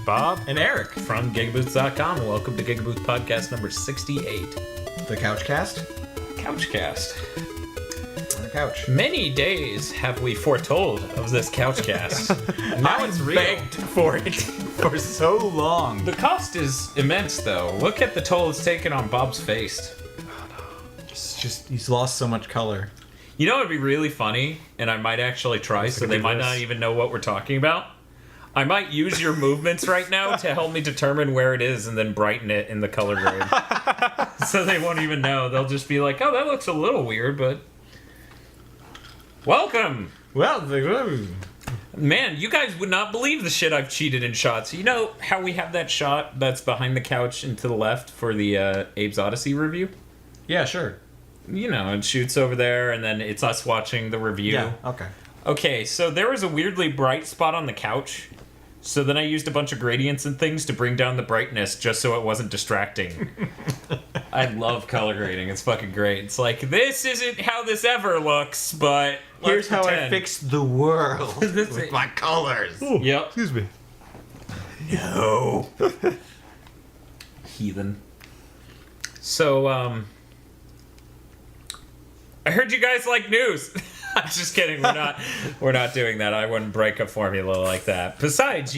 Bob. And Eric. From GigaBoots.com. Welcome to GigaBoots Podcast number 68. The Couchcast. Couchcast. On the couch. Many days have we foretold of this Couchcast. Now it's real. Begged for it for so long. The cost is immense, though. Look at the toll it's taken on Bob's face. Just he's lost so much color. You know what would be really funny, and I might actually try, so they might not even know what we're talking about? I might use your movements right now to help me determine where it is and then brighten it in the color grade. So they won't even know. They'll just be like, oh, that looks a little weird, but... Welcome! Well, Man, you guys would not believe the shit I've cheated in shots. You know how we have that shot that's behind the couch and to the left for the Abe's Odyssey review? yeah, sure. You know, it shoots over there, and then it's us watching the review. Yeah, okay. Okay, so there was a weirdly bright spot on the couch, so then I used a bunch of gradients and things to bring down the brightness just so it wasn't distracting. I love color grading. It's fucking great. It's like, this isn't how this ever looks, but Here's how I pretend. fixed the world That's with it. my colors. Ooh, Yep. Excuse me. No. Heathen. So, I heard you guys like news. I'm just kidding. We're not doing that. I wouldn't break a formula like that. Besides,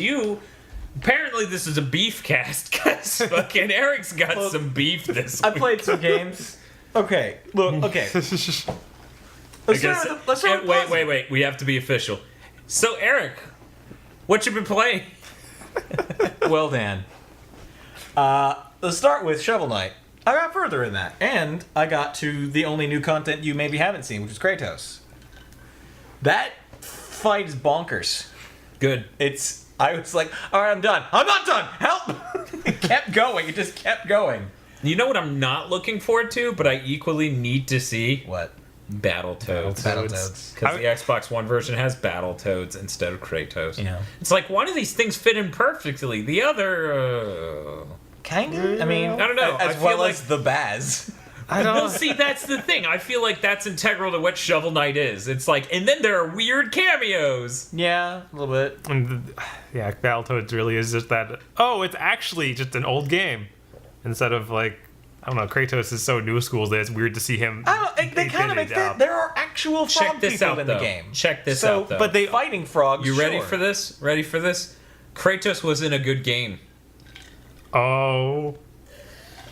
apparently this is a beef cast because fucking Eric's got some beef this I week. played some games. Okay, look, okay. Let's start with Wait. We have to be official. So, Eric, what you been playing? Well, Dan. Let's start with Shovel Knight. I got further in that, and I got to the only new content you maybe haven't seen, which is Kratos. That fight is bonkers. Good. I was like, all right, I'm done. I'm not done. Help! It kept going. It just kept going. You know what I'm not looking forward to, but I equally need to see? What? Battletoads. Battletoads. Because the Xbox One version has Battletoads instead of Kratos. Yeah. It's like one of these things fit in perfectly. The other... Kind of. I mean, I don't know. As I feel well like- as the Baz. I don't Well, see, that's the thing. I feel like that's integral to what Shovel Knight is. It's like, and then there are weird cameos. Yeah, a little bit. Yeah, Battletoads really is just that. Oh, it's actually just an old game. Instead of like, I don't know, Kratos is so new school that it's weird to see him. They kind of make that. There are actual frog Check this people out, in though. the game. Check this So, out, though. but they fighting frogs. You ready sure. for this? Ready for this? Kratos was in a good game. Oh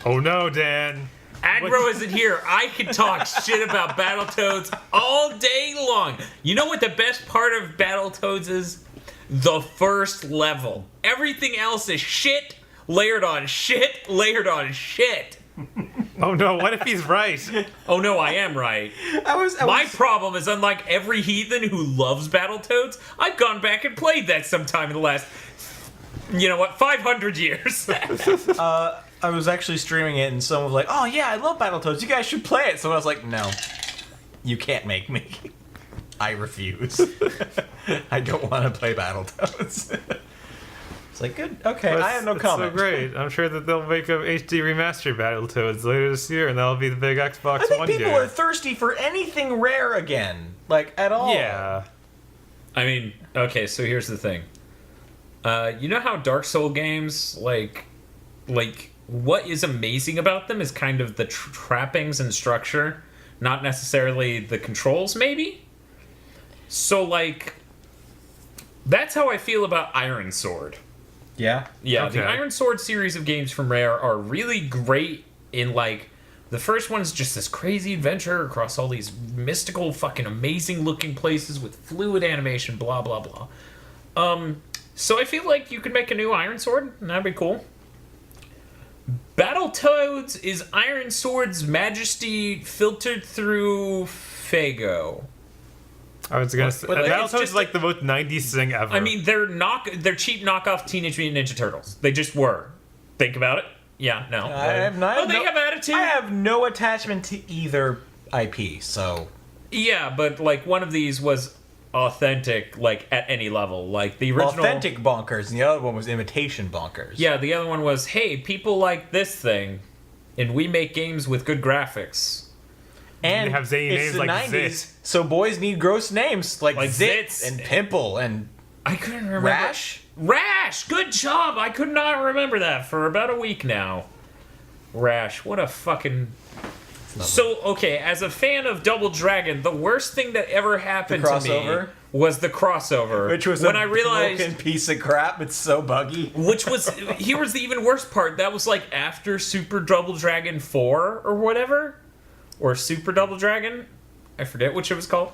no, Dan. Aggro isn't here. I can talk shit about Battletoads all day long. You know what the best part of Battletoads is? The first level. Everything else is shit layered on shit layered on shit. Oh no, what if he's right? Oh no, I am right. I My was problem is, unlike every heathen who loves Battletoads, I've gone back and played that sometime in the last, 500 years. I was actually streaming it, and someone was like, "Oh yeah, I love Battletoads. You guys should play it." So I was like, "No, you can't make me. I refuse. I don't want to play Battletoads." It's like, good, okay. I have no It's comment. so great. I'm sure that they'll make a HD remaster Battletoads later this year, and that'll be the big Xbox I think One people game. are thirsty for anything rare again, like at all. Yeah. I mean, okay, so here's the thing. You know how Dark Soul games, like what is amazing about them is kind of the trappings and structure, not necessarily the controls, maybe? So, like, that's how I feel about Iron Sword. Yeah. Yeah, Okay. the Iron Sword series of games from Rare are really great in, like, the first one's just this crazy adventure across all these mystical, fucking amazing looking places with fluid animation, blah, blah, blah. So I feel like you could make a new Iron Sword, and that'd be cool. Battletoads is Iron Sword's majesty filtered through Fago. I was gonna say, But, like, it's Battletoads just is like the most 90s thing ever. I mean, they're cheap knockoff Teenage Mutant Ninja Turtles. They just were. Think about it. Yeah, no. Have attitude? I have no attachment to either IP, so Yeah, but like one of these was authentic, like at any level. Like the original authentic bonkers, and the other one was imitation bonkers. Yeah, the other one was, hey, people like this thing, and we make games with good graphics. and They have zany it's names the like 90s, Zit. so boys need gross names like Like Zit Zits and Pimple and I couldn't remember. Rash. Rash! Good job! I could not remember that for about a week now. Rash, what a fucking... So, okay, as a fan of Double Dragon, the worst thing that ever happened to me was the crossover. Which was when a I realized, broken piece of crap. It's so buggy. Which was... Here was the even worse part. That was like after Super Double Dragon 4 or whatever. Or Super Double Dragon. I forget which it was called.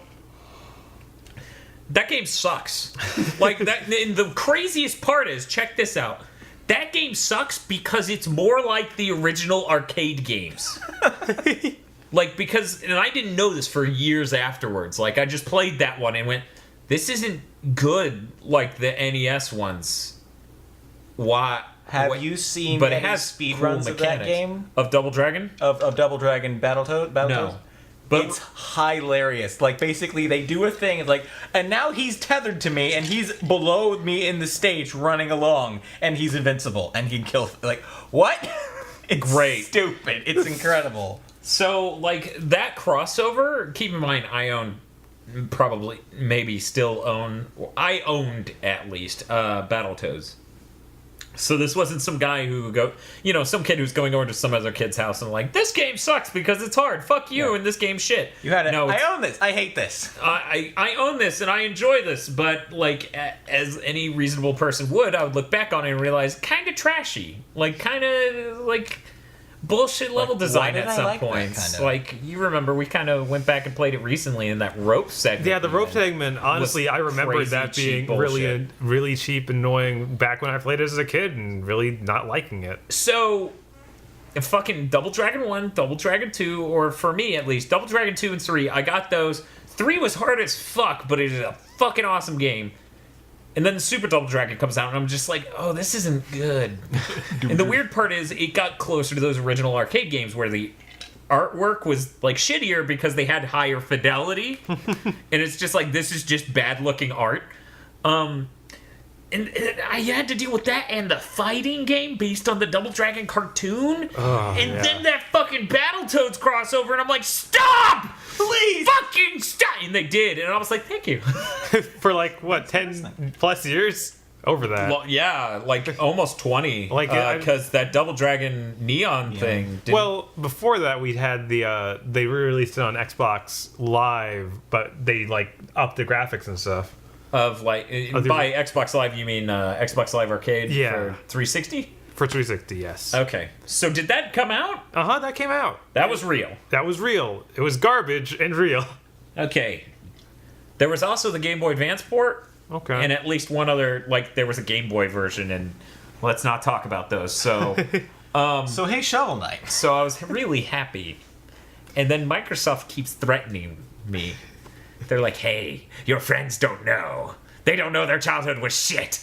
That game sucks. Like, that. And the craziest part is, check this out. That game sucks because it's more like the original arcade games. Like, because, and I didn't know this for years afterwards. Like, I just played that one and went, this isn't good like the NES ones. Why? Have you seen but any it has speedruns cool of that game? Of Double Dragon? Of Double Dragon Battletoads? No. But it's hilarious. Like, basically, they do a thing, it's like, and now he's tethered to me, and he's below me in the stage running along, and he's invincible, and he can kill. Like, what? It's great. Stupid. It's incredible. So, like, that crossover, keep in mind, I own, probably, maybe still own, I owned, at least, Battletoads. So this wasn't some guy who some kid who's going over to some other kid's house and like, this game sucks because it's hard. Fuck you, and this game's shit. You had it. No, I own this. I hate this. I own this and I enjoy this, but like as any reasonable person would, I would look back on it and realize kind of trashy, like kind of like bullshit level design at some points. Like, you remember we kind of went back and played it recently in that rope segment. Yeah, the rope segment, honestly, I remember that being really cheap, annoying back when I played it as a kid and really not liking it. So, fucking Double Dragon 1, Double Dragon 2, or for me at least, Double Dragon 2 and 3, I got those. 3 was hard as fuck, but it is a fucking awesome game. And then the Super Double Dragon comes out, and I'm just like, oh, this isn't good. And the weird part is, it got closer to those original arcade games where the artwork was, like, shittier because they had higher fidelity. And it's just like, this is just bad-looking art. And I had to deal with that and the fighting game based on the Double Dragon cartoon. Then that fucking Battletoads crossover, and I'm like, stop! Please! Fucking stop! And they did, and I was like, thank you. For like, what, 10 plus years? Over that. Well, yeah, like almost 20. Like, because that Double Dragon Neon thing. Well, before that, we had they re-released it on Xbox Live, but they, like, upped the graphics and stuff. Of like, by Xbox Live, you mean Xbox Live Arcade for 360? For 360, yes. Okay. So did that come out? Uh-huh, that came out. That was real. That was real. It was garbage and real. Okay. There was also the Game Boy Advance port. Okay. And at least one other, like, there was a Game Boy version, and let's not talk about those. So, so hey, Shovel Knight. So I was really happy. And then Microsoft keeps threatening me. They're like, hey, your friends don't know. They don't know their childhood was shit.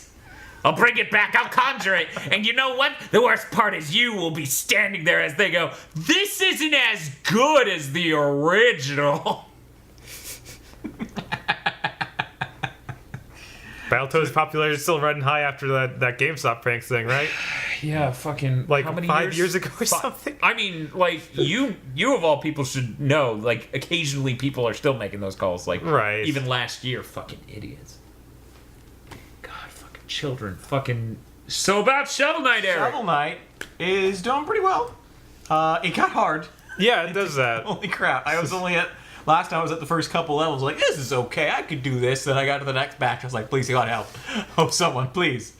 I'll bring it back. I'll conjure it. And you know what? The worst part is you will be standing there as they go, this isn't as good as the original. Battletoads popularity is still running high after that GameStop pranks thing, right? Yeah, fucking like how many 5 years ago or something. I mean, like you of all people should know. Like, occasionally people are still making those calls. Like, right. Even last year, fucking idiots. God, fucking children, fucking. So about Shovel Knight, Eric. Shovel Knight is doing pretty well. It got hard. Yeah, it does that. Holy crap! I was only at. Last time I was at the first couple levels, like, this is okay, I could do this. Then I got to the next batch, I was like, please, God help. Oh, someone, please.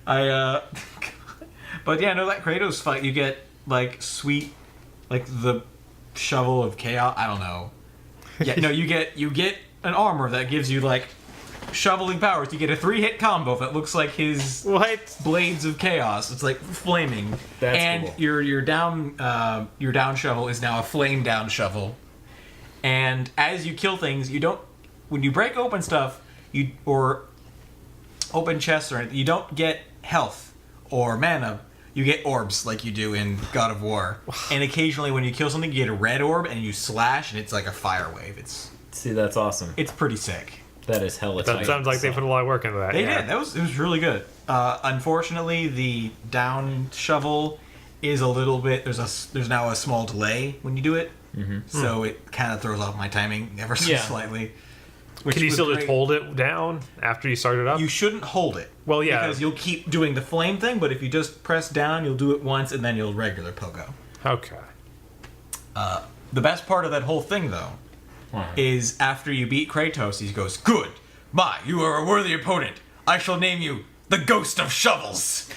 But yeah, no, that Kratos fight, you get, like, sweet, like, the shovel of chaos, I don't know. Yeah, no, you get an armor that gives you, like, shoveling powers. You get a 3-hit combo that looks like his blades of chaos. It's like flaming. That's cool. your down shovel is now a flame down shovel. And as you kill things, when you break open stuff, or open chests or anything, you don't get health or mana. You get orbs like you do in God of War. And occasionally when you kill something, you get a red orb and you slash and it's like a fire wave. See, that's awesome. It's pretty sick. That is hella tight. That sounds like they put a lot of work into that. They did. It was really good. Unfortunately, the down shovel is a little bit. There's now a small delay when you do it. Mm-hmm. So it kind of throws off my timing ever so slightly. Can you was still just great. hold it down after you start it up? You shouldn't hold it. Well, yeah. Because you'll keep doing the flame thing, but if you just press down, you'll do it once, and then you'll regular pogo. Okay. The best part of that whole thing, though, is after you beat Kratos, he goes, "Good! You are a worthy opponent. I shall name you the Ghost of Shovels."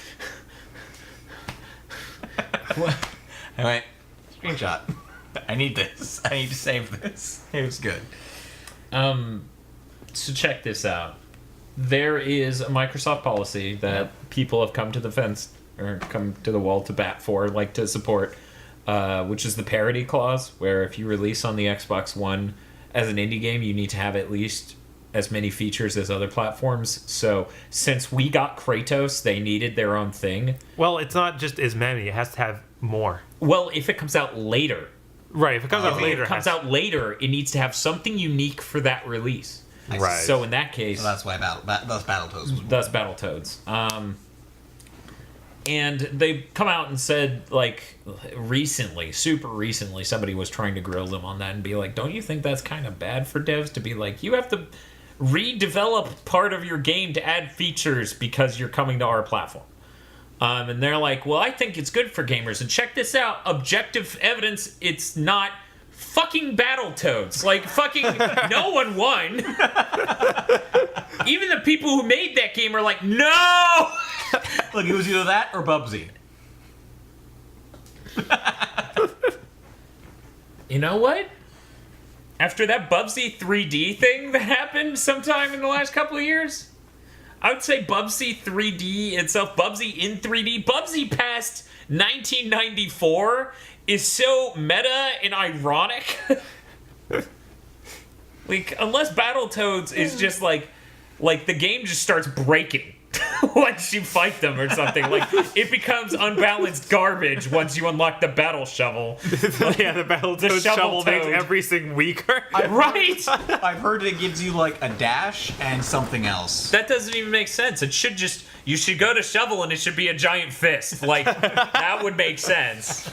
I went, screenshot. I need this. I need to save this. It was good. So check this out. There is a Microsoft policy that people have come to the fence or come to the wall to bat for, like to support, which is the parity clause, where if you release on the Xbox One as an indie game, you need to have at least as many features as other platforms. So since we got Kratos, they needed their own thing. Well, it's not just as many. It has to have more. Well, if it comes out later, Right. If it comes out later, it needs to have something unique for that release. Right. So in that case, So that's why thus Battletoads. thus Battletoads. And they come out and said, like, recently, super recently, somebody was trying to grill them on that and be like, don't you think that's kind of bad for devs to be like, you have to redevelop part of your game to add features because you're coming to our platform? And they're like, well, I think it's good for gamers. And check this out. Objective evidence, it's not fucking Battletoads. Like, fucking no one won. Even the people who made that game are like, no! Look, it was either that or Bubsy. You know what? After that Bubsy 3D thing that happened sometime in the last couple of years, I would say Bubsy 3D itself, Bubsy in 3D, Bubsy past 1994 is so meta and ironic. Like, unless Battletoads is just like the game just starts breaking once you fight them or something. Like, it becomes unbalanced garbage once you unlock the battle shovel. Yeah, the Battletoads shovel makes everything weaker. Right? I've heard it gives you like a dash and something else. That doesn't even make sense. It should just, you should go to shovel and it should be a giant fist. Like, that would make sense.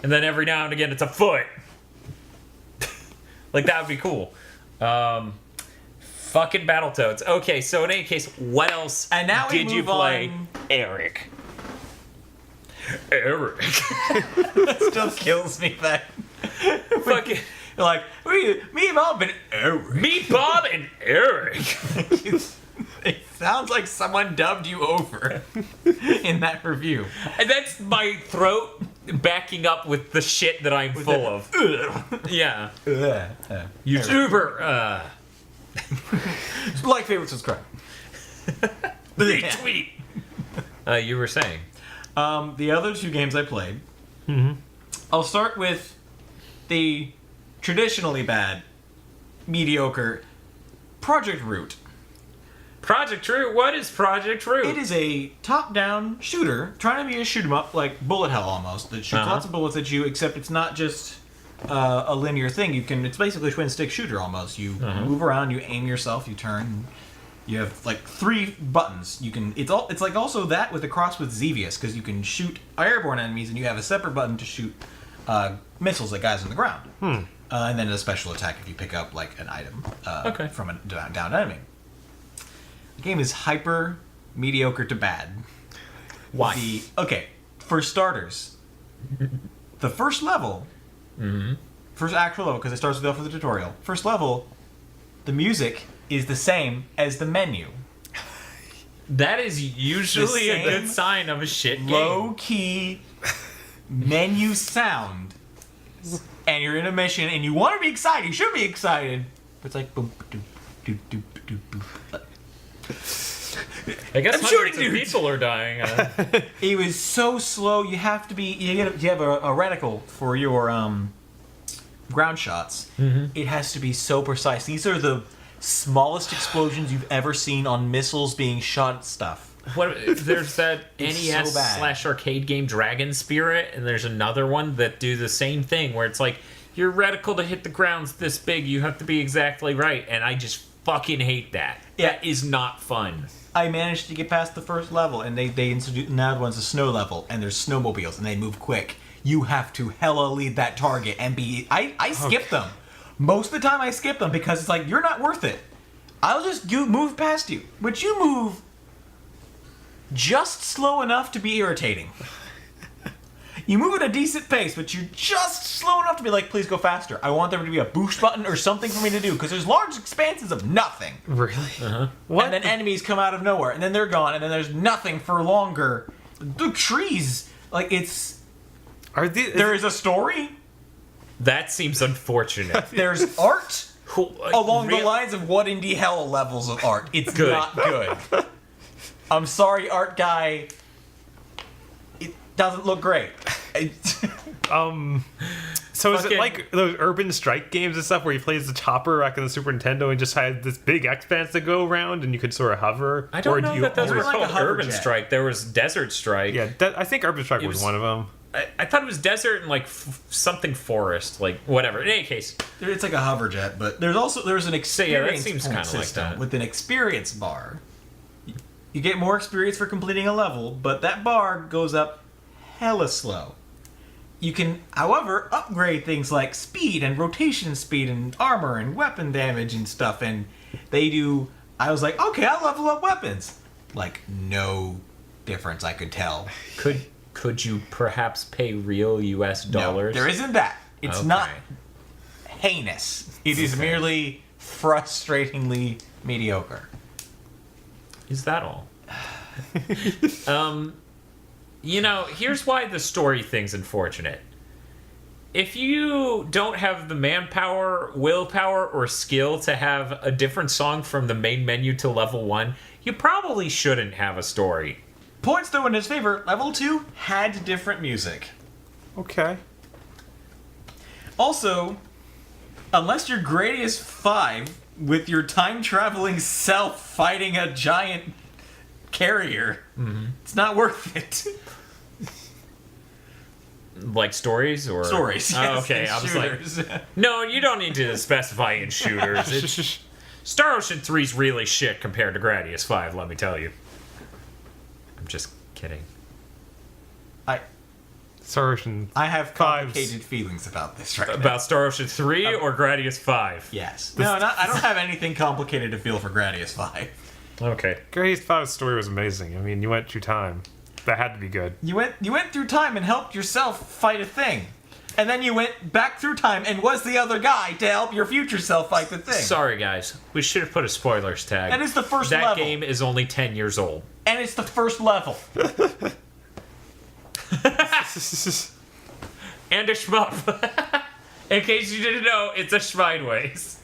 And then every now and again it's a foot. Like, that would be cool. Fucking Battletoads. Okay, so in any case, what else And now we did you move play? on. Eric. It still kills me that. Fucking Like, me, Bob, and Eric. me, Bob, and Eric. It sounds like someone dubbed you over in that review. And that's my throat backing up with the shit that I'm full of. Yeah. YouTuber. Like, favorite, subscribe. Retweet. You were saying. The other two games I played. I'll start with the traditionally bad, mediocre Project Root. Project Root? What is Project Root? It is a top-down shooter, trying to be a shoot-'em-up, like bullet hell almost, that shoots lots of bullets at you, except it's not just a linear thing. It's basically a twin-stick shooter almost. You move around, you aim yourself, you turn. You have like 3 buttons. It's like also that with a cross with Xevious, because you can shoot airborne enemies, and you have a separate button to shoot missiles at guys on the ground. And then a special attack if you pick up like an item from a downed enemy. The game is hyper mediocre to bad. Why? For starters, the first level, first actual level, because it starts off with a tutorial. First level, the music is the same as the menu. That is usually a good same sign of a shit game. Low key menu sound, and you're in a mission, and you want to be excited. You should be excited, but it's like boom, doop, doop, doop, doop, doop. I guess I'm hundreds shooting of dudes. people are dying. It was so slow. You have to be. You have a reticle for your ground shots. It has to be so precise. These are the smallest explosions you've ever seen on missiles being shot at stuff. What? There's that It's NES so bad. / arcade game Dragon Spirit, and there's another one that do the same thing where it's like your reticle to hit the ground's this big, you have to be exactly right, and I just fucking hate that. Yeah. That is not fun. I managed to get past the first level, and they introduced now one's a snow level, and there's snowmobiles, and they move quick. You have to hella lead that target and be. I skip them. Most of the time, I skip them because it's like you're not worth it. I'll just move past you. But you move just slow enough to be irritating. You move at a decent pace, but you're just slow enough to be like, please go faster. I want there to be a boost button or something for me to do, because there's large expanses of nothing. Really? What? And then enemies come out of nowhere, and then they're gone, and then there's nothing for longer. The trees, like, it's... There is a story. That seems unfortunate. There's art along the lines of what indie hell levels of art. It's Good. not good. I'm sorry, art guy. It doesn't look great. So is it like those Urban Strike games and stuff where you play as the chopper back in the Super Nintendo and just had this big expanse to go around and you could sort of hover? I don't know that those were like called a hover Urban jet. Strike. There was Desert Strike. Yeah, I think Urban Strike was one of them. I thought it was desert and like something forest, like whatever. In any case, It's like a hover jet, but there's an experience seems point kinda like system that. with an experience bar. You get more experience for completing a level, but that bar goes up hella slow. You can, however, upgrade things like speed and rotation speed and armor and weapon damage and stuff, and they do... I was like, okay, I'll level up weapons. Like, no difference I could tell. could you perhaps pay real U.S. dollars? No, there isn't that. It's Okay. not heinous. It is merely frustratingly mediocre. Is that all? Here's why the story thing's unfortunate. If you don't have the manpower, willpower, or skill to have a different song from the main menu to level 1, you probably shouldn't have a story. Points, though, in his favor, level 2 had different music. Okay. Also, unless you're Gradius 5 with your time-traveling self fighting a giant carrier, it's not worth it. Like stories or Stories, yes, Oh, okay, and I was like, shooters. no, you don't need to specify in shooters. It's, Star Ocean 3's really shit compared to Gradius 5. Let me tell you. I'm just kidding. Star Ocean. I have complicated feelings about this right now. About Star Ocean 3 or Gradius 5? Yes. No, I don't have anything complicated to feel for Gradius 5. Okay. Gradius 5's story was amazing. I mean, you went through time. That had to be good. You went through time and helped yourself fight a thing. And then you went back through time and was the other guy to help your future self fight the thing. Sorry, guys. We should have put a spoilers tag. And it's the first that level. That game is only 10 years old. And it's the first level. And a shmup. In case you didn't know, it's a Schmideways.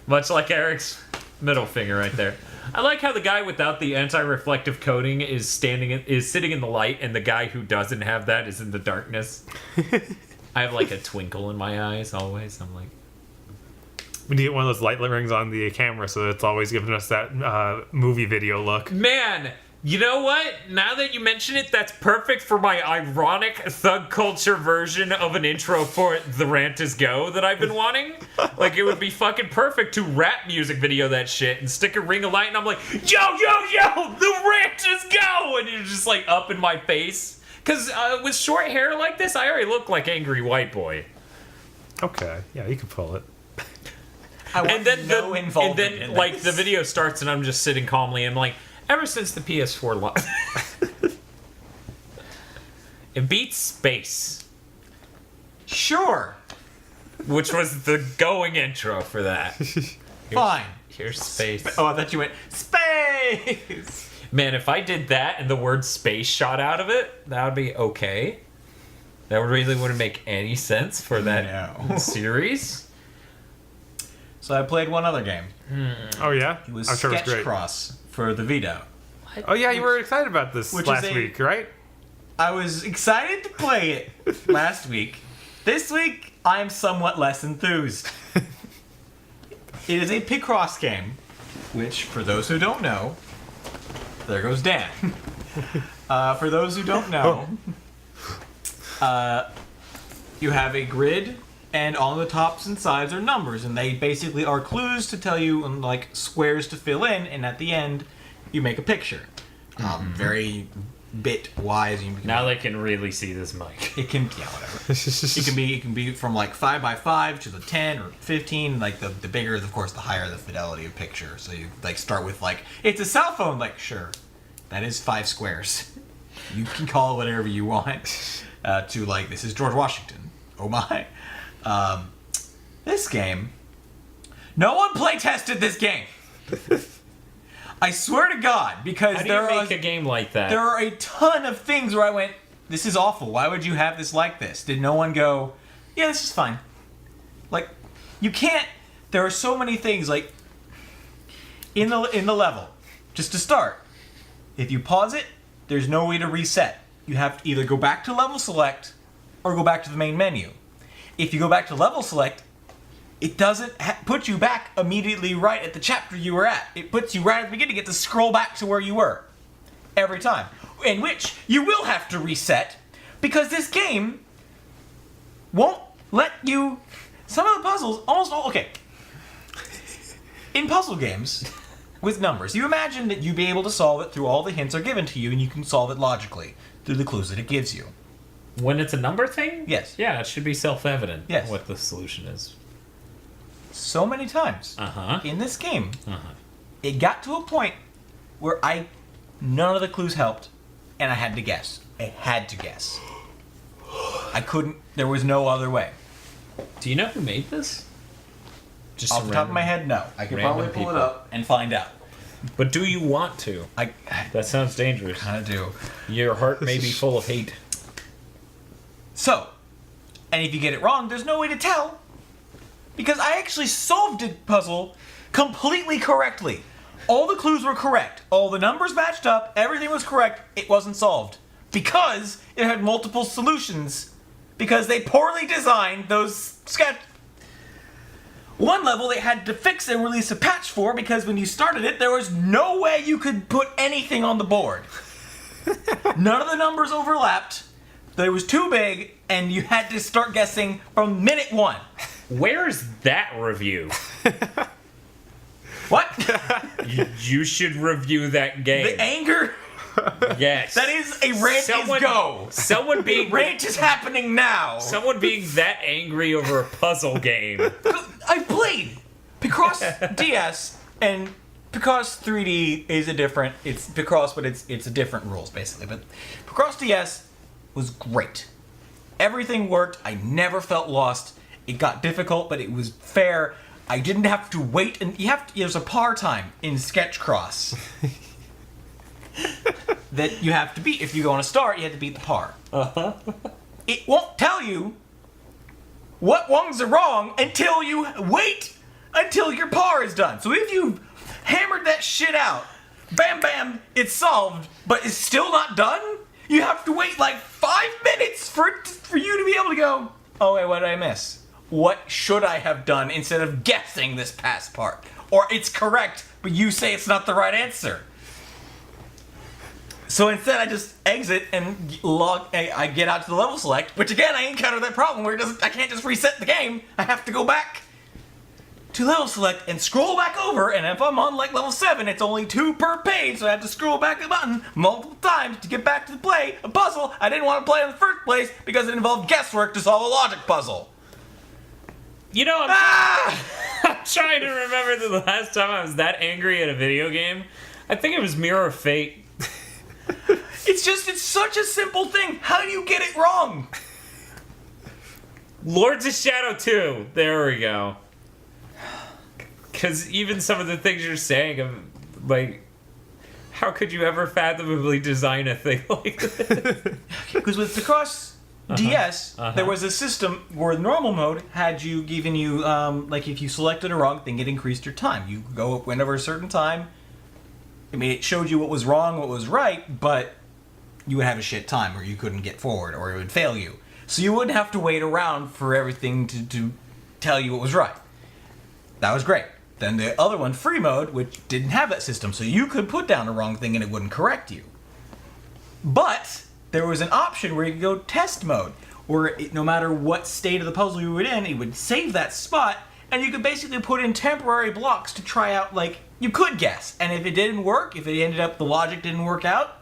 Much like Eric's middle finger right there. I like how the guy without the anti-reflective coating is sitting in the light, and the guy who doesn't have that is in the darkness. I have like a twinkle in my eyes always. I'm like, We need to get one of those light rings on the camera so it's always giving us that movie video look. man, you know what? Now that you mention it, that's perfect for my ironic thug culture version of an intro for The Rant Is Go that I've been wanting. Like, it would be fucking perfect to rap music video that shit and stick a ring of light, and I'm like, yo, The Rant Is Go! And you're just like up in my face. Because with short hair like this, I already look like angry white boy. Okay, yeah, you can pull it. I want And then no involvement in like this. the video starts and I'm just sitting calmly and I'm like, ever since the PS4 launch, it beats Space, Sure. which was the going intro for that. Fine. Here's Space. Oh, I thought you went, space! Man, if I did that and the word space shot out of it, that would be okay. That really wouldn't make any sense for that No. series. So I played one other game. Oh, yeah? It was I'm sure Sketch it was great. Cross for the Vita. Oh, yeah, you were excited about this Which is last a- week, right? I was excited to play it last week. This week, I'm somewhat less enthused. It is a Picross game, which, for those who don't know, there goes Dan. For those who don't know, you have a grid, and on the tops and sides are numbers, and they basically are clues to tell you, like, squares to fill in, and at the end, you make a picture. Very bit wise. Now they can really see this mic. It can, yeah, whatever. it can be from like 5x5 to the 10 or 15. Like the bigger, of course, the higher the fidelity of picture. So you like start with like, it's a cell phone. Like, sure, that is 5 squares. You can call it whatever you want. To like, this is George Washington. Oh my. This game, no one play tested this game. I swear to God, because How do you make a game like that? There are a ton of things where I went, this is awful. Why would you have this like this? Did no one go, yeah, this is fine? Like, you can't. There are so many things like in the level. Just to start, if you pause it, there's no way to reset. You have to either go back to level select or go back to the main menu. If you go back to level select, it doesn't put you back immediately right at the chapter you were at. It puts you right at the beginning. You get to scroll back to where you were. Every time. In which you will have to reset because this game won't let you... Some of the puzzles, almost all... Okay. In puzzle games, with numbers, you imagine that you'd be able to solve it through all the hints are given to you and you can solve it logically through the clues that it gives you. When it's a number thing? Yes. Yeah, it should be self-evident Yes. what the solution is. So many times in this game, it got to a point where none of the clues helped, and I had to guess. I had to guess. I couldn't. There was no other way. Do you know who made this? Just Off the top of my head, no. I could probably pull it up and find out. But do you want to? That sounds dangerous. Kind of do. Your heart may be full of hate. So, and if you get it wrong, there's no way to tell. Because I actually solved the puzzle completely correctly. All the clues were correct. All the numbers matched up. Everything was correct. It wasn't solved. Because it had multiple solutions. Because they poorly designed those sketch. One level they had to fix and release a patch for because when you started it, there was no way you could put anything on the board. None of the numbers overlapped. It was too big, and you had to start guessing from minute 1. Where's that review? What? You should review that game. The anger? Yes. That is a rant is go. Someone being... Rant is happening now. Someone being that angry over a puzzle game. I played Picross DS, and Picross 3D is a different... It's Picross, but it's a different rules, basically. But Picross DS was great. Everything worked. I never felt lost. It got difficult, but it was fair. I didn't have to wait, and there's a par time in Sketchcross that you have to beat. If you go on a start, you have to beat the par. It won't tell you what ones are wrong until you wait until your par is done. So if you've hammered that shit out, bam, bam, it's solved, but it's still not done, you have to wait like 5 minutes for you to be able to go, oh wait, what did I miss? What should I have done instead of guessing this past part? Or it's correct, but you say it's not the right answer. So instead I just exit and I get out to the level select, which again I encountered that problem where I can't just reset the game. I have to go back to level select and scroll back over, and if I'm on like level 7, it's only 2 per page, so I have to scroll back the button multiple times to get back to play a puzzle I didn't want to play in the first place because it involved guesswork to solve a logic puzzle. You know, I'm trying to remember the last time I was that angry at a video game. I think it was Mirror of Fate. It's such a simple thing. How do you get it wrong? Lords of Shadow 2. There we go. Because even some of the things you're saying, like, how could you ever fathomably design a thing like this? Because with Picross DS, there was a system where normal mode had you given you, like if you selected a wrong thing, it increased your time. You go whenever a certain time. I mean, it showed you what was wrong, what was right, but you would have a shit time or you couldn't get forward or it would fail you. So you wouldn't have to wait around for everything to tell you what was right. That was great. Then the other one, free mode, which didn't have that system, so you could put down a wrong thing and it wouldn't correct you. But there was an option where you could go test mode, where no matter what state of the puzzle you were in, it would save that spot, and you could basically put in temporary blocks to try out, like, you could guess. And if it didn't work, if it ended up the logic didn't work out,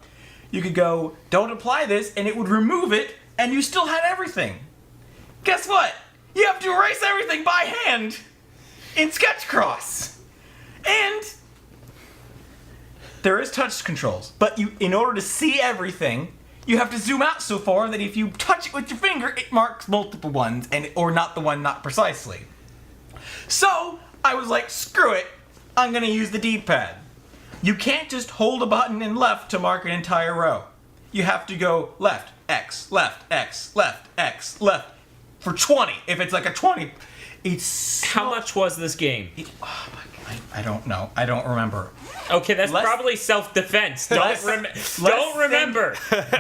you could go, don't apply this, and it would remove it, and you still had everything. Guess what? You have to erase everything by hand in Sketchcross. And there is touch controls, but in order to see everything, you have to zoom out so far that if you touch it with your finger, it marks multiple ones, or not the one, not precisely. So, I was like, screw it, I'm gonna use the D-pad. You can't just hold a button and left to mark an entire row. You have to go left, X, left, X, left, X, left, for 20. If it's like a 20, it's so... How much was this game? Oh my God, I don't know. I don't remember. Okay, that's probably self-defense. Don't remember.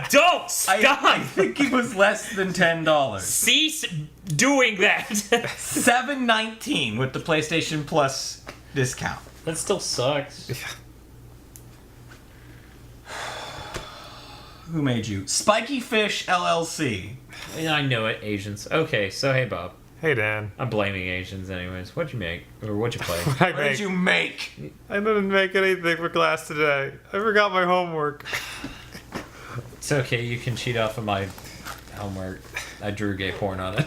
Don't stop. I think it was less than $10. Cease doing that. $7.19 with the PlayStation Plus discount. That still sucks. Who made you? Spiky Fish LLC. I know it, Asians. Okay, so hey, Bob. Hey, Dan. I'm blaming Asians anyways. What'd you make? Or what'd you play? What did you make? I didn't make anything for class today. I forgot my homework. It's okay, you can cheat off of my homework. I drew gay porn on it.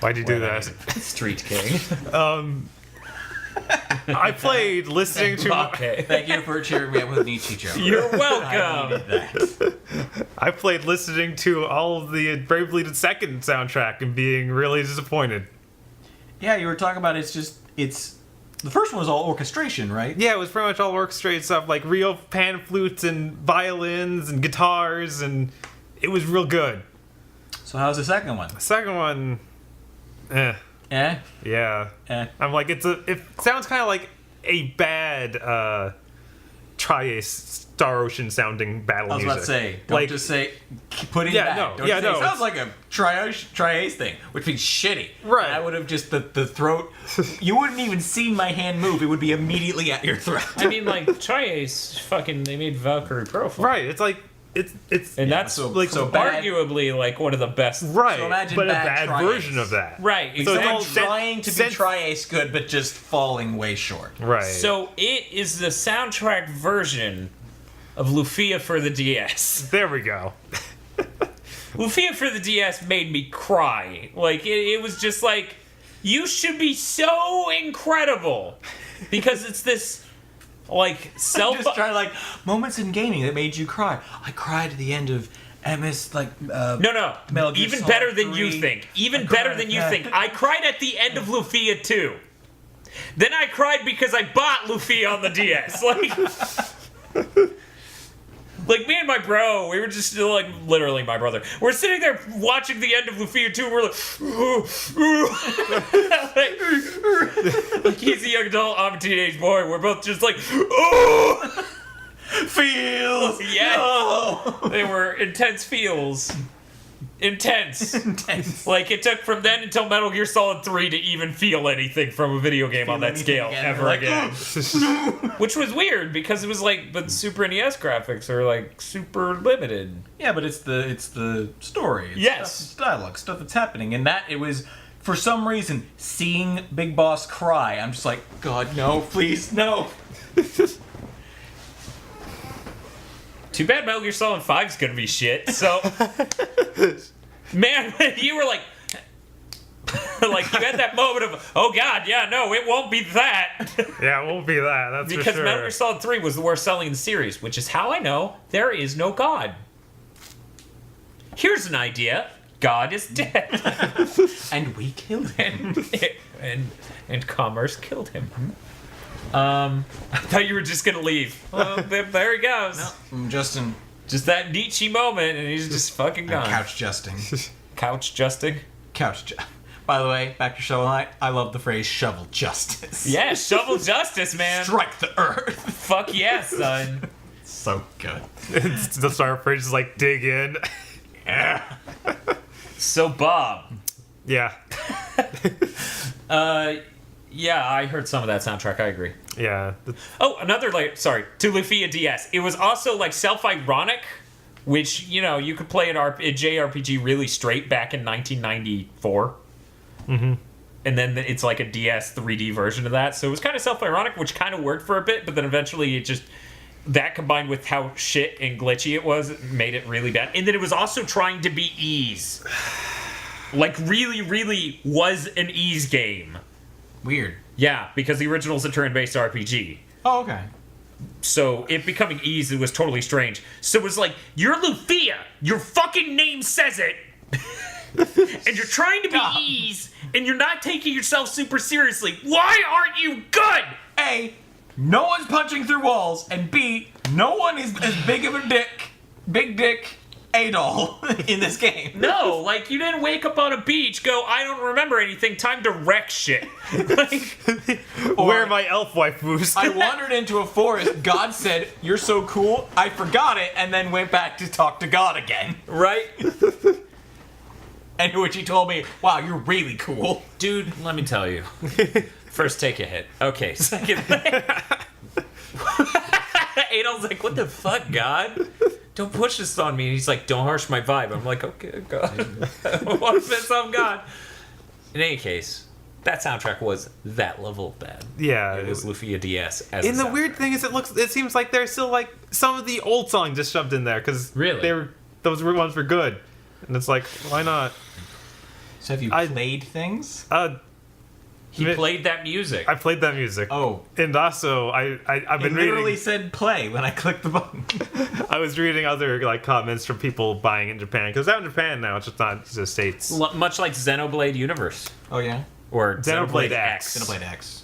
Why'd you do that? Street King. I played listening to... Okay. Thank you for cheering me up with an Ichi joke. You're I welcome. needed that. I played listening to all of the Bravely Second soundtrack and being really disappointed. Yeah, you were talking about it's the first one was all orchestration, right? Yeah, it was pretty much all orchestrated stuff, like real pan flutes and violins and guitars, and it was real good. So how's the second one? The second one, Eh? yeah. I'm like, it sounds kind of like a bad Tri-Ace Star Ocean sounding battle music. I was about to say, don't just say, put it back. No, Don't yeah, say, no. it sounds like a Tri-Ace thing, which means shitty. Right. And I would have just, the throat, you wouldn't even see my hand move, it would be immediately at your throat. I mean, like, Tri-Ace, they made Valkyrie Profile. Right, it's like, it's And that's like so bad. arguably like one of the best. right, So imagine but a bad bad Tri-Ace. version of that. Right, So exactly. it's all Trying to be sense- Tri-Ace good, but just falling way short. Right. So it is the soundtrack version of Lufia for the DS. there we go. Lufia for the DS made me cry. Like, it was just like, you should be so incredible. Because it's this, like, Just try moments in gaming that made you cry. I cried at the end of MS, No, Metal Gear even Solid better than 3. you think. Even I better cried than you at think. I cried at the end of Lufia 2. Then I cried because I bought Lufia on the DS. Like, me and my bro, we were just literally my brother. We're sitting there watching the end of Lufia 2, and we're like, he's a young adult, I'm a teenage boy. We're both just like, oh! feels. Yes. No. They were intense feels. Intense. Intense. Like, it took from then until Metal Gear Solid 3 to even feel anything from a video game on that anything scale again. ever Like, again. Which was weird, because it was like, but Super NES graphics are like super limited. Yeah, but it's the story. It's Yes. stuff, it's dialogue, stuff that's happening, and that it was for some reason seeing Big Boss cry. I'm just like, God, no, please, no. Too bad Metal Gear Solid 5 is gonna be shit, so... Man, you were like... like, you had that moment of, oh god, yeah, no, it won't be that. Yeah, it won't be that. That's Because for sure. Metal Gear Solid 3 was the worst selling in the series, which is how I know there is no God. Here's an idea. God is dead. And we killed him. and Commerce killed him. I thought you were just gonna leave. Well, there he goes. Justin. Just that Nietzsche moment, and he's just fucking gone. Couch justing. Couch justing? By the way, back to Shovel Knight, I love the phrase shovel justice. Yeah, shovel justice, man. Strike the earth. Fuck yeah, son. So good. The start phrase is like, dig in. Yeah. So, Bob. Yeah. Yeah, I heard some of that soundtrack. I agree. Yeah. Oh, another, to Lufia DS. It was also, self-ironic, which, you could play a JRPG really straight back in 1994. Mm-hmm. And then it's like a DS 3D version of that. So it was kind of self-ironic, which kind of worked for a bit, but then eventually it just... that combined with how shit and glitchy it was made it really bad. And then it was also trying to be Ys. Like, really, really was an Ys game. Weird. Yeah, because the original's a turn-based RPG. Oh, okay. So it becoming Ys, it was totally strange. So it was like, you're Lufia. Your fucking name says it. And you're trying to be Ys, and you're not taking yourself super seriously. Why aren't you good? A, no one's punching through walls, and B, no one is as big of a big dick Adol in this game. No, like, you didn't wake up on a beach, go, I don't remember anything, time to wreck shit. Like, Where are my elf waifus? I wandered into a forest, God said, you're so cool, I forgot it, and then went back to talk to God again. right? And which he told me, wow, you're really cool. Dude, let me tell you. First, take a hit. Okay, second thing. Adol's like, what the fuck, God? Don't push this on me. And he's like, don't harsh my vibe. I'm like, okay, God. What if it's on God? In any case, that soundtrack was that level of bad. Yeah. It was Lufia DS as And a the weird soundtrack. thing is, it seems like there's still like some of the old songs just shoved in there because Really? those ones were good, and it's like, why not? So have you played things? He played that music. I played that music. Oh. And also, I've It been literally reading. said play when I clicked the button. I was reading other like comments from people buying it in Japan because it's out in Japan now. It's just not the States. Much like Xenoblade Universe. Oh, yeah? Or Xenoblade Xenoblade X. X. Xenoblade X.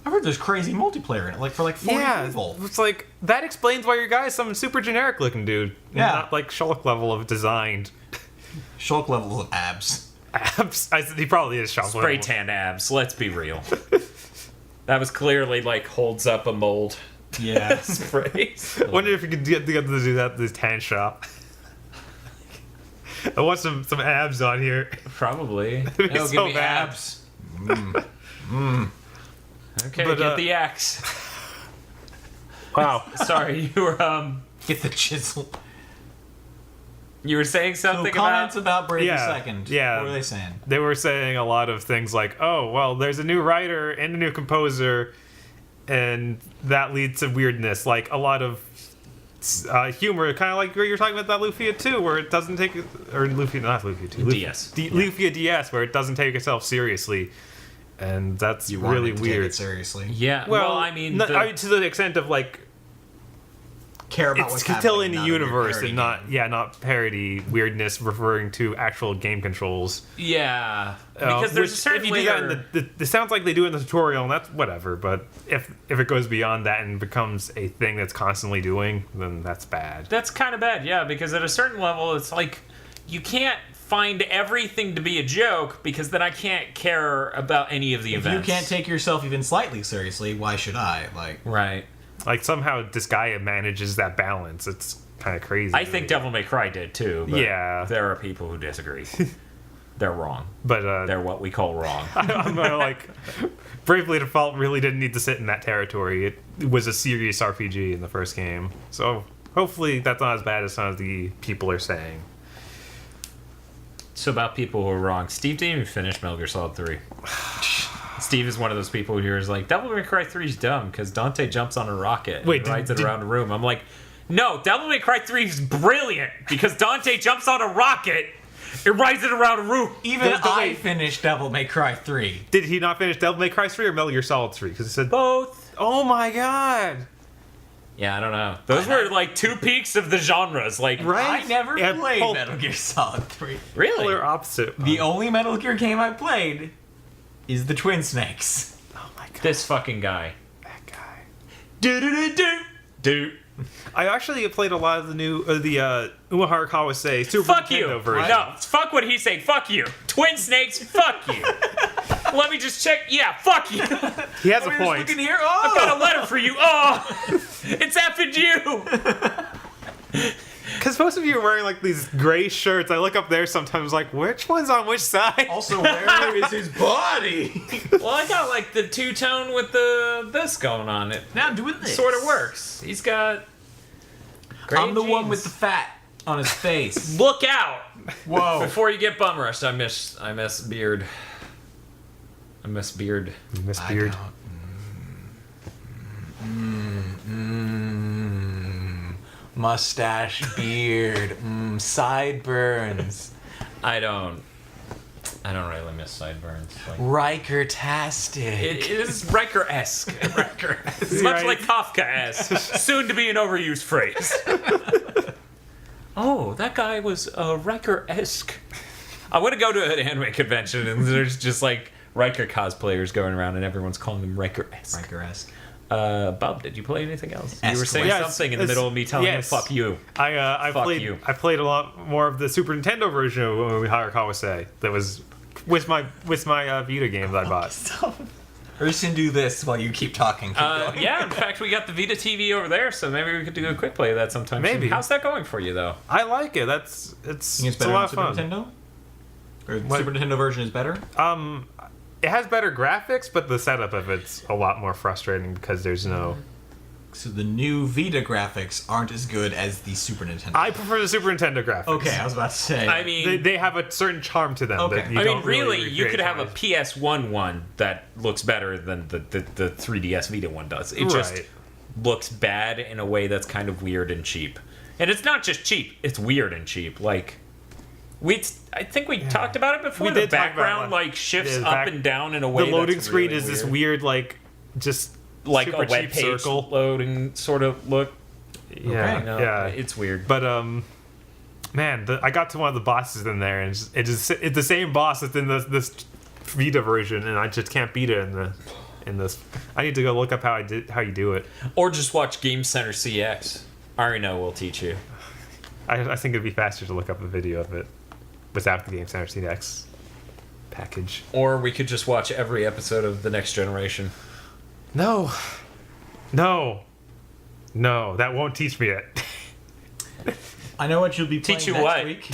I heard there's crazy multiplayer in it, like for like 40 people. It's like that explains why your guy's some super generic looking dude. Yeah. Not like Shulk level of designed Shulk levels of abs. abs. He probably is Shulk Spray level. tan abs, let's be real. That was clearly like holds up a mold Yeah. sprays. I wonder if you could get together to do that at this tan shop. I want some abs on here. Probably. It'd be No, so give me bad. abs. Okay, But, get the axe. Wow. Sorry, Get the chisel. you were saying So something comments about about Brave Yeah, the Second. yeah. What were they saying? They were saying a lot of things like, oh, well, there's a new writer and a new composer, and that leads to weirdness. Like, a lot of humor, kind of like what you're talking about that Lufia 2, where it doesn't take... Or Lufia, not Lufia 2. DS. Lufia DS, where it doesn't take itself seriously. And that's You wanted really to weird. take it seriously. Yeah, Well, well, I mean, to the extent of, like, Care about it's what's still happening in the not a weird universe parody and not game. not parody weirdness referring to actual game controls. yeah, because there's a Which, certain if you do that layer. in it sounds like they do it in the tutorial, and that's whatever. But if it goes beyond that and becomes a thing that's constantly doing, then that's bad. That's kind of bad, yeah, because at a certain level, it's like you can't find everything to be a joke because then I can't care about any of the If events. you can't take yourself even slightly seriously, why should I? Like, right. Like somehow Disgaea manages that balance. It's kind of crazy. I think Devil May Cry did too. But Yeah. there are people who disagree. They're wrong. But They're what we call wrong. I'm like, Bravely Default really didn't need to sit in that territory. It was a serious RPG in the first game, so hopefully that's not as bad as some of the people are saying. So about people who are wrong, Steve didn't even finish Metal Gear Solid 3. Steve is one of those people who is like, Devil May Cry 3 is dumb because Dante jumps on a rocket Wait, and rides it did- around a room. I'm like, no, Devil May Cry 3 is brilliant because Dante jumps on a rocket and rides it around a room. even The I way- finished Devil May Cry 3. Did he not finish Devil May Cry 3 or Metal Gear Solid 3? Because he said, Both. "Oh my god!" Yeah, I don't know. Those were like two peaks of the genres. Like, Right? I never Yeah, played Pol- Metal Gear Solid 3. really? Polar opposite. The only Metal Gear game I played is the Twin Snakes. Oh my god, This fucking guy. that guy. Do-do-do-do. Dude. I actually played a lot of the new Umahara Kawase Super Fuck Nintendo you. version. No, fuck what he's saying. Fuck you. Twin Snakes, fuck you. Let me just check. Yeah, fuck you. He has Oh, a you're just point. looking here? I've got a Oh! letter for you. Oh, it's effing you. Because most of you are wearing like these gray shirts. I look up there sometimes, like, which one's on which side? Also, where is his body? Well, I got like the two-tone with this going on. It Now doing this. sort of works. He's got. Great I'm the one genes. with the fat on his face. Look out Whoa. before you get bum rushed. I miss Beard. I miss Beard. Miss I Beard. don't- Mustache, beard, sideburns. I don't really miss sideburns. Like, Riker-tastic. it is Riker-esque. Riker-esque. It's much Right. like Kafka-esque. Soon to be an overused phrase. Oh, that guy was Riker-esque. I want to go to an anime convention and there's just like Riker cosplayers going around and everyone's calling them Riker-esque. Riker-esque. Bob, did you play anything else? You were Esque. saying Yes, something in the it's- middle of me telling yes. you, fuck you. I Fuck played you. I played a lot more of the Super Nintendo version of Hayakawa Say that was with my Vita games I bought. We're just gonna do this while you keep talking. Keep going. Yeah, in fact, we got the Vita TV over there, so maybe we could do a quick play of that sometime. soon. Maybe. How's that going for you, though? I like it. It's You think it's a better lot than of Super fun. Nintendo? Or the What? Super Nintendo version is better? It has better graphics, but the setup of it's a lot more frustrating because there's no. So the new Vita graphics aren't as good as the Super Nintendo. I prefer the Super Nintendo graphics. Okay, I was about to say. I mean, They have a certain charm to them. Okay. That you I don't mean, really, you recreate could have a nowadays. PS1 one that looks better than the 3DS Vita one does. It just Right. looks bad in a way that's kind of weird and cheap. And it's not just cheap; it's weird and cheap. Like I think we talked about it before. We The did talk about background it. like shifts Yeah, the up back- and down in a way. The loading that's screen really is this weird. weird, like just like super a web cheap page circle. loading sort of look. Yeah, You know, yeah. it's weird. But man, I got to one of the bosses in there, and it's the same boss that's in this Vita version, and I just can't beat it in this. I need to go look up how you do it. Or just watch Game Center CX. Arino will teach you. I think it'd be faster to look up a video of it without the Game Center CX package. Or we could just watch every episode of The Next Generation. No, that won't teach me it. I know what you'll be playing Teach you next what? week.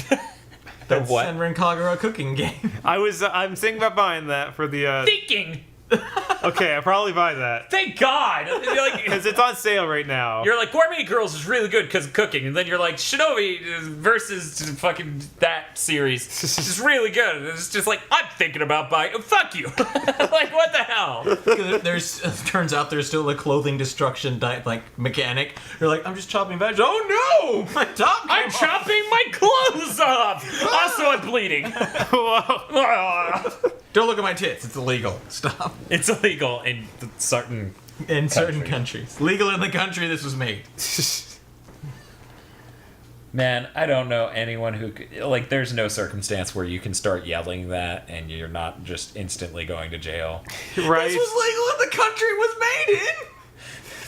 That's what? Senran Kagura cooking game. I'm thinking about buying that for the. Thinking! Okay, I'll probably buy that Thank God! You're like, because it's on sale right now. you're like, Gourmet Girls is really good because of cooking. And then you're like, Shinobi versus fucking that series is really good. And it's just like, I'm thinking about buying. Fuck you! Like, what the hell? There's turns out there's still a clothing destruction mechanic. You're like, I'm just chopping vegetables. Oh no! My top I'm came off. chopping my clothes off! Also, I'm bleeding. Whoa. Don't look at my tits. It's illegal. Stop. It's illegal in certain. In certain countries. Legal in the country this was made. Man, I don't know anyone who could, like. There's no circumstance where you can start yelling that and you're not just instantly going to jail. Right. This was legal in the country it was made in.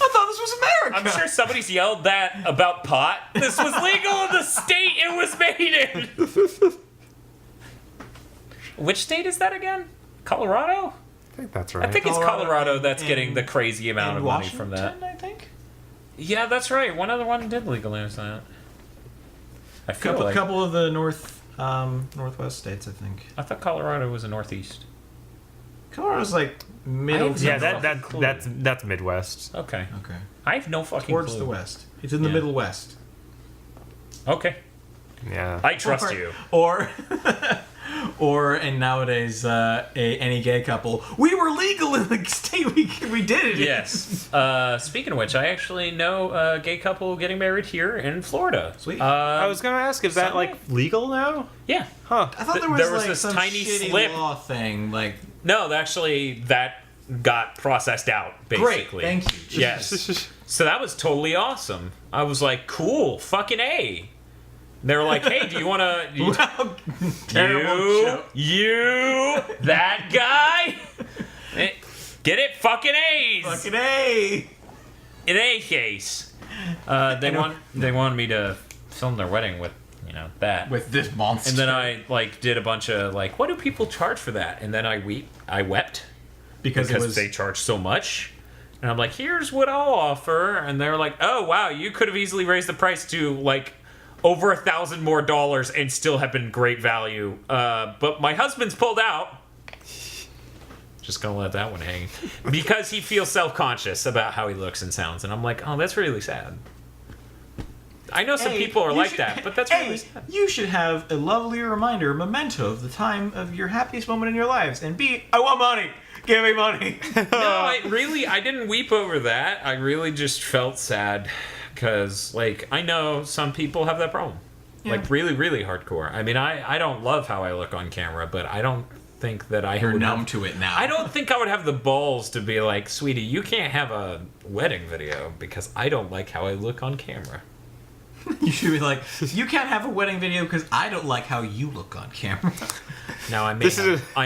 I thought this was America. I'm sure somebody's yelled that about pot. This was legal in the state it was made in. Which state is that again? Colorado? I think that's right. I think it's Colorado Colorado that's and- getting the crazy amount in of money Washington, from that. I think. Yeah, that's right. One other one did legalize that. I feel like Couple of the northwest states, I think. I thought Colorado was a northeast. Colorado's like middle. have to Yeah, no that clue. that's Midwest. Okay, Okay. I have no fucking Towards clue. the west. It's in the Yeah. Middle West. Okay, Yeah. I trust you. Or and nowadays any gay couple. We were legal in the state we did it. in." Yes. Speaking of which, I actually know a gay couple getting married here in Florida. Sweet. I was gonna ask, is that Sunday? like legal now? Yeah. Huh. I thought There there was, was like this some tiny shitty slip. law thing. Like No, actually, that got processed out, great, basically. thank you. Yes. So that was totally awesome. I was like, cool, fucking A. They were like, hey, do you want to... Wow, terrible joke. You, that guy? Get it? Fucking A's. Fucking A. In any case, they wanted me to film their wedding with, that. With this monster. And then I did a bunch of what do people charge for that? And then I wept because it was they charge so much. And I'm like, here's what I'll offer. And they're like, oh wow, you could have easily raised the price to over $1,000 more and still have been great value. But my husband's pulled out. Just gonna let that one hang because he feels self-conscious about how he looks and sounds. And I'm like, oh, that's really sad. I know some people are like that, but that's really sad. You should have a lovely reminder, a memento of the time of your happiest moment in your lives. And B, I want money. Give me money. No, I didn't weep over that. I really just felt sad because, like, I know some people have that problem. Yeah. Like, really, really hardcore. I mean, I don't love how I look on camera, but I don't think that I You're would numb have, to it now. I don't think I would have the balls to be like, sweetie, you can't have a wedding video because I don't like how I look on camera. You should be like, you can't have a wedding video because I don't like how you look on camera. Now, I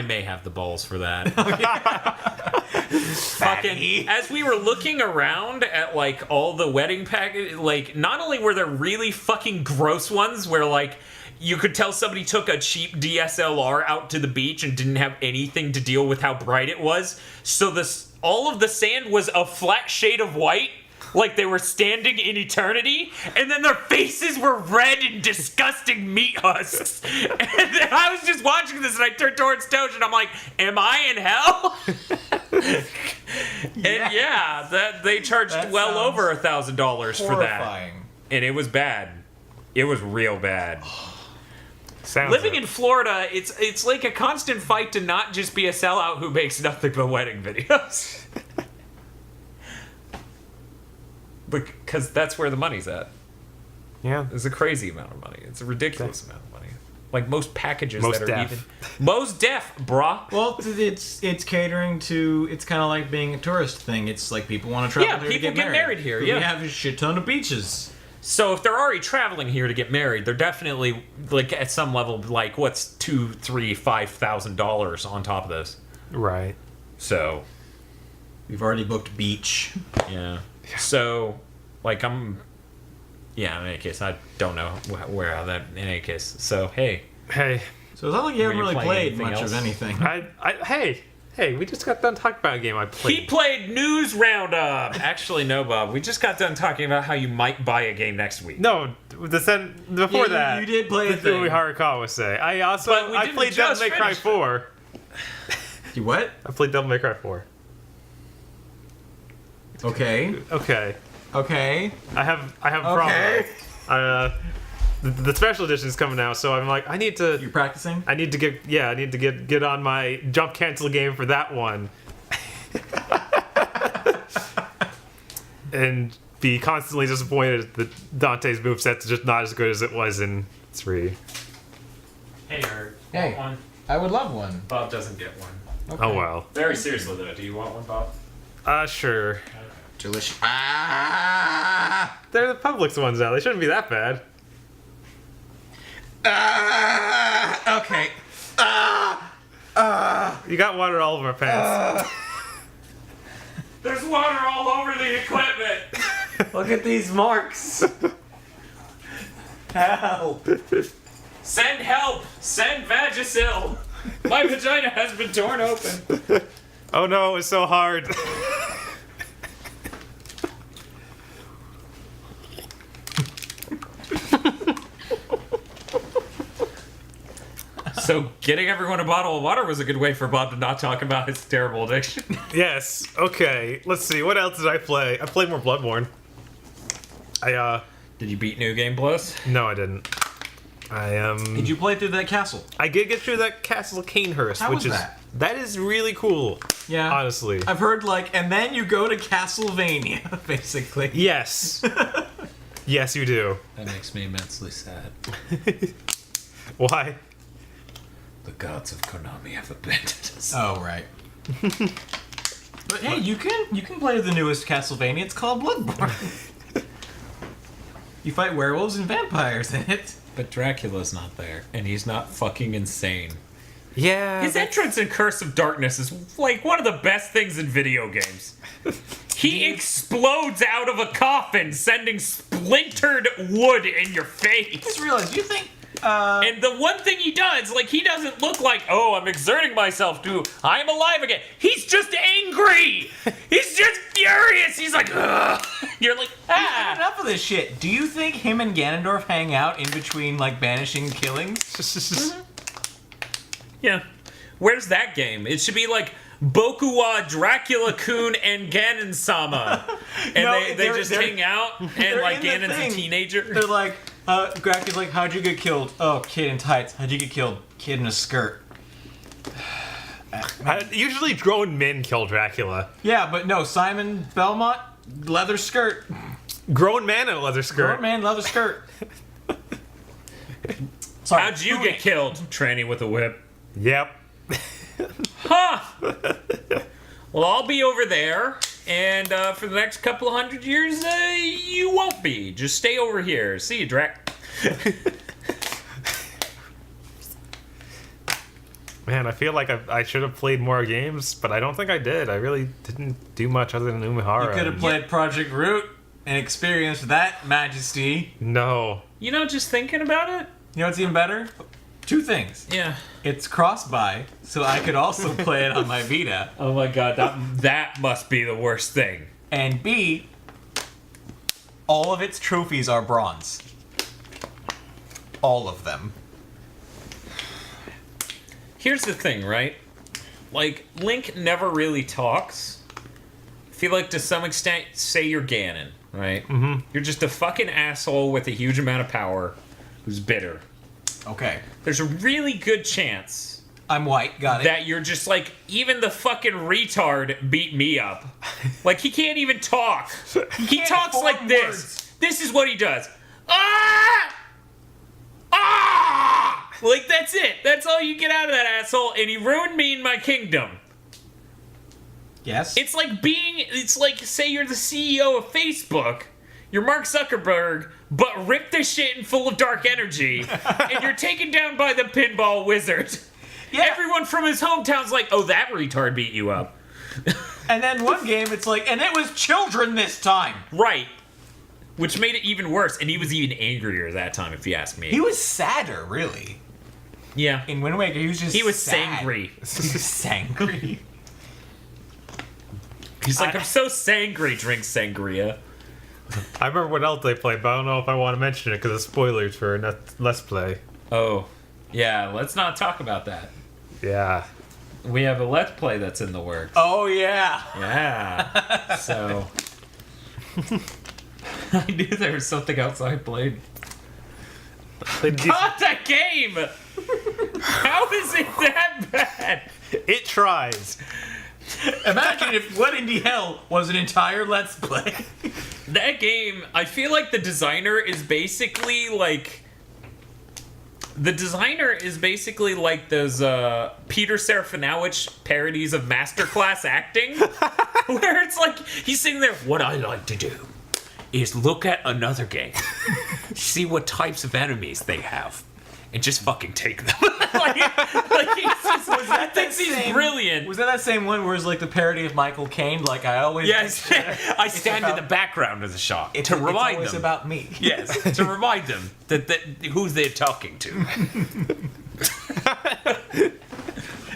may have the balls for that. Fucking, as we were looking around at, like, all the wedding packages, like, not only were there really fucking gross ones where, like, you could tell somebody took a cheap DSLR out to the beach and didn't have anything to deal with how bright it was, so all of the sand was a flat shade of white, like they were standing in eternity, and then their faces were red and disgusting meat husks. And then I was just watching this, and I turned towards Tosh, and I'm like, am I in hell? And yeah, they charged well over $1,000 for that. And it was bad. It was real bad. Living in Florida, it's like a constant fight to not just be a sellout who makes nothing but wedding videos. Because that's where the money's at. Yeah. It's a crazy amount of money. It's a ridiculous amount of money. Like most packages Most that are def. even... Most def, brah. Well, it's catering to. It's kind of like being a tourist thing. It's like people want to travel here to people get get married here, yeah. We have a shit ton of beaches. So if they're already traveling here to get married, they're definitely, like, at some level, like, what's $2,000, $3,000, $5,000 on top of this? Right. So... We've already booked beach. Yeah. So, like, in any case, I don't know where that, in any case. So, hey. Hey. So it's not like you haven't Were you really playing played much anything of else? anything. Hey, we just got done talking about a game I played. He played News Roundup! Actually, no, Bob. We just got done talking about how you might buy a game next week. No, before that. You did play a the thing. thing. Harukawa say. But we I didn't played Devil just May Cry finish. 4. You what? I played Devil May Cry 4. Okay. Okay. I have a problem. The special edition is coming out, so I'm like, I need to You practicing? get on my jump cancel game for that one. And be constantly disappointed that Dante's moveset's just not as good as it was in 3. Hey, nerd. Hey. Want one? I would love one. Bob doesn't get one. Okay. Oh well. Very seriously, though. Do you want one, Bob? Sure. Delicious. They're the Publix ones now. They shouldn't be that bad. Okay. You got water all over my pants. There's water all over the equipment! Look at these marks. Help. Send help! Send Vagisil! My vagina has been torn open. Oh no, it's so hard. So, getting everyone a bottle of water was a good way for Bob to not talk about his terrible addiction. Yes. Okay. Let's see. What else did I play? I played more Bloodborne. Did you beat New Game Plus? No, I didn't. Did you play through that castle? I did get through that Castle Canehurst, How which was is that is really cool. Yeah. Honestly. I've heard, like, and then you go to Castlevania, basically. Yes. Yes, you do. That makes me immensely sad. Why? The gods of Konami have abandoned us. Oh, right. But hey, you can play the newest Castlevania. It's called Bloodborne. You fight werewolves and vampires in it. But Dracula's not there, and he's not fucking insane. Yeah. His entrance in Curse of Darkness is like one of the best things in video games. He explodes out of a coffin, sending splintered wood in your face. Just realized, you think... And the one thing he does, like, he doesn't look like, oh, I'm exerting myself to, I'm alive again. He's just angry. He's just furious. He's like, ugh. You're like, ah. Enough of this shit. Do you think him and Ganondorf hang out in between, like, banishing killings? Yeah. Where's that game? It should be like Boku wa Dracula-kun and Ganon-sama. And No, they they're- just they're- hang out, and they're like in the Ganon's a thing. teenager. They're like, Dracula's like, how'd you get killed? Oh, kid in tights. How'd you get killed? Kid in a skirt. Usually grown men kill Dracula. Yeah, but no, Simon Belmont, leather skirt. Grown man in a leather skirt. Grown man, leather skirt. Sorry, How'd you get killed? Tranny with a whip. Yep. Huh! Well, I'll be over there, and for the next couple of 100 years, you won't be. Just stay over here. See you, Drac. Man, I feel like I should have played more games, but I don't think I did. I really didn't do much other than Umihara. You could have played Project Root and experienced that majesty. No. You know, just thinking about it? You know what's even better? 2 things. Yeah. It's cross-buy, so I could also play it on my Vita. Oh my god, that must be the worst thing. And B, all of its trophies are bronze. All of them. Here's the thing, right? Like, Link never really talks. I feel like to some extent, say you're Ganon, right? Mm-hmm. You're just a fucking asshole with a huge amount of power who's bitter. Okay. There's a really good chance I'm white, got it. that you're just like, even the fucking retard beat me up. Like, he can't even talk. He can't talks form like this. words. This is what he does. Ah! Ah! Like, that's it. That's all you get out of that asshole, and he ruined me and my kingdom. Yes. It's like, say you're the CEO of Facebook, you're Mark Zuckerberg, but ripped as shit and full of dark energy, and you're taken down by the pinball wizard. Yeah. Everyone from his hometown's like, oh, that retard beat you up. And then one game, it's like, and it was children this time. Right. Which made it even worse, and he was even angrier that time, if you ask me. He was sadder, really. Yeah. In Wind Waker, he was just He was sad. sangry. He was sangry. He's like, I'm so sangry, drink sangria. I remember what else they played, but I don't know if I want to mention it because of spoilers for Let's Play. Oh. Yeah, let's not talk about that. Yeah. We have a Let's Play that's in the works. Oh, yeah. Yeah. So... I knew there was something else I played. God, that game! How is it that bad? It tries. Imagine if What Indie Hell was an entire Let's Play. That game, I feel like the designer is basically like... The designer is basically like those Peter Serafinowicz parodies of Masterclass acting. Where it's like, he's sitting there, what I like to do is look at another game, see what types of enemies they have, and just fucking take them. like he's just, thinks he's brilliant. Was that same one where it's like the parody of Michael Caine? Like, I always... Yes, I stand in the background of the shot to remind it's always them. about me. Yes, to remind them that who they're talking to.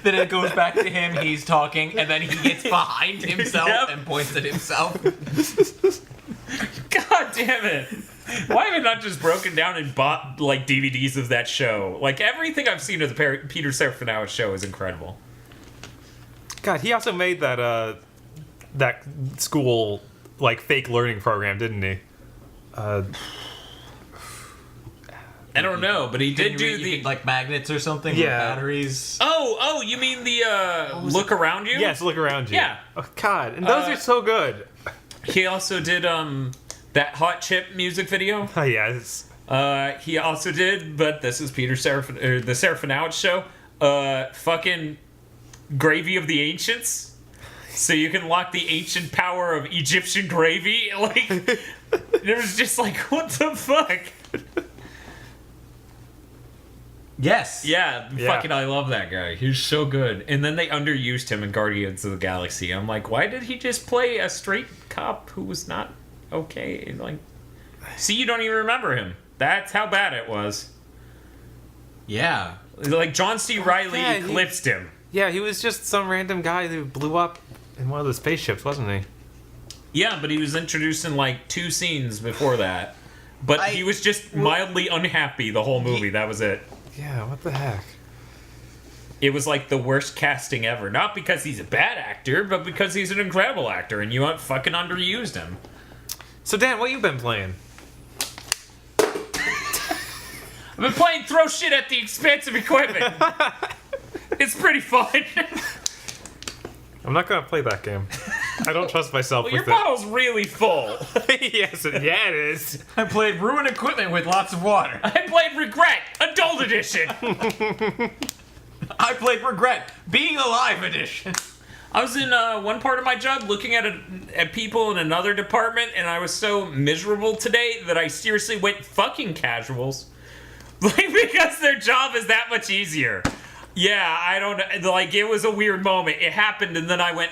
Then it goes back to him, he's talking, and then he gets behind himself Yep. and points at himself. God damn it. Why have I not just broken down and bought, like, DVDs of that show? Like, everything I've seen of the Peter Serafinowicz show is incredible. God, he also made that school, like, fake learning program, didn't he? I don't know, but he did do You the... could, like magnets or something Yeah. with batteries. Oh, you mean the, look around you? Yes, look around you. Yeah. Oh, God, and those are so good. He also did, that Hot Chip music video. Oh, yes. He also did, but this is the Serafinowicz show, fucking Gravy of the Ancients. So you can lock the ancient power of Egyptian gravy. Like, it was just like, what the fuck? Yes. Yeah, fucking I love that guy. He's so good. And then they underused him in Guardians of the Galaxy. I'm like, why did he just play a straight cop who was not okay? And like, see, you don't even remember him. That's how bad it was. Yeah. Like, John C. Reilly yeah, eclipsed him. Yeah, he was just some random guy who blew up in one of the spaceships, wasn't he? Yeah, but he was introduced in like 2 scenes before that. But he was just mildly unhappy the whole movie. That was it. Yeah, what the heck? It was like the worst casting ever. Not because he's a bad actor, but because he's an incredible actor and you fucking underused him. So, Dan, what you been playing? I've been playing throw shit at the expensive equipment. It's pretty fun. I'm not gonna play that game. I don't trust myself Well, your with bottle's really full. it. Yes, yeah, it is. I played Ruin Equipment with lots of water. I played Regret, Adult Edition. I played Regret, Being Alive Edition. I was in one part of my job looking at people in another department, and I was so miserable today that I seriously went fucking casuals. Like, because their job is that much easier. Yeah, I don't know. Like, it was a weird moment. It happened, and then I went,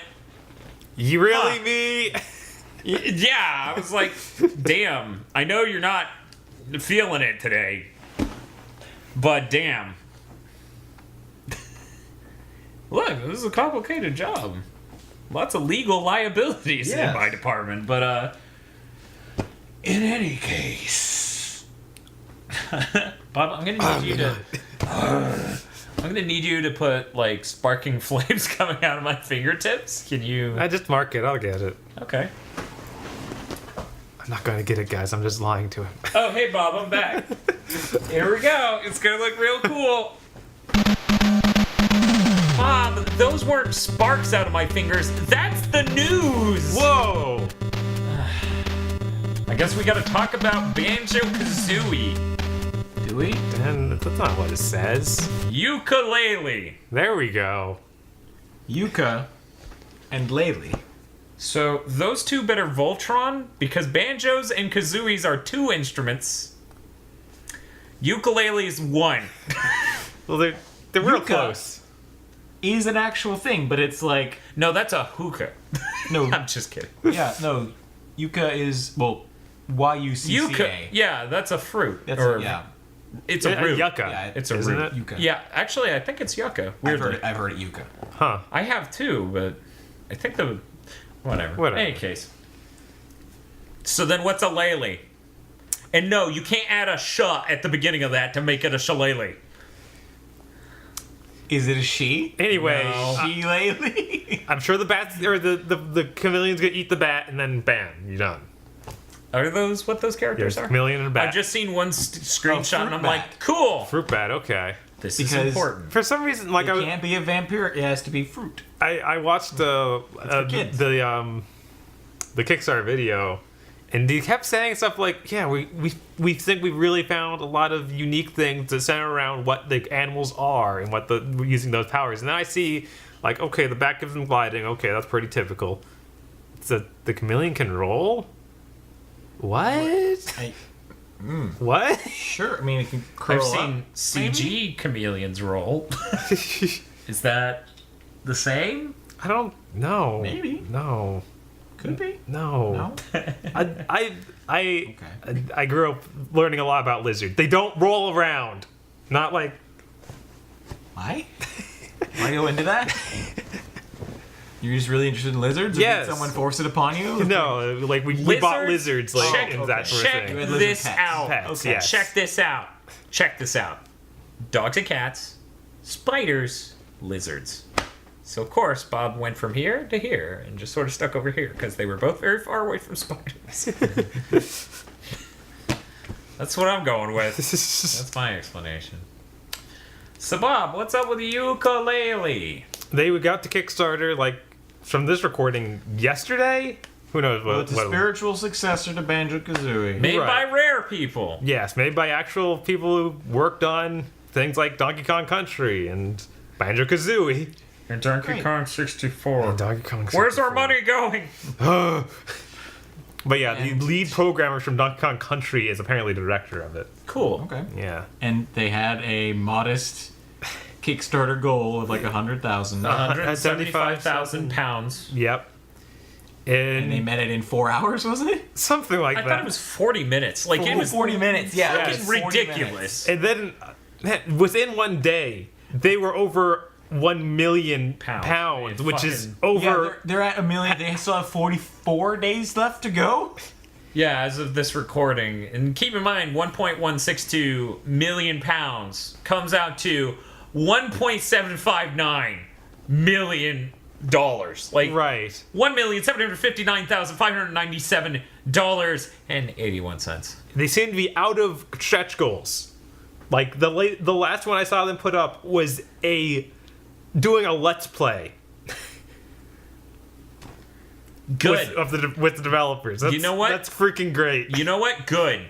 You really me? yeah. I was like, damn. I know you're not feeling it today, but damn. Look, this is a complicated job. Lots of legal liabilities in my department, but In any case, Bob, I'm gonna need you to. I'm gonna need you to put like sparking flames coming out of my fingertips. Can you? I just mark it. I'll get it. Okay. I'm not gonna get it, guys. I'm just lying to him. Oh, hey Bob, I'm back. Here we go. It's gonna look real cool. Bob, those weren't sparks out of my fingers. That's the news. Whoa! I guess we gotta talk about Banjo-Kazooie. do we? And that's not what it says. Ukulele. There we go. Yuka and Laylee. So those two better Voltron because banjos and kazooies are 2 instruments. Ukulele is 1. Well, they're real Yuka. close. Is an actual thing, but it's like No, that's a hookah. no. I'm just kidding. Yeah, no. Yuka is Y-U-C-C-A. Yucca. Yeah, that's a fruit. That's or yeah. it's a root. Yucca. Yeah, It's a isn't root. it? Yuka. Yeah, actually, I think it's yucca. Weirdly, I've heard it Yuka. Huh. I have too, but I think whatever. Whatever. Any case. So then, what's a lele? And no, you can't add a sh at the beginning of that to make it a shillelagh. Is it a she? Anyway, No. She Laylee? I'm sure the bats or the chameleon's gonna eat the bat, and then bam, you're done. Are those what those characters There's a are? chameleon and a bat. I've just seen one screenshot, and I'm fruit like, bat. cool. Fruit bat. Okay. This is Because- important. For some reason, like It can't be a vampire. It has to be fruit. I watched for kids. the Kickstarter video, and he kept saying stuff like, "Yeah, we think we've really found a lot of unique things that center around what the animals are and what using those powers." And then I see, like, okay, the bat gives them gliding. Okay, that's pretty typical. So the chameleon can roll. What? What? Sure. I mean, it can curl I've up. seen CG chameleons roll. Is that the same? I don't know. Maybe. No. Could be. No. No. I grew up learning a lot about lizards. They don't roll around. Not like Why? Why go into that? You're just really interested in lizards? Or Yes. did someone force it upon you? no, like we bought lizards like Check- and that sort Check of You thing. had lizard this pets. out. Pets, Okay. yes. Check this out. Check this out. Dogs and cats, spiders, lizards. So of course Bob went from here to here and just sort of stuck over here because they were both very far away from spiders. That's what I'm going with. That's my explanation. So Bob, what's up with the ukulele? They got to Kickstarter like from this recording yesterday. Who knows what? Well, it's a spiritual successor to Banjo-Kazooie. Made Right. by rare people. Yes, made by actual people who worked on things like Donkey Kong Country and Banjo-Kazooie. And Donkey Great. Kong 64. Donkey Kong. Where's our 64. money going? But yeah, And- the lead programmer from Donkey Kong Country is apparently the director of it. Cool. Okay. Yeah. And they had a modest Kickstarter goal of like 100,000. 175,000 pounds. Yep. And they And met it in 4 hours, wasn't it? something like I that. thought it was 40 minutes. Like, it was 40 minutes. Yeah, fucking it was 40 ridiculous. And then within one day, they were over 1 million pounds, Man, which is fucking- over. Yeah, they're at 1 million. They still have 44 days left to go. Yeah, as of this recording. And keep in mind, 1.162 million pounds comes out to $1.759 million. Like, right. $1,759,597.81. They seem to be out of stretch goals. Like the last one I saw them put up was doing a let's play. Good. with the developers. That's, You know what? That's freaking great. You know what? Good.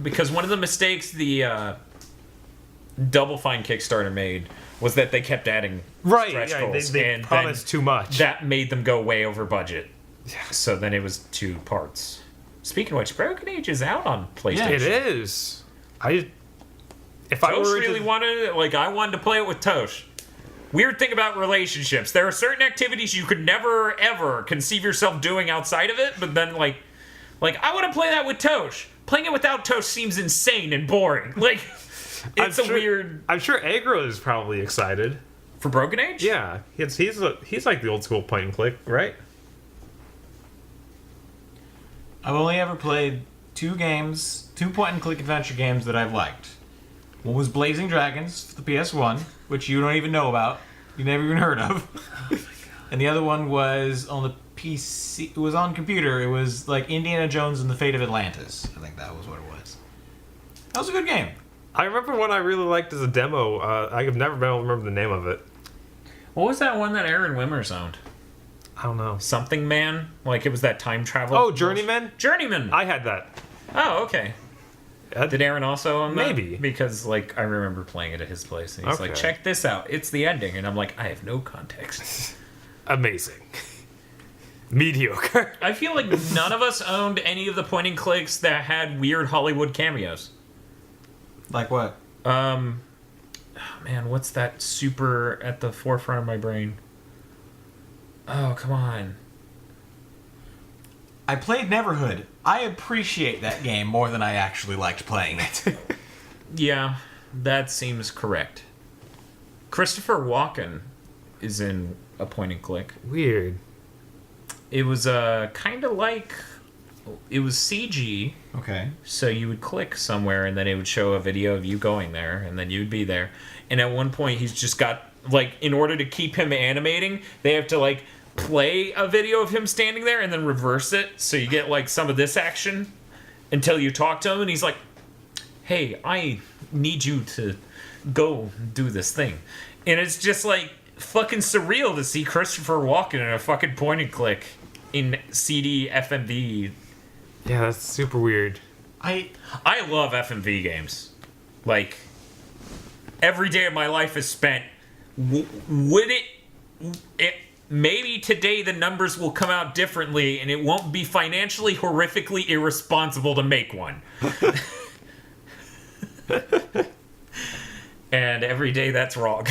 Because one of the mistakes the Double Fine Kickstarter made was that they kept adding stretch Yeah, goals. they and promised too much. That made them go way over budget. So then it was 2 parts. Speaking of which, Broken Age is out on PlayStation. It is. If I Tosh were really wanted it. Like, I wanted to play it with Tosh. Weird thing about relationships. There are certain activities you could never, ever conceive yourself doing outside of it, but then, like I want to play that with Tosh. Playing it without Tosh seems insane and boring. Like, it's weird... I'm sure Agro is probably excited. For Broken Age? Yeah. He's like the old school point and click, right? I've only ever played 2 point and click adventure games that I've liked. One was Blazing Dragons for the PS1, which you don't even know about. You never even heard of. Oh my God. And the other one was on the PC. It was on computer. It was like Indiana Jones and the Fate of Atlantis. I think that was what it was. That was a good game. I remember one I really liked as a demo. I've never been able to remember the name of it. What was that one that Aaron Wimmers owned? I don't know. Something Man? Like, it was that time travel... Oh, Journeyman? Journeyman! I had that. Oh, okay. Did Aaron also own that? Maybe. Because, like, I remember playing it at his place. And he's like, Okay. check this out. It's the ending. And I'm like, I have no context. Amazing. Mediocre. I feel like none of us owned any of the point and clicks that had weird Hollywood cameos. Like what? Oh, man, what's that super at the forefront of my brain? Oh, come on. I played Neverhood. I appreciate that game more than I actually liked playing it. Yeah, that seems correct. Christopher Walken is in a point and click. Weird. It was kind of like... It was CG, Okay. so you would click somewhere and then it would show a video of you going there and then you'd be there. And at one point he's just got... Like, in order to keep him animating, they have to, like, play a video of him standing there and then reverse it so you get, like, some of this action until you talk to him and he's like, hey, I need you to go do this thing. And it's just, like, fucking surreal to see Christopher Walken in a fucking point and click in CD FMV. Yeah, that's super weird. I love FMV games. Like, every day of my life is spent. Would it maybe today the numbers will come out differently and it won't be financially horrifically irresponsible to make one. And every day that's wrong.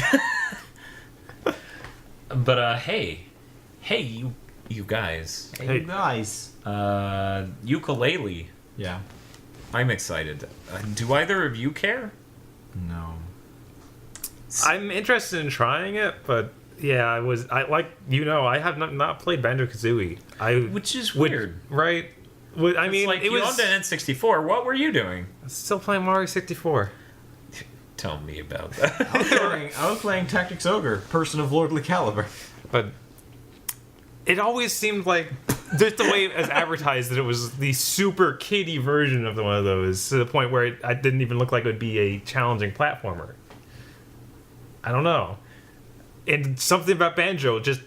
But hey you guys. Hey, you guys. Ukulele. Yeah. I'm excited. Do either of you care? No. I'm interested in trying it, but yeah, I have not played Banjo-Kazooie. Which is weird. Right? I mean, like, it you was owned an N64. What were you doing? still playing Mario 64. Tell me about that. I was playing Tactics Ogre, person of lordly caliber. But it always seemed like, just the way it was advertised, that it was the super kiddie version of one of those, to the point where it didn't even look like it would be a challenging platformer. I don't know. And something about Banjo just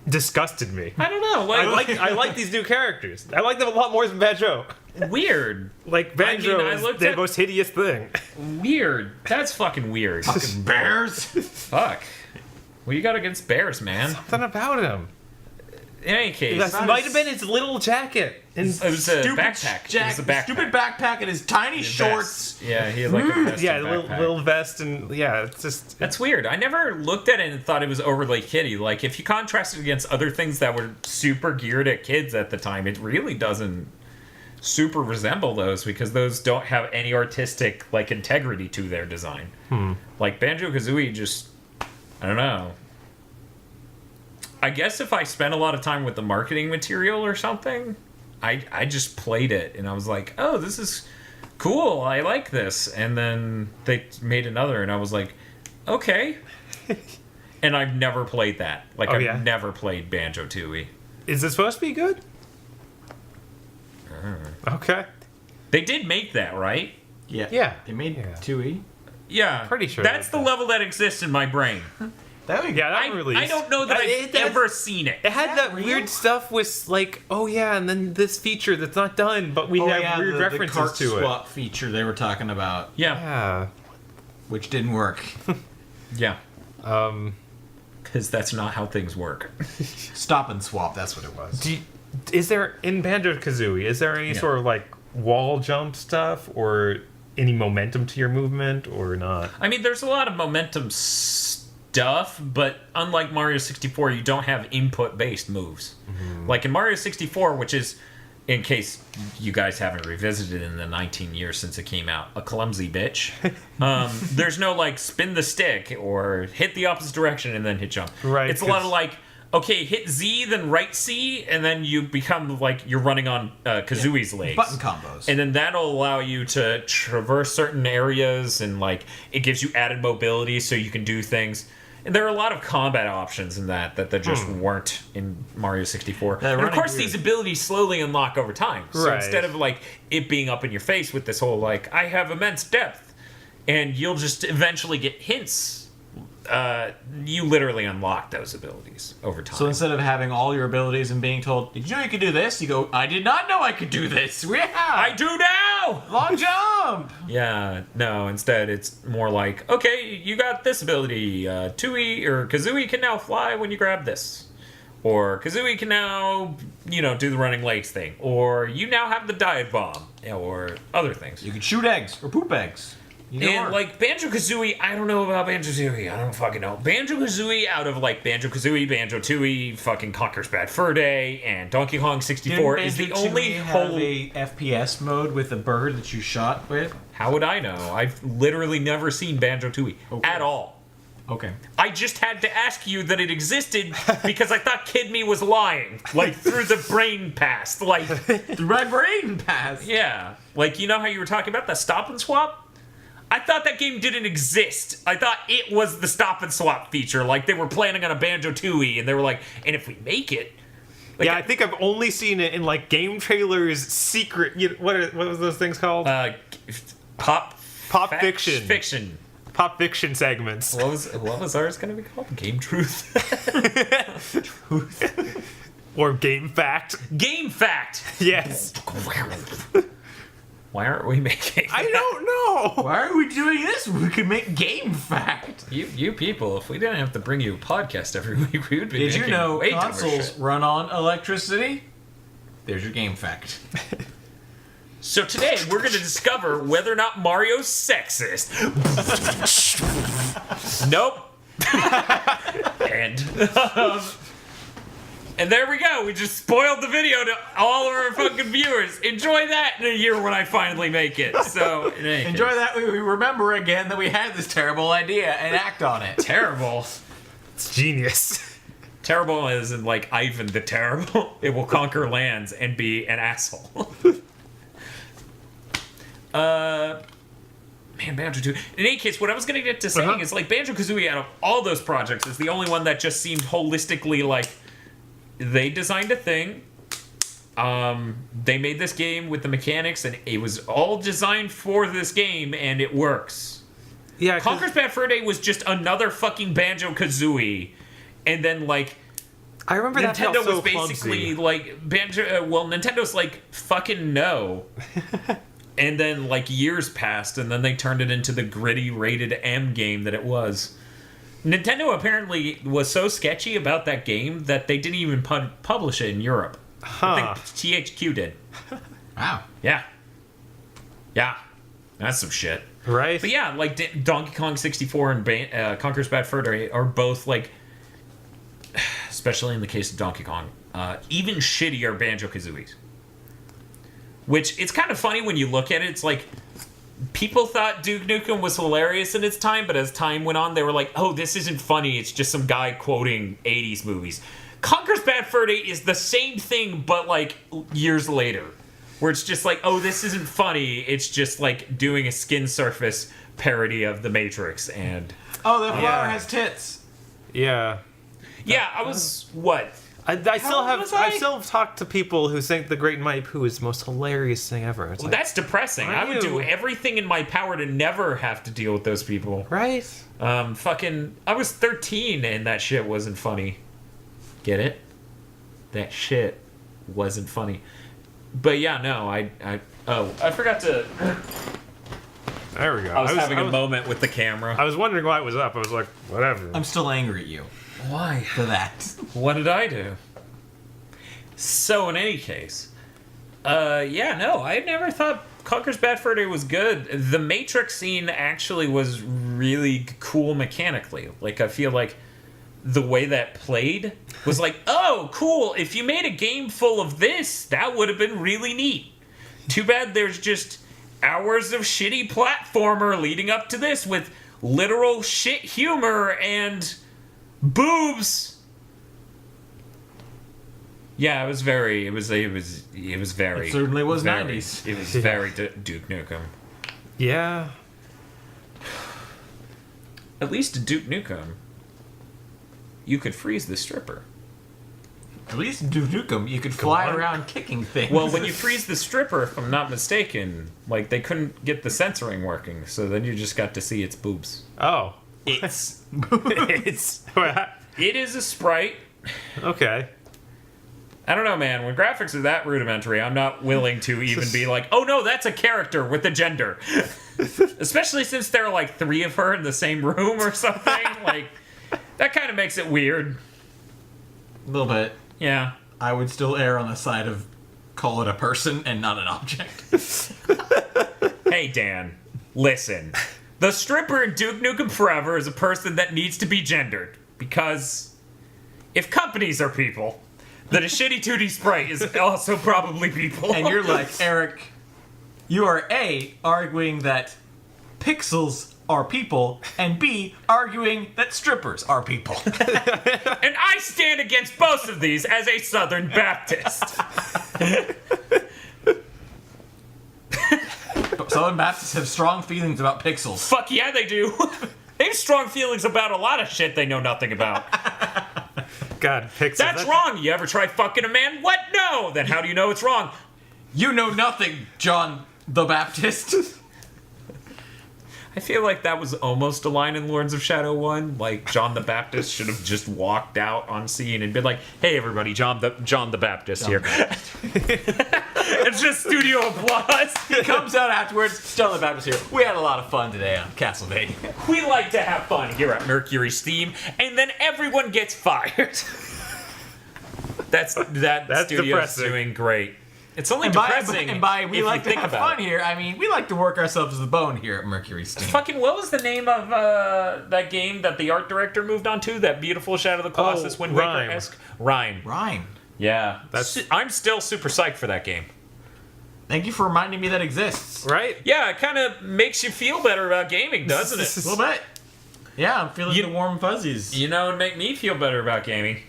disgusted me. I don't know. I like these new characters. I like them a lot more than Banjo. Weird. Like, Banjo I is looked the at- most hideous thing. Weird. That's fucking weird. Fucking bears. Fuck. What you got against bears, man? Something about him. In any case, That might have been his little jacket. And it was a backpack. It was a backpack. Stupid backpack and his tiny shorts. Yeah, he had like a vest. yeah, and the backpack. little vest, and yeah, it's just... That's weird. I never looked at it and thought it was overly kiddie. Like, if you contrast it against other things that were super geared at kids at the time, it really doesn't super resemble those, because those don't have any artistic, like, integrity to their design. Like, Banjo-Kazooie just... I don't know. I guess if I spent a lot of time with the marketing material or something, I just played it, and I was like, oh, this is cool. I like this. And then they made another, and I was like, okay. And I've never played that. Like, I've never played Banjo-Tooie. Is it supposed to be good? Okay. They did make that, right? Yeah. Yeah. They made Yeah. 2E. Yeah. Pretty sure That's the that. level that exists in my brain. that one released. I don't know that I've ever seen it. It had that weird stuff with like, oh yeah, and then this feature that's not done, but we have weird references the cart to swap feature they were talking about. Yeah. Which didn't work. Yeah. Because that's not how things work. Stop and swap, that's what it was. Is there, in Banjo-Kazooie, is there any sort of like wall jump stuff or any momentum to your movement or not? I mean, there's a lot of momentum stuff, but unlike Mario 64, you don't have input-based moves. Mm-hmm. Like in Mario 64, which is, in case you guys haven't revisited in the 19 years since it came out, a clumsy bitch. There's no like spin the stick or hit the opposite direction and then hit jump. Right. It's a lot of like, okay, hit Z, then right C, and then you become like you're running on Kazooie's legs. Button combos. And then that'll allow you to traverse certain areas, and like it gives you added mobility so you can do things. And there are a lot of combat options in that there just weren't in Mario 64. And of course, these abilities slowly unlock over time. So instead of like it being up in your face with this whole like, I have immense depth, and you'll just eventually get hints. You literally unlock those abilities over time. So instead of having all your abilities and being told, did you know you could do this? You go, I did not know I could do this. Yeah, I do now! Long jump! Yeah, no, instead it's more like, okay, you got this ability. Tui or Kazooie can now fly when you grab this. Or Kazooie can now, do the running legs thing. Or you now have the dive bomb. Or other things. You can shoot eggs or poop eggs. And like Banjo-Kazooie, I don't know about Banjo-Kazooie. I don't fucking know. Banjo-Kazooie out of like Banjo-Kazooie, Banjo-Tooie, fucking Conker's Bad Fur Day, and Donkey Kong 64 is the only whole... a FPS mode with a bird that you shot with? How would I know? I've literally never seen Banjo-Tooie at all. Okay. I just had to ask you that it existed because I thought Kid Me was lying. Like, through the brain past. Like... Through my brain past? Yeah. Like, you know how you were talking about that stop and swap? I thought that game didn't exist. I thought it was the stop and swap feature. Like, they were planning on a Banjo-Tooie, and they were like, and if we make it... Like, I think I've only seen it in, like, game trailers, secret... what was those things called? Pop fiction. Fiction. Pop fiction segments. What was ours going to be called? Game Truth? Truth. Or Game Fact. Game Fact! Yes. Why aren't we making I don't know. Why are we doing this? We could make Game Fact. You people, if we didn't have to bring you a podcast every week, we would be Did you know way consoles run on electricity? There's your Game Fact. So today, we're going to discover whether or not Mario's sexist. Nope. And there we go. We just spoiled the video to all of our fucking viewers. Enjoy that in a year when I finally make it. So enjoy that when we remember again that we had this terrible idea and act on it. Terrible. It's genius. Terrible as in like Ivan the Terrible. It will conquer lands and be an asshole. Man, Banjo-Tooie. In any case, what I was going to get to saying is like Banjo-Kazooie out of all those projects is the only one that just seemed holistically like they designed a thing. They made this game with the mechanics, and it was all designed for this game, and it works. Yeah, Conker's Bad Fur Day was just another fucking Banjo-Kazooie, and then like I remember Nintendo that felt so was basically clumsy. like Nintendo's like fucking no. And then like years passed, and then they turned it into the gritty rated M game that it was. Nintendo apparently was so sketchy about that game that they didn't even publish it in Europe. I think THQ did. Wow. Yeah. That's some shit. Right? But yeah, like Donkey Kong 64 and Conker's Bad Fur Day are both like, especially in the case of Donkey Kong, even shittier Banjo-Kazooies. Which, it's kind of funny when you look at it. It's like, people thought Duke Nukem was hilarious in its time, but as time went on, they were like, oh, this isn't funny. It's just some guy quoting 80s movies. Conker's Bad Fur Day is the same thing, but like years later. Where it's just like, oh, this isn't funny. It's just like doing a skin surface parody of The Matrix. And oh, the flower has tits. Yeah. Yeah, I was, I still have was I? I've still talked to people who think the Great and Mighty Pooh is the most hilarious thing ever. It's Well, like, that's depressing. I would do everything in my power to never have to deal with those people. right? I was 13 and that shit wasn't funny. Get it? That shit wasn't funny. But yeah, no, I forgot to. There we go. I was having a moment with the camera. I was wondering why it was up. I was like, whatever. I'm still angry at you Why? for that. What did I do? So in any case, I never thought Conker's Bad Fur Day was good. The Matrix scene actually was really cool mechanically. Like, I feel like the way that played was like, oh, cool. If you made a game full of this, that would have been really neat. Too bad there's just hours of shitty platformer leading up to this with literal shit humor and boobs. Yeah, it was very. It was very. It certainly was very, 90s. It was very Duke Nukem. Yeah. At least in Duke Nukem, you could freeze the stripper. At least in Duke Nukem, you could fly on. around kicking things. Well, when you freeze the stripper, if I'm not mistaken, like they couldn't get the censoring working, so then you just got to see its boobs. Oh. it's It's It is a sprite. okay. I don't know, man. When graphics are that rudimentary, I'm not willing to even be like, oh no, that's a character with a gender. Especially since there are like 3 of her in the same room or something. Like, that kind of makes it weird. a little bit. Yeah. I would still err on the side of call it a person and not an object. Hey, Dan, listen. The stripper in Duke Nukem Forever is a person that needs to be gendered. Because if companies are people, then a shitty 2D sprite is also probably people. And you're like, Eric, you are A, arguing that pixels are people, and B, arguing that strippers are people. And I stand against both of these as a Southern Baptist. Southern Baptists have strong feelings about pixels. Fuck yeah, they do. They have strong feelings about a lot of shit they know nothing about. God, Pixel. That's wrong. You ever try fucking a man? What? No. Then how do you know it's wrong? You know nothing, John the Baptist. I feel like that was almost a line in Lords of Shadow 1. Like, John the Baptist should have just walked out on scene and been like, hey, everybody, John the Baptist here. It's just studio applause. He comes out afterwards, John the Baptist here. We had a lot of fun today on Castlevania. We like to have fun here at Mercury Steam, and then everyone gets fired. That studio's depressing. doing great. It's only And depressing. by we if like you to think have about fun it. here, I mean, we like to work ourselves to the bone here at Mercury Steam. Fucking, what was the name of that game that the art director moved on to? That beautiful Shadow of the Colossus Wind Waker-esque? Rhyme. Rhyme. Yeah. That's- I'm still super psyched for that game. Thank you for reminding me that exists. right? Yeah, it kind of makes you feel better about gaming, doesn't it? A little bit. Yeah, I'm feeling You- the warm fuzzies. You know, it'd make me feel better about gaming.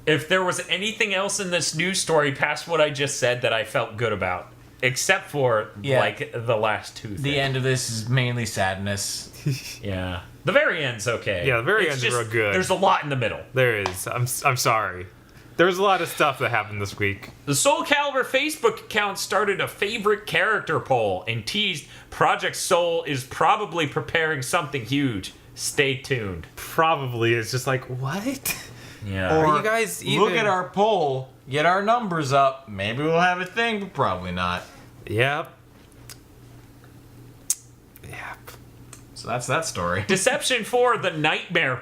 If there was anything else in this news story past what I just said that I felt good about, except for, Yeah. like, the last 2 things. The end of this is mainly sadness. Yeah. The very end's okay. Yeah, the very It's end's just- real good. There's a lot in the middle. There is. I'm sorry. There was a lot of stuff that happened this week. The Soul Calibur Facebook account started a favorite character poll and teased Project Soul is probably preparing something huge. Stay tuned. Probably it's just like, what? Yeah. Or you guys look even- at our poll, get our numbers up. Maybe we'll have a thing, but probably not. Yep. So that's that story. Deception 4: The Nightmare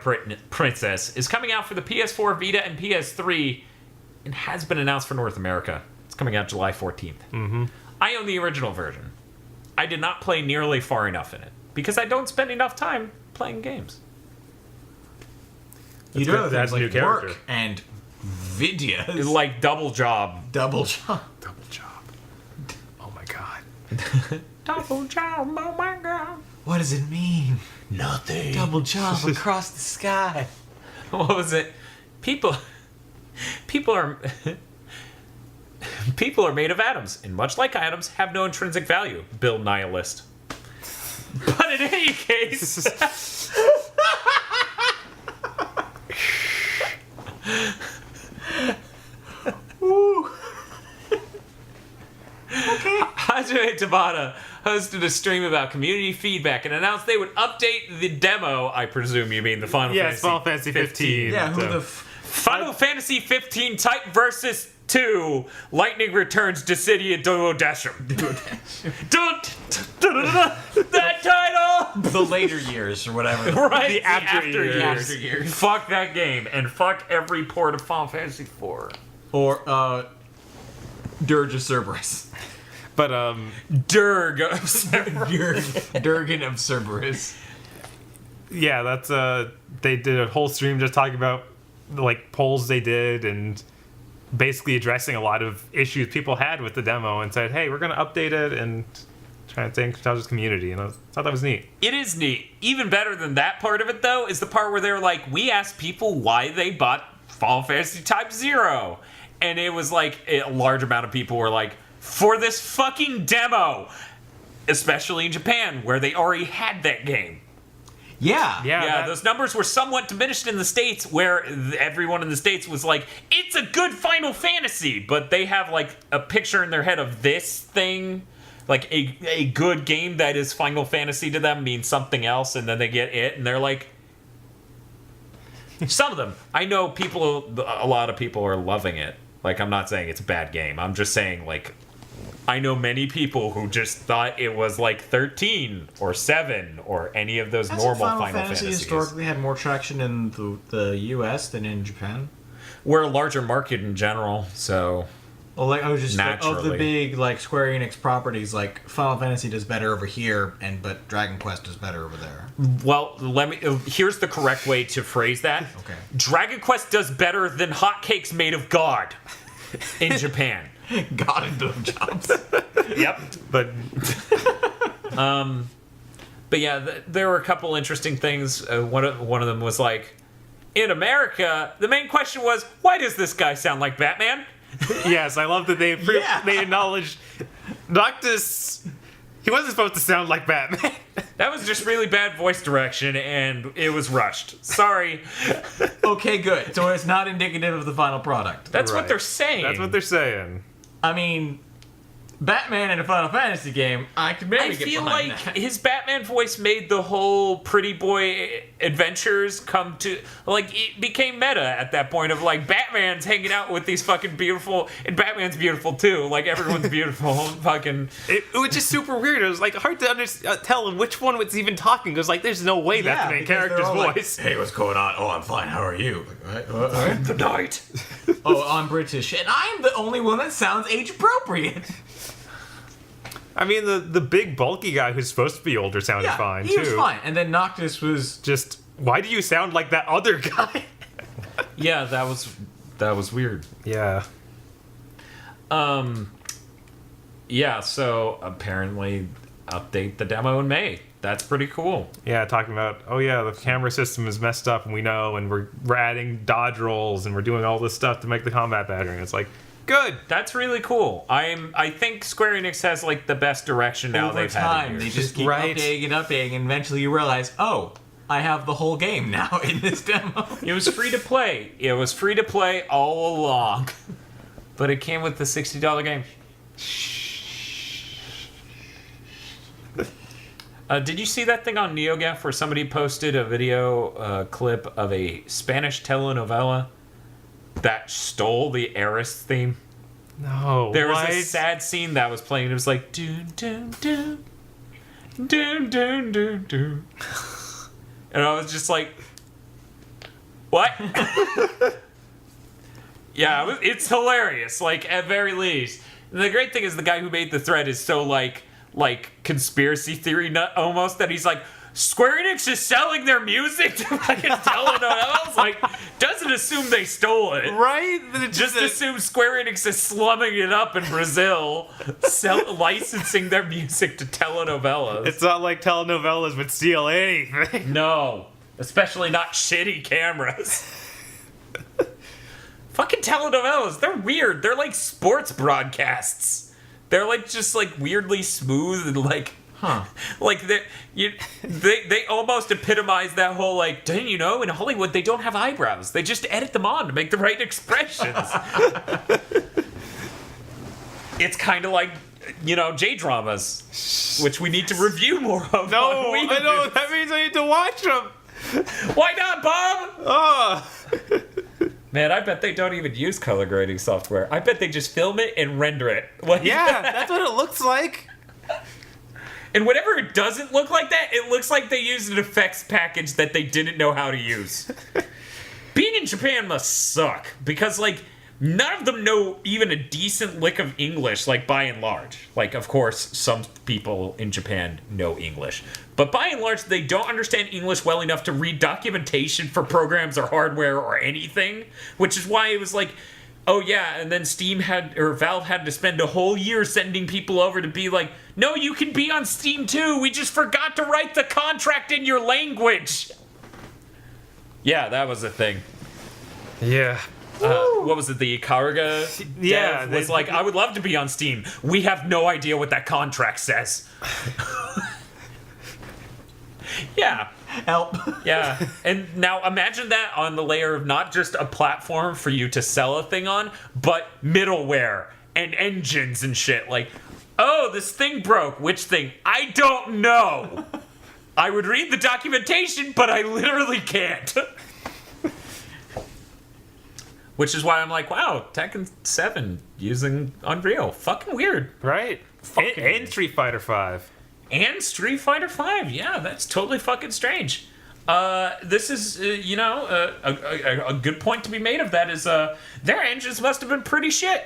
Princess is coming out for the PS4, Vita, and PS3 and has been announced for North America. It's coming out July 14th. Mm-hmm. I own the original version. I did not play nearly far enough in it because I don't spend enough time playing games. You do good. other That's things a new like character. work and videos. It's like double job. double job. Double job. Oh my god. Double job, oh my god. What does it mean? Nothing. Double job across the sky. What was it? People are people are made of atoms, and much like atoms, have no intrinsic value. Bill Nihilist. But in any case, Ooh. Okay. Hajime Tabata hosted a stream about community feedback and announced they would update the demo. I presume you mean the Final Yes, Fantasy Final Fantasy 15. Yeah, who the Final Fantasy 15 Type Versus 2 Lightning Returns Dissidia Duodecim. That title! the later years or whatever. Right? The after years. After years. Fuck that game and fuck every port of Final Fantasy 4. Or Dirge of Cerberus. But Durg. Durgan of Cerberus. yeah, that's they did a whole stream just talking about like polls they did and basically addressing a lot of issues people had with the demo and said, hey, we're going to update it and try to think about the community. And I thought that was neat. It is neat. Even better than that part of it, though, is the part where they're like, we asked people why they bought Final Fantasy Type 0. And it was like, a large amount of people were like, for this fucking demo. Especially in Japan, where they already had that game. Yeah. Yeah, those numbers were somewhat diminished in the States, where everyone in the States was like, it's a good Final Fantasy, but they have, like, a picture in their head of this thing, like, a good game that is Final Fantasy to them means something else, and then they get it, and they're like... Some of them. I know a lot of people are loving it. Like, I'm not saying it's a bad game. I'm just saying, like... I know many people who just thought it was like 13 or 7 or any of those normal Final Fantasies. Historically had more traction in the U.S. than in Japan. We're a larger market in general, so Well, like I was just like, of the Naturally. big like Square Enix properties, like Final Fantasy does better over here, but Dragon Quest does better over there. well, here's the correct way to phrase that. Okay. Dragon Quest does better than hotcakes made of God in Japan. God and blowjobs. Yep. But But yeah, there were a couple interesting things. One of them was like, in America, the main question was, why does this guy sound like Batman? yes, I love that they Yeah. they acknowledged Noctis. He wasn't supposed to sound like Batman. That was just really bad voice direction, and it was rushed. Sorry. Okay, good. So it's not indicative of the final product. That's what Right. they're saying. That's what they're saying. I mean, Batman in a Final Fantasy game, I could maybe I get feel behind like that. his Batman voice made the whole pretty boy adventures come to, like, it became meta at that point of, like, Batman's hanging out with these fucking beautiful, and Batman's beautiful too, like, everyone's beautiful, fucking... It was just super weird. It was like hard to tell which one was even talking. Because like, there's no way that's the main because they're character's all like, voice. hey, what's going on? Oh, I'm fine. How are you? Like, what? The night. Oh, I'm British, and I'm the only one that sounds age appropriate. I mean, the big bulky guy who's supposed to be older sounded Yeah, fine he too. was fine. And then Noctis was Just why do you sound like that other guy? Yeah, that was weird. Yeah. Yeah, so apparently update the demo in May. That's pretty cool. Yeah, talking about, oh yeah, the camera system is messed up and we know, and we're adding dodge rolls and we're doing all this stuff to make the combat better. And it's like, good. That's really cool. I think Square Enix has like the best direction now over they've had time. in They years. just keep Right. updating and updating, and eventually you realize, oh, I have the whole game now in this demo. It was free to play. It was free to play all along. But it came with the $60 game. Did you see that thing on NeoGAF where somebody posted a video clip of a Spanish telenovela that stole the Eris theme? No. There was what? a sad scene that was playing. It was like doon doon doon doon doon doon doon, and I was just like, "What?" Yeah, it's hilarious. Like at very least, and the great thing is the guy who made the thread is so like conspiracy theory nut almost that he's like, Square Enix is selling their music to fucking telenovelas. Like, doesn't assume they stole it. Right? Just assume Square Enix is slumming it up in Brazil, licensing their music to telenovelas. It's not like telenovelas would steal anything. No, especially not shitty cameras. Fucking telenovelas, they're weird. They're like sports broadcasts. They're like just like weirdly smooth and like Like they almost epitomize that whole like, didn't you know in Hollywood they don't have eyebrows, they just edit them on to make the right expressions. It's kind of like, you know, J-dramas, which we need to review more of. No, I know, that means I need to watch them. Why not, Bob? Oh. Man, I bet they don't even use color grading software. I bet they just film it and render it. Like, Yeah, that's what it looks like. And whenever it doesn't look like that, it looks like they used an effects package that they didn't know how to use. Being in Japan must suck, because, like, none of them know even a decent lick of English, like, by and large. Like, of course, some people in Japan know English. But by and large, they don't understand English well enough to read documentation for programs or hardware or anything. Which is why it was like, oh yeah, and then Valve had to spend a whole year sending people over to be like, no, you can be on Steam too, we just forgot to write the contract in your language. Yeah, that was a thing. Yeah. What was it, the Ikaruga Yeah, dev was like, I would love to be on Steam. We have no idea what that contract says. Yeah. Help. Yeah. And now imagine that on the layer of not just a platform for you to sell a thing on, but middleware and engines and shit. Like, oh, this thing broke. Which thing? I don't know. I would read the documentation, but I literally can't. Which is why I'm like, wow, Tekken 7 using Unreal. Fucking weird. Right? And Street Fighter 5. And Street Fighter 5, yeah, that's totally fucking strange. This is, a good point to be made of that is their engines must have been pretty shit.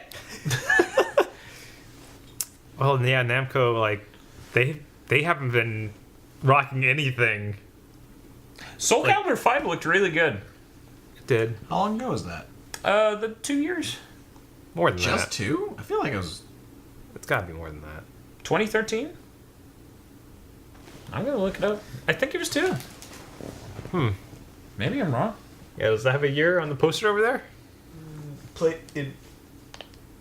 Well, yeah, Namco, like, they haven't been rocking anything. Soul Calibur 5 looked really good. It did. How long ago was that? The 2 years. More than Just that. 2? I feel like it was... It's gotta be more than that. 2013? I'm gonna look it up. I think it was 2. Maybe I'm wrong. Yeah, does that have a year on the poster over there?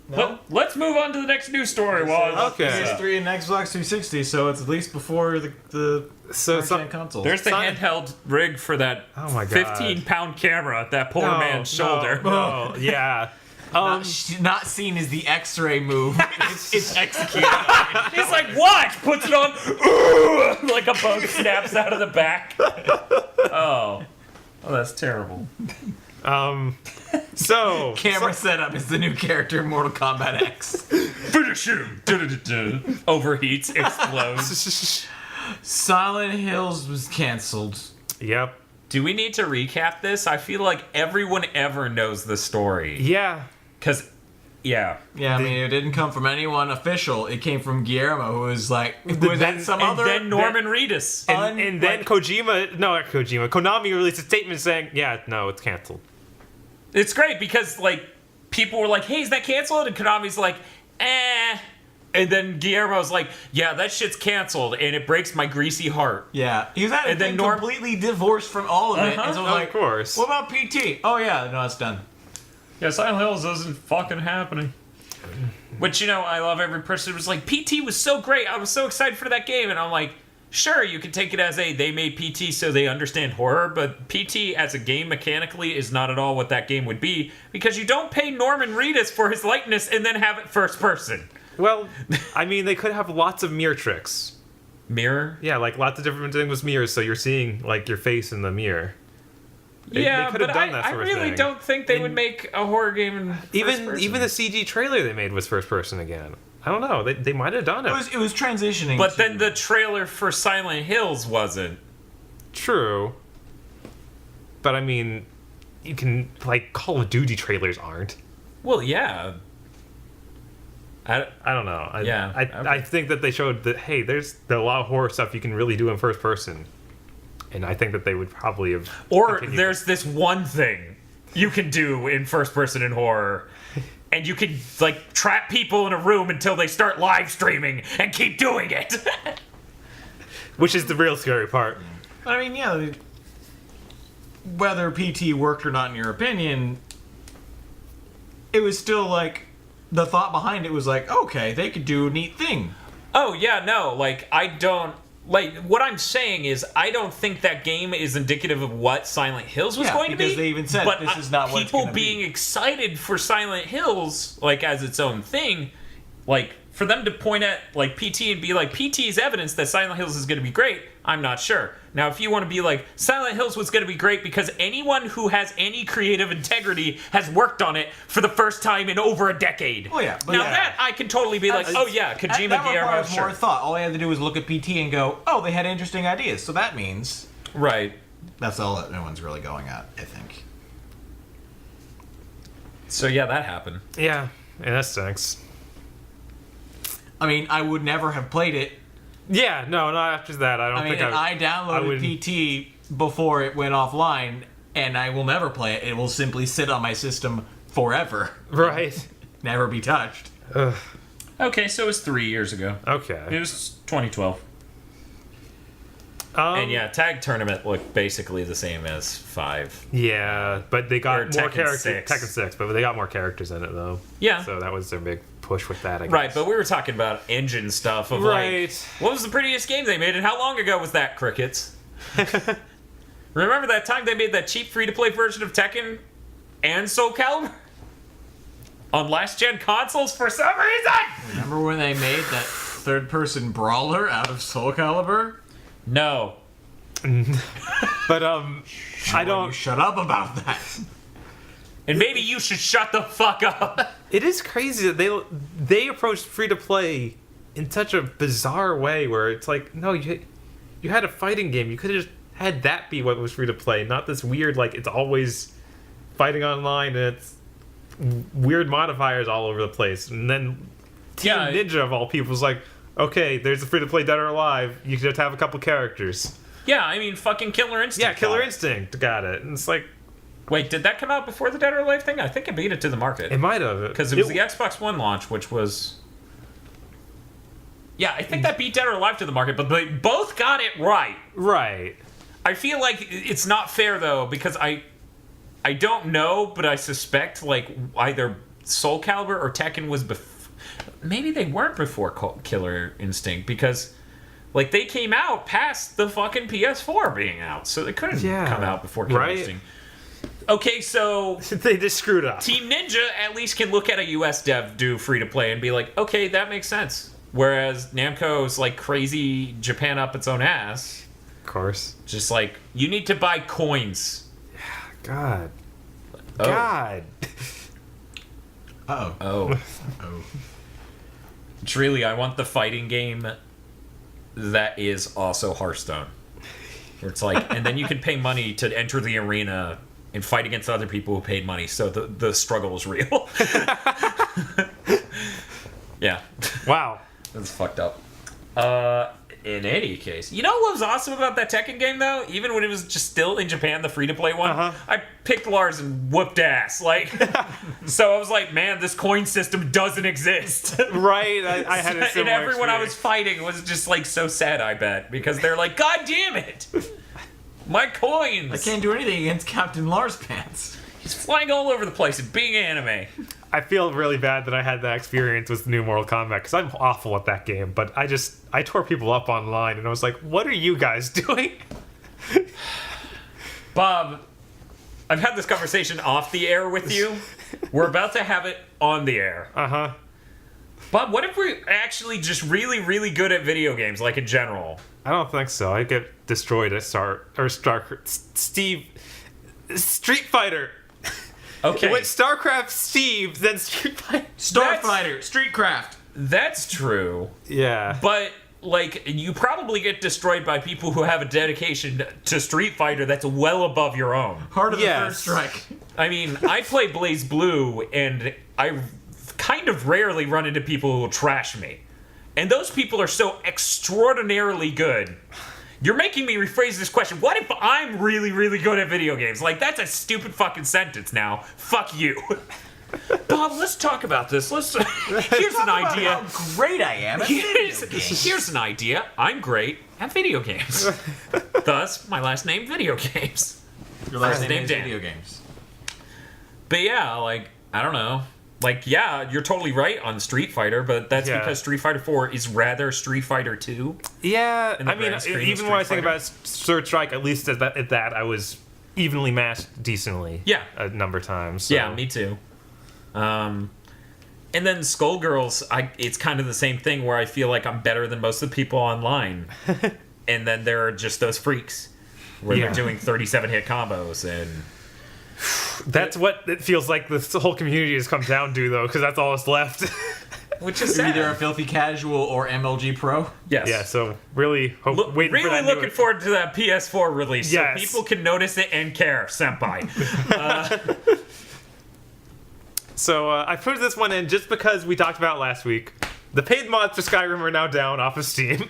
No? Let's move on to the next news story. Okay. PS3 and Xbox 360, so it's at least before the So current-gen consoles. There's the Son- handheld rig for that Oh my God. 15-pound camera at that poor man's shoulder. No, yeah. not seen as the X-ray move. it's executed. He's like, what? Puts it on. Like a bug snaps out of the back. Oh, that's terrible. So Camera setup is the new character in Mortal Kombat X. Finish him. Overheats, explodes. Silent Hills was canceled. Yep. Do we need to recap this? I feel like everyone ever knows the story. Yeah. Because, yeah. Yeah, I mean, it didn't come from anyone official. It came from Guillermo, who was like, was that some And other... then Norman Reedus. And then Konami released a statement saying, yeah, no, it's canceled. It's great because, like, people were like, hey, is that canceled? And Konami's like, eh. And then Guillermo's like, yeah, that shit's canceled, and it breaks my greasy heart. Yeah, he was at And then completely divorced from all of it. And so Of like, course. what about PT? Oh yeah, no, it's done. Yeah, Silent Hills isn't fucking happening. Which, you know, I love every person who was like, PT was so great, I was so excited for that game. And I'm like, sure, you can take it as they made PT so they understand horror, but PT as a game mechanically is not at all what that game would be, because you don't pay Norman Reedus for his likeness and then have it first person. Well, I mean, they could have lots of mirror tricks. Mirror? Yeah, like lots of different things with mirrors, so you're seeing like your face in the mirror. They could have but done that I sort of really thing. don't think they would make a horror game in first person. Even the CG trailer they made was first person again. I don't know. They might have done it. It was transitioning. But to- then the trailer for Silent Hills wasn't. True. But I mean, you can like Call of Duty trailers aren't. Well, yeah. I don't know. Okay. I think that they showed that hey, there's a lot of horror stuff you can really do in first person, and I think that they would probably have. Or continued. there's this one thing you can do in first person in horror, and you can like trap people in a room until they start live streaming and keep doing it. Which is the real scary part. I mean, yeah, whether PT worked or not in your opinion, it was still like, the thought behind it was like, okay, they could do a neat thing. Oh, yeah, no, like, I don't... Like, what I'm saying is, I don't think that game is indicative of what Silent Hills was going to be. because they even said but this is not what it's people gonna being be. excited for Silent Hills, like, as its own thing, like, for them to point at, like, PT and be like, PT is evidence that Silent Hills is going to be great, I'm not sure. Now, if you want to be like, Silent Hills was going to be great because anyone who has any creative integrity has worked on it for the first time in over a decade. Oh, yeah. But Now, yeah. that I can totally be like, oh, yeah, Kojima, that Guillermo, requires sure. more thought. All I had to do was look at PT and go, oh, they had interesting ideas. So that means Right. that's all that no one's really going at, I think. So, yeah, that happened. Yeah, that stinks. I mean, I would never have played it. Yeah, no, not after that. I don't I mean, think I downloaded PT before it went offline, and I will never play it. It will simply sit on my system forever. Right. Never be touched. Ugh. Okay, so it was 3 years ago. It Okay. was 2012. And yeah, Tag Tournament looked basically the same as 5. Yeah, but they Or got more Tekken characters. 6. Tekken 6, but they got more characters in it, though. Yeah. So that was their big push with that, I guess. Right, but we were talking about engine stuff of Right. like, what was the prettiest game they made and how long ago was that, Crickets? Remember that time they made that cheap free-to-play version of Tekken and Soul Calibur? On last-gen consoles for some reason? Remember when they made that third-person brawler out of Soul Calibur? No. But, I You don't... shut up about that. And maybe you should shut the fuck up. It is crazy that they approached free-to-play in such a bizarre way where it's like, no, you had a fighting game. You could have just had that be what was free-to-play, not this weird, like, it's always fighting online and it's weird modifiers all over the place. And then Team Yeah, Ninja, of all people, was like, okay, there's a free-to-play Dead or Alive. You can just have a couple characters. Yeah, I mean, fucking Killer Instinct. Yeah, Killer got it. Instinct got it. And it's like, Wait, did that come out before the Dead or Alive thing? I think it beat it to the market. it might have. Because it was the Xbox One launch, which was... Yeah, I think that beat Dead or Alive to the market, but they both got it right. Right. I feel like it's not fair, though, because I don't know, but I suspect, like, either Soul Calibur or Tekken was maybe they weren't before Killer Instinct, because, like, they came out past the fucking PS4 being out, so they couldn't come out before Killer right. Instinct. Okay, so They just screwed up. Team Ninja at least can look at a US dev do free to play and be like, okay, that makes sense. Whereas Namco's like crazy Japan up its own ass. Of course. Just like, you need to buy coins. God. Oh. God. Uh-oh. Oh. Oh. It's really, I want the fighting game that is also Hearthstone. Where it's like, and then you can pay money to enter the arena and fight against other people who paid money, so the struggle is real. Yeah. Wow. That's fucked up. In any case, you know what was awesome about that Tekken game, though? Even when it was just still in Japan, the free-to-play one, I picked Lars and whooped ass. Like, so I was like, man, this coin system doesn't exist. Right. I had a similar And everyone I was experience. fighting was just, like, so sad, I bet. Because they're like, God damn it! My coins! I can't do anything against Captain Lars Pants. He's flying all over the place and being anime. I feel really bad that I had that experience with the new Mortal Kombat because I'm awful at that game. But I tore people up online and I was like, what are you guys doing? Bob, I've had this conversation off the air with you. We're about to have it on the air. Uh-huh. Bob, what if we're actually just really, really good at video games, like in general? I don't think so. I get destroyed at Street Fighter. Okay. It went StarCraft Steve, then Street Fighter. Starfighter, Streetcraft. That's true. Yeah. But, like, you probably get destroyed by people who have a dedication to Street Fighter that's well above your own. Heart of the Yes. Third Strike. I mean, I play Blaze Blue, and I kind of rarely run into people who will trash me. And those people are so extraordinarily good. You're making me rephrase this question. What if I'm really, really good at video games? Like, that's a stupid fucking sentence now. Fuck you. Bob, let's talk about this. Here's an idea. How great I am at video games. Here's an idea. I'm great at video games. Thus, my last name, Video Games. Your last First name name is Dan. video games. But yeah, like, I don't know. Like, yeah, you're totally right on Street Fighter, but that's Yeah. because Street Fighter 4 is rather Street Fighter 2. Yeah, In the I mean, grand scheme of even when I Street think about Third Strike, at least at that, I was evenly matched decently. Yeah. A number of times. So. Yeah, me too. And then Skullgirls, it's kind of the same thing where I feel like I'm better than most of the people online. And then there are just those freaks where they're doing 37-hit combos and... That's what it feels like this whole community has come down to, though, because that's all that's left. Which is You're sad. either a filthy casual or MLG Pro. Yes. Yeah, so really waiting for really that looking forward to that PS4 release Yes. so people can notice it and care, senpai. So I put this one in just because we talked about it last week. The paid mods for Skyrim are now down off of Steam.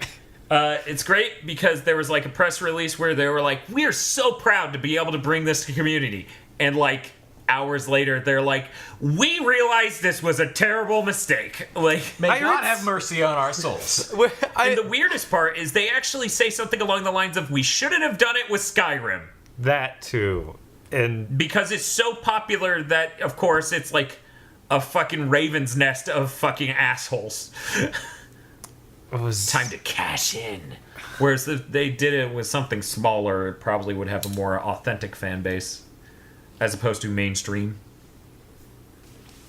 It's great because there was like a press release where they were like, "We're so proud to be able to bring this to community," and like hours later, they're like, "We realized this was a terrible mistake." Like, May I God heard have mercy on our souls. and the weirdest part is they actually say something along the lines of, "We shouldn't have done it with Skyrim." That too. And Because it's so popular that, of course, it's like a fucking raven's nest of fucking assholes. it was Time to cash in. Whereas if they did it with something smaller, it probably would have a more authentic fan base. As opposed to mainstream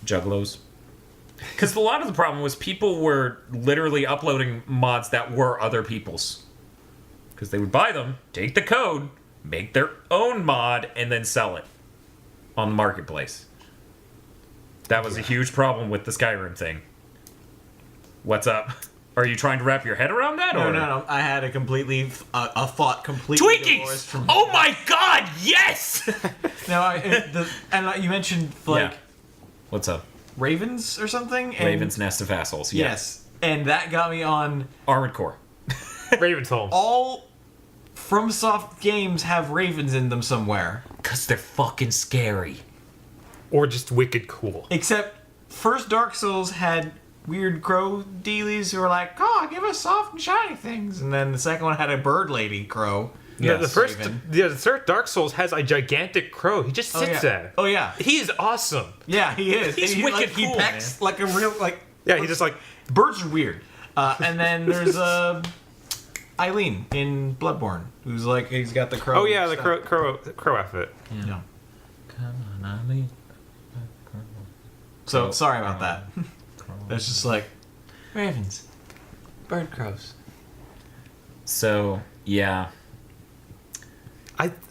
juggalos. Because a lot of the problem was people were literally uploading mods that were other people's. Because they would buy them, take the code, make their own mod, and then sell it on the marketplace. That was a huge problem with the Skyrim thing. What's up? Are you trying to wrap your head around that? No, or? no. I had a thought completely divorced Twinkies! from. Oh my god, yes! No, you mentioned like Yeah. What's up? ravens or something. And, Raven's Nest of Assholes. Yeah. Yes, and that got me on. Armored Core. Raven's Home. All FromSoft games have ravens in them somewhere, Because they're fucking scary. Or just wicked cool. except first Dark Souls had weird crow dealies who were like, "Oh, give us soft and shiny things," and then the second one had a bird lady crow. Yeah, Yes, the third Dark Souls has a gigantic crow. He just sits there. Oh yeah, He's awesome. yeah, he is. He's And wicked he cool, pecks like a real like. Yeah, he just like Birds are weird. And then there's Eileen in Bloodborne, who's like he's got the crow. oh yeah, the stuff. crow outfit. Yeah. Come on, Eileen. So sorry about that. It's just like ravens, bird crows. So, yeah.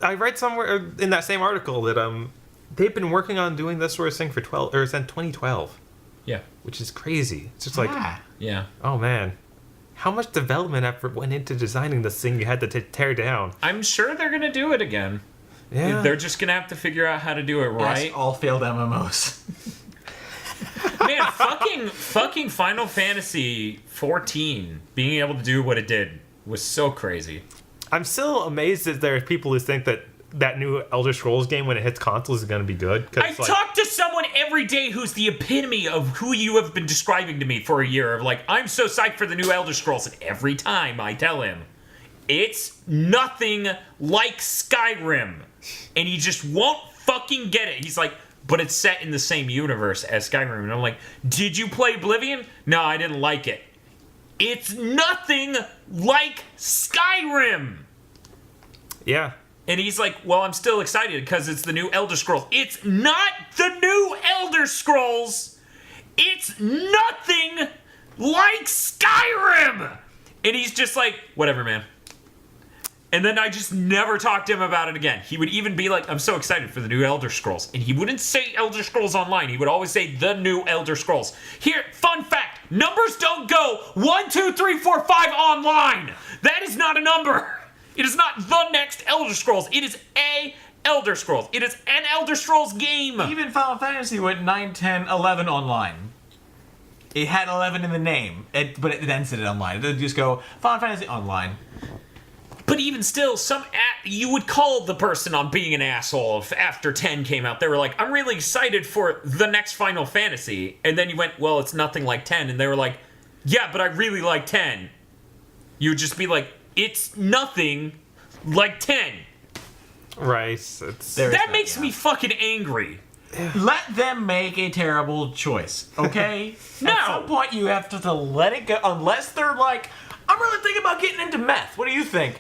I read somewhere in that same article that they've been working on doing this sort of thing since 2012, Yeah. which is crazy. It's just like, Yeah. oh man, how much development effort went into designing this thing you had to tear down? I'm sure they're going to do it again. Yeah, They're just going to have to figure out how to do it right. Ask all failed MMOs. Man, fucking Final Fantasy 14 being able to do what it did was so crazy. I'm still amazed that there are people who think that new Elder Scrolls game, when it hits consoles, is going to be good. 'Cause I it's like, talk to someone every day who's the epitome of who you have been describing to me for a year. Of like, I'm so psyched for the new Elder Scrolls, and every time I tell him, it's nothing like Skyrim, and he just won't fucking get it. He's like, but it's set in the same universe as Skyrim, and I'm like, did you play Oblivion? No, I didn't like it. It's nothing like Skyrim. yeah, And he's like, well, I'm still excited because it's the new Elder Scrolls. It's not the new Elder Scrolls. It's nothing like Skyrim. And he's just like, whatever, man. And then I just never talked to him about it again. He would even be like, I'm so excited for the new Elder Scrolls. And he wouldn't say Elder Scrolls Online. He would always say the new Elder Scrolls. Here, fun fact, numbers don't go 1, 2, 3, 4, 5 online. That is not a number. It is not the next Elder Scrolls. It is a Elder Scrolls. It is an Elder Scrolls game. Even Final Fantasy went 9, 10, 11 online. It had 11 in the name, but it then said it online. It didn't just go Final Fantasy Online. But even still, you would call the person on being an asshole if after 10 came out. They were like, I'm really excited for the next Final Fantasy. And then you went, well, it's nothing like 10. And they were like, yeah, but I really like 10. You would just be like, it's nothing like 10. right. It's There is That makes yeah. me fucking angry. let them make a terrible choice, okay? No. At some point, you have to let it go, unless they're like, I'm really thinking about getting into meth. What do you think?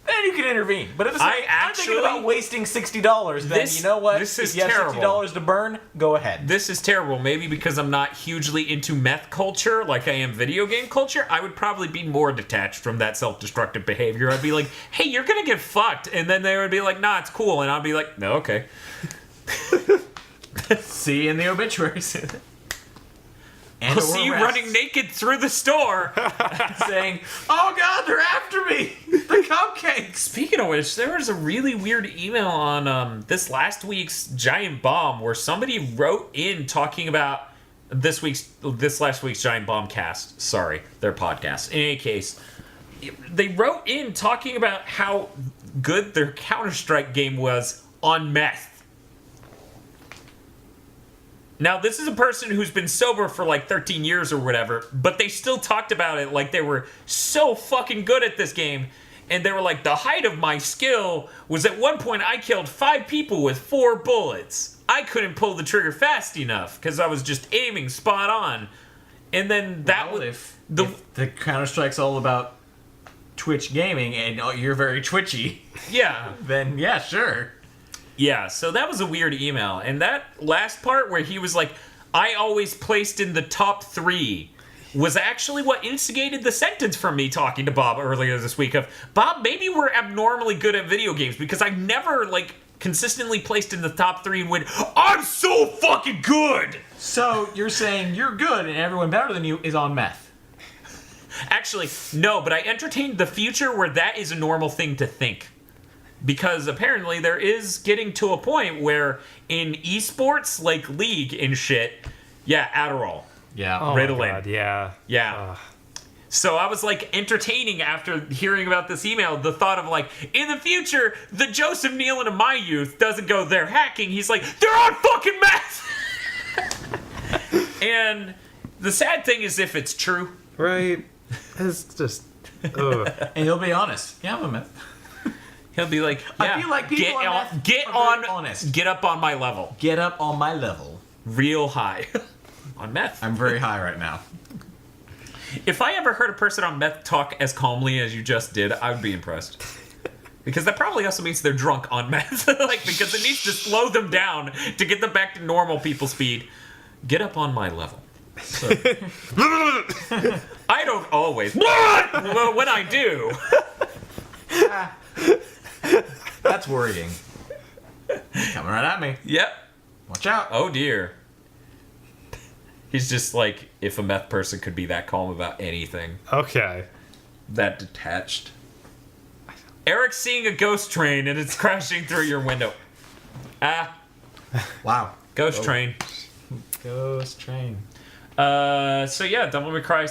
Then you can intervene. But if it's like, I'm thinking about wasting $60, then you know what? This is if you have $60 to burn, go ahead. This is terrible. Maybe because I'm not hugely into meth culture like I am video game culture, I would probably be more detached from that self-destructive behavior. I'd be like, hey, you're gonna get fucked. And then they would be like, nah, it's cool. And I'd be like, no, okay. See you in the obituaries. I'll see you running naked through the store. saying, oh god, they're after me! The cupcakes! Speaking of which, there was a really weird email on this last week's Giant Bomb where somebody wrote in talking about this last week's Giant Bomb cast. Sorry, their podcast. In any case, they wrote in talking about how good their Counter-Strike game was on meth. Now, this is a person who's been sober for like 13 years or whatever, but they still talked about it like they were so fucking good at this game. And they were like, the height of my skill was at one point I killed 5 people with 4 bullets. I couldn't pull the trigger fast enough because I was just aiming spot on. And then that was... If the Counter-Strike's all about Twitch gaming and you're very twitchy, Yeah. then yeah, sure. Yeah, so that was a weird email. And that last part where he was like, I always placed in the top 3 was actually what instigated the sentence from me talking to Bob earlier this week of, Bob, maybe we're abnormally good at video games because I've never, like, consistently placed in the top 3 and went, I'm so fucking good! So you're saying you're good and everyone better than you is on meth. Actually, no, but I entertained the future where that is a normal thing to think. Because apparently there is getting to a point where in esports, like League and shit, yeah, Adderall. Yeah. Oh Ritalin. my god, yeah. Yeah. So I was like entertaining after hearing about this email, the thought of like, in the future, the Joseph Nealon of my youth doesn't go, they're hacking. He's like, they're on fucking meth! And the sad thing is if it's true. Right? It's just... Ugh. And he'll be honest. Yeah, I'm a meth. He'll be like, yeah, I feel like people are very honest. Get up on my level. Get up on my level. Real high. On meth. I'm very high right now. If I ever heard a person on meth talk as calmly as you just did, I would be impressed. Because that probably also means they're drunk on meth. Like, because it needs to slow them down to get them back to normal people speed. Get up on my level. So, I don't always. Well, when I do. That's worrying. Coming right at me. Yep. Watch out. Oh dear. He's just like, if a meth person could be that calm about anything. Okay. That detached. Eric's seeing a ghost train and it's crashing through your window. Ah. Wow. Ghost train. Ghost train. So yeah, Devil May Cry /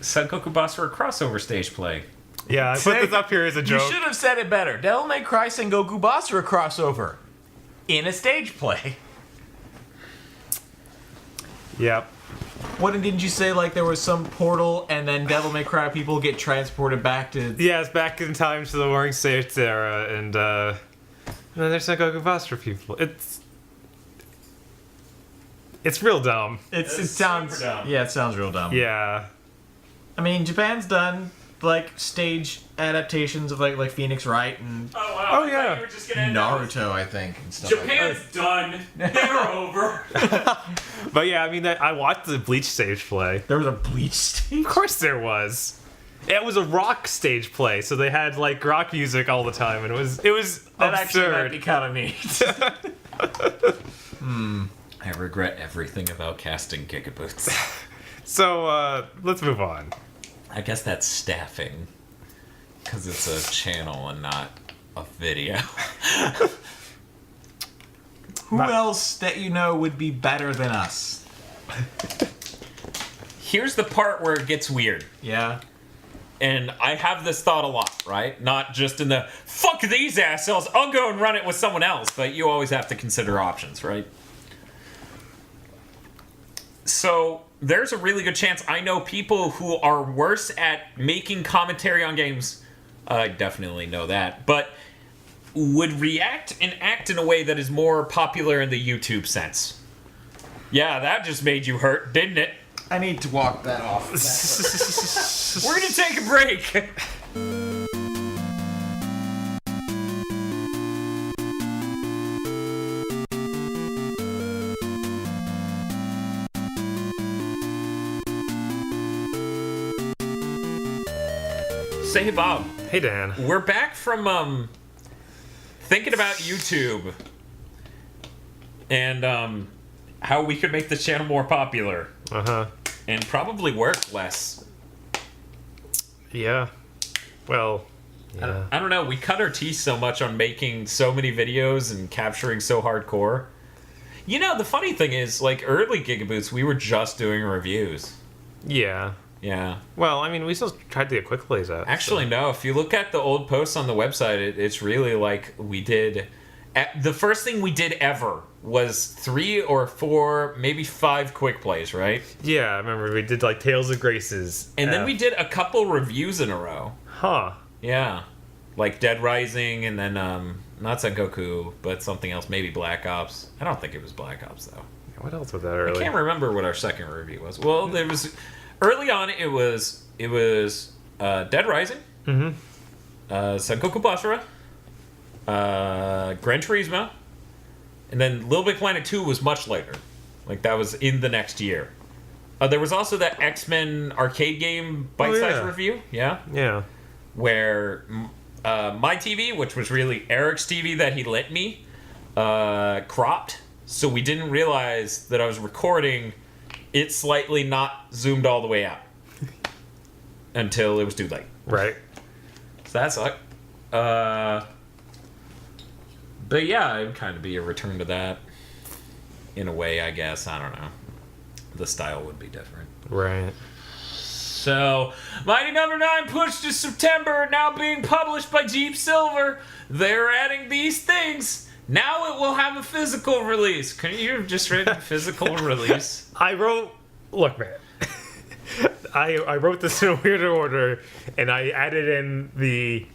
Sengoku Basara crossover stage play. Yeah, I put this up here as a joke. You should have said it better. Devil May Cry Sengoku Basara crossover. In a stage play. Yep. What didn't you say? Like there was some portal, and then Devil May Cry people get transported back to. Yeah, it's back in time to the Warring States era, and then there's Sengoku Basara people. It's real dumb. It sounds. super dumb. Yeah, it sounds real dumb. Yeah. I mean, Japan's done like stage adaptations of like Phoenix Wright and Oh wow! Oh, yeah. You were just gonna Naruto, I think, and stuff. Japan's done. They're over. But yeah, I mean, I watched the Bleach stage play. There was a Bleach stage. Of course there was. It was a rock stage play, so they had like rock music all the time, and it was That actually might absurd. be kind of neat. I regret everything about casting GigaBoots. So let's move on. I guess that's staffing, because it's a channel and not a video. Who else that you know would be better than us? Here's the part where it gets weird. Yeah. And I have this thought a lot, right? Not just in the, fuck these assholes, I'll go and run it with someone else, but you always have to consider options, right? So, there's a really good chance I know people who are worse at making commentary on games. I definitely know that. But would react and act in a way that is more popular in the YouTube sense. Yeah, that just made you hurt, didn't it? I need to walk that off. We're gonna take a break. Say, hey, Bob. Hey, Dan. We're back from thinking about YouTube and how we could make the channel more popular. Uh-huh. And probably work less. Yeah. Well, yeah. I don't know. We cut our teeth so much on making so many videos and capturing so hardcore. You know, the funny thing is, like, early GigaBoots, we were just doing reviews. Yeah. Yeah. Well, I mean, we still tried to get quick plays out. Actually, no. If you look at the old posts on the website, it's really like we did... The first thing we did ever was 3 or 4, maybe 5 quick plays, right? Yeah, I remember we did, like, Tales of Graces. And then we did a couple reviews in a row. Huh. Yeah. Like Dead Rising, and then, not Sengoku, but something else, maybe Black Ops. I don't think it was Black Ops, though. What else was that early? I can't remember what our second review was. Well, there was... Early on, it was Dead Rising, Sengoku Basara, Gran Turismo, and then Little Big Planet 2 was much later. Like, that was in the next year. There was also that X-Men arcade game bite-sized review, yeah? Yeah. Where my TV, which was really Eric's TV that he lent me, cropped, so we didn't realize that I was recording it slightly not zoomed all the way out until it was too late. Right. So that sucked. But yeah, it would kind of be a return to that in a way, I guess. I don't know. The style would be different. Right. So, Mighty Number 9 pushed to September, now being published by Jeep Silver. They're adding these things. Now it will have a physical release. Couldn't you have just written physical release? Look, man. I wrote this in a weird order, and I added in the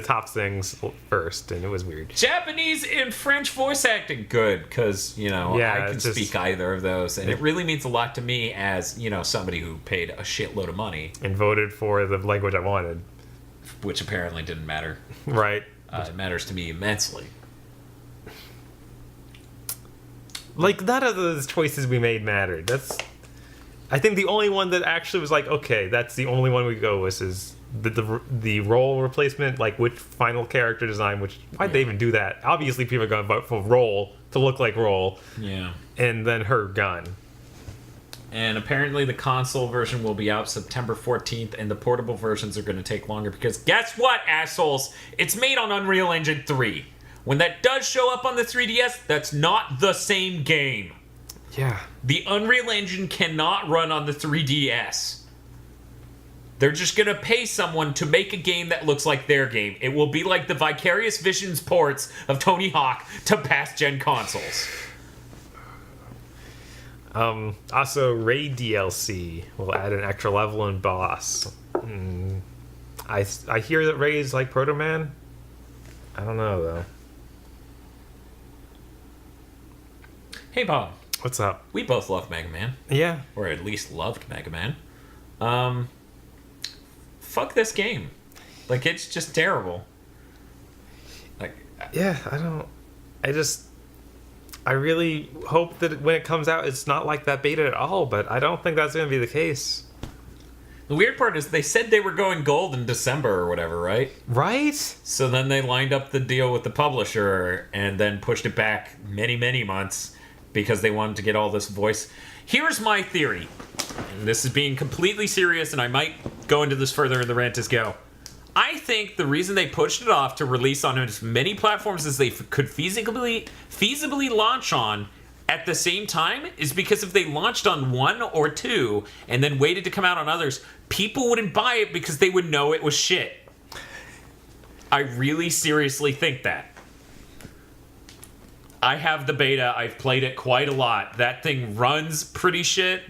top things first, and it was weird. Japanese and French voice acting. Good, because, I can speak either of those, and it really means a lot to me as, somebody who paid a shitload of money. And voted for the language I wanted. Which apparently didn't matter. Right. It matters to me immensely. Like, none of those choices we made mattered. I think the only one that actually was like, okay, that's the only one we go with is the role replacement, like which final character design, why'd they even do that? Obviously people are going to vote for Roll to look like Roll. Yeah. And then her gun. And apparently the console version will be out September 14th, and the portable versions are going to take longer because guess what, assholes? It's made on Unreal Engine 3. When that does show up on the 3DS, that's not the same game. Yeah. The Unreal Engine cannot run on the 3DS. They're just going to pay someone to make a game that looks like their game. It will be like the Vicarious Visions ports of Tony Hawk to past-gen consoles. Also, Raid DLC will add an extra level and boss. I hear that Ray is like Proto Man. I don't know, though. Hey, Bob. What's up? We both love Mega Man. Yeah. Or at least loved Mega Man. Fuck this game. Like, it's just terrible. Like, yeah, I really hope that when it comes out, it's not like that beta at all, but I don't think that's going to be the case. The weird part is they said they were going gold in December or whatever, right? Right? So then they lined up the deal with the publisher and then pushed it back many, many months because they wanted to get all this voice. Here's my theory. And this is being completely serious, and I might go into this further in the rant as go. I think the reason they pushed it off to release on as many platforms as they could feasibly launch on at the same time is because if they launched on one or two and then waited to come out on others, people wouldn't buy it because they would know it was shit. I really seriously think that. I have the beta. I've played it quite a lot. That thing runs pretty shit.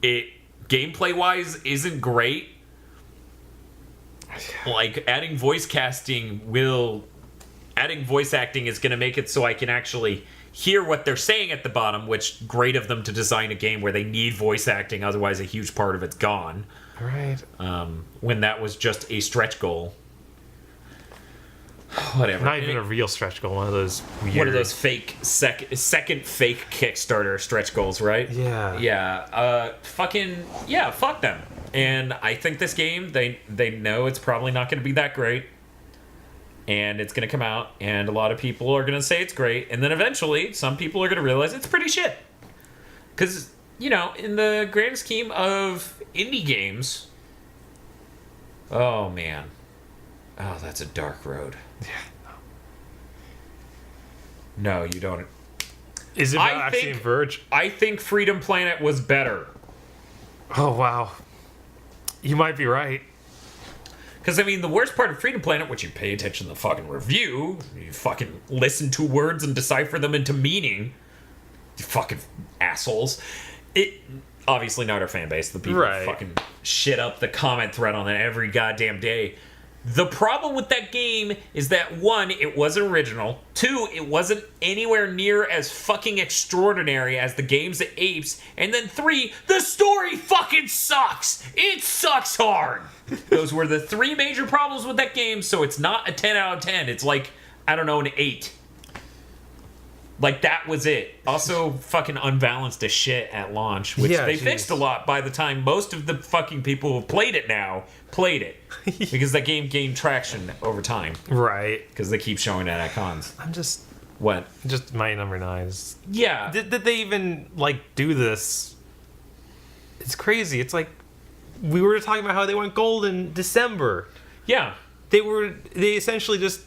It, gameplay-wise, isn't great. Like, adding voice casting will adding voice acting is going to make it so I can actually hear what they're saying at the bottom, which great of them to design a game where they need voice acting, otherwise a huge part of it's gone. Right. When that was just a stretch goal. Whatever. Not even a real stretch goal. One of those weird... One of those fake second fake Kickstarter stretch goals, right? Yeah. Yeah. Fuck them. And I think this game, they know it's probably not going to be that great. And it's going to come out, and a lot of people are going to say it's great. And then eventually, some people are going to realize it's pretty shit. Because, in the grand scheme of indie games... Oh, man. Oh, that's a dark road. Yeah. No, you don't. Is it actually Verge? I think Freedom Planet was better. Oh, wow. You might be right. Because, the worst part of Freedom Planet, which you pay attention to the fucking review, you fucking listen to words and decipher them into meaning, you fucking assholes. It obviously not our fan base. The people who fucking shit up the comment thread on it every goddamn day. The problem with that game is that, 1, it wasn't original. 2, it wasn't anywhere near as fucking extraordinary as the games it apes. And then 3, the story fucking sucks! It sucks hard! Those were the 3 major problems with that game, so it's not a 10 out of 10. It's like, I don't know, an 8. Like, that was it. Also, fucking unbalanced as shit at launch, which they fixed a lot by the time most of the fucking people who played it now played it. Because that game gained traction over time. Right. Because they keep showing it at cons. I'm just... What? Just my number 9 is... Yeah. Did they even, do this? It's crazy. It's like... We were talking about how they went gold in December. Yeah. They essentially just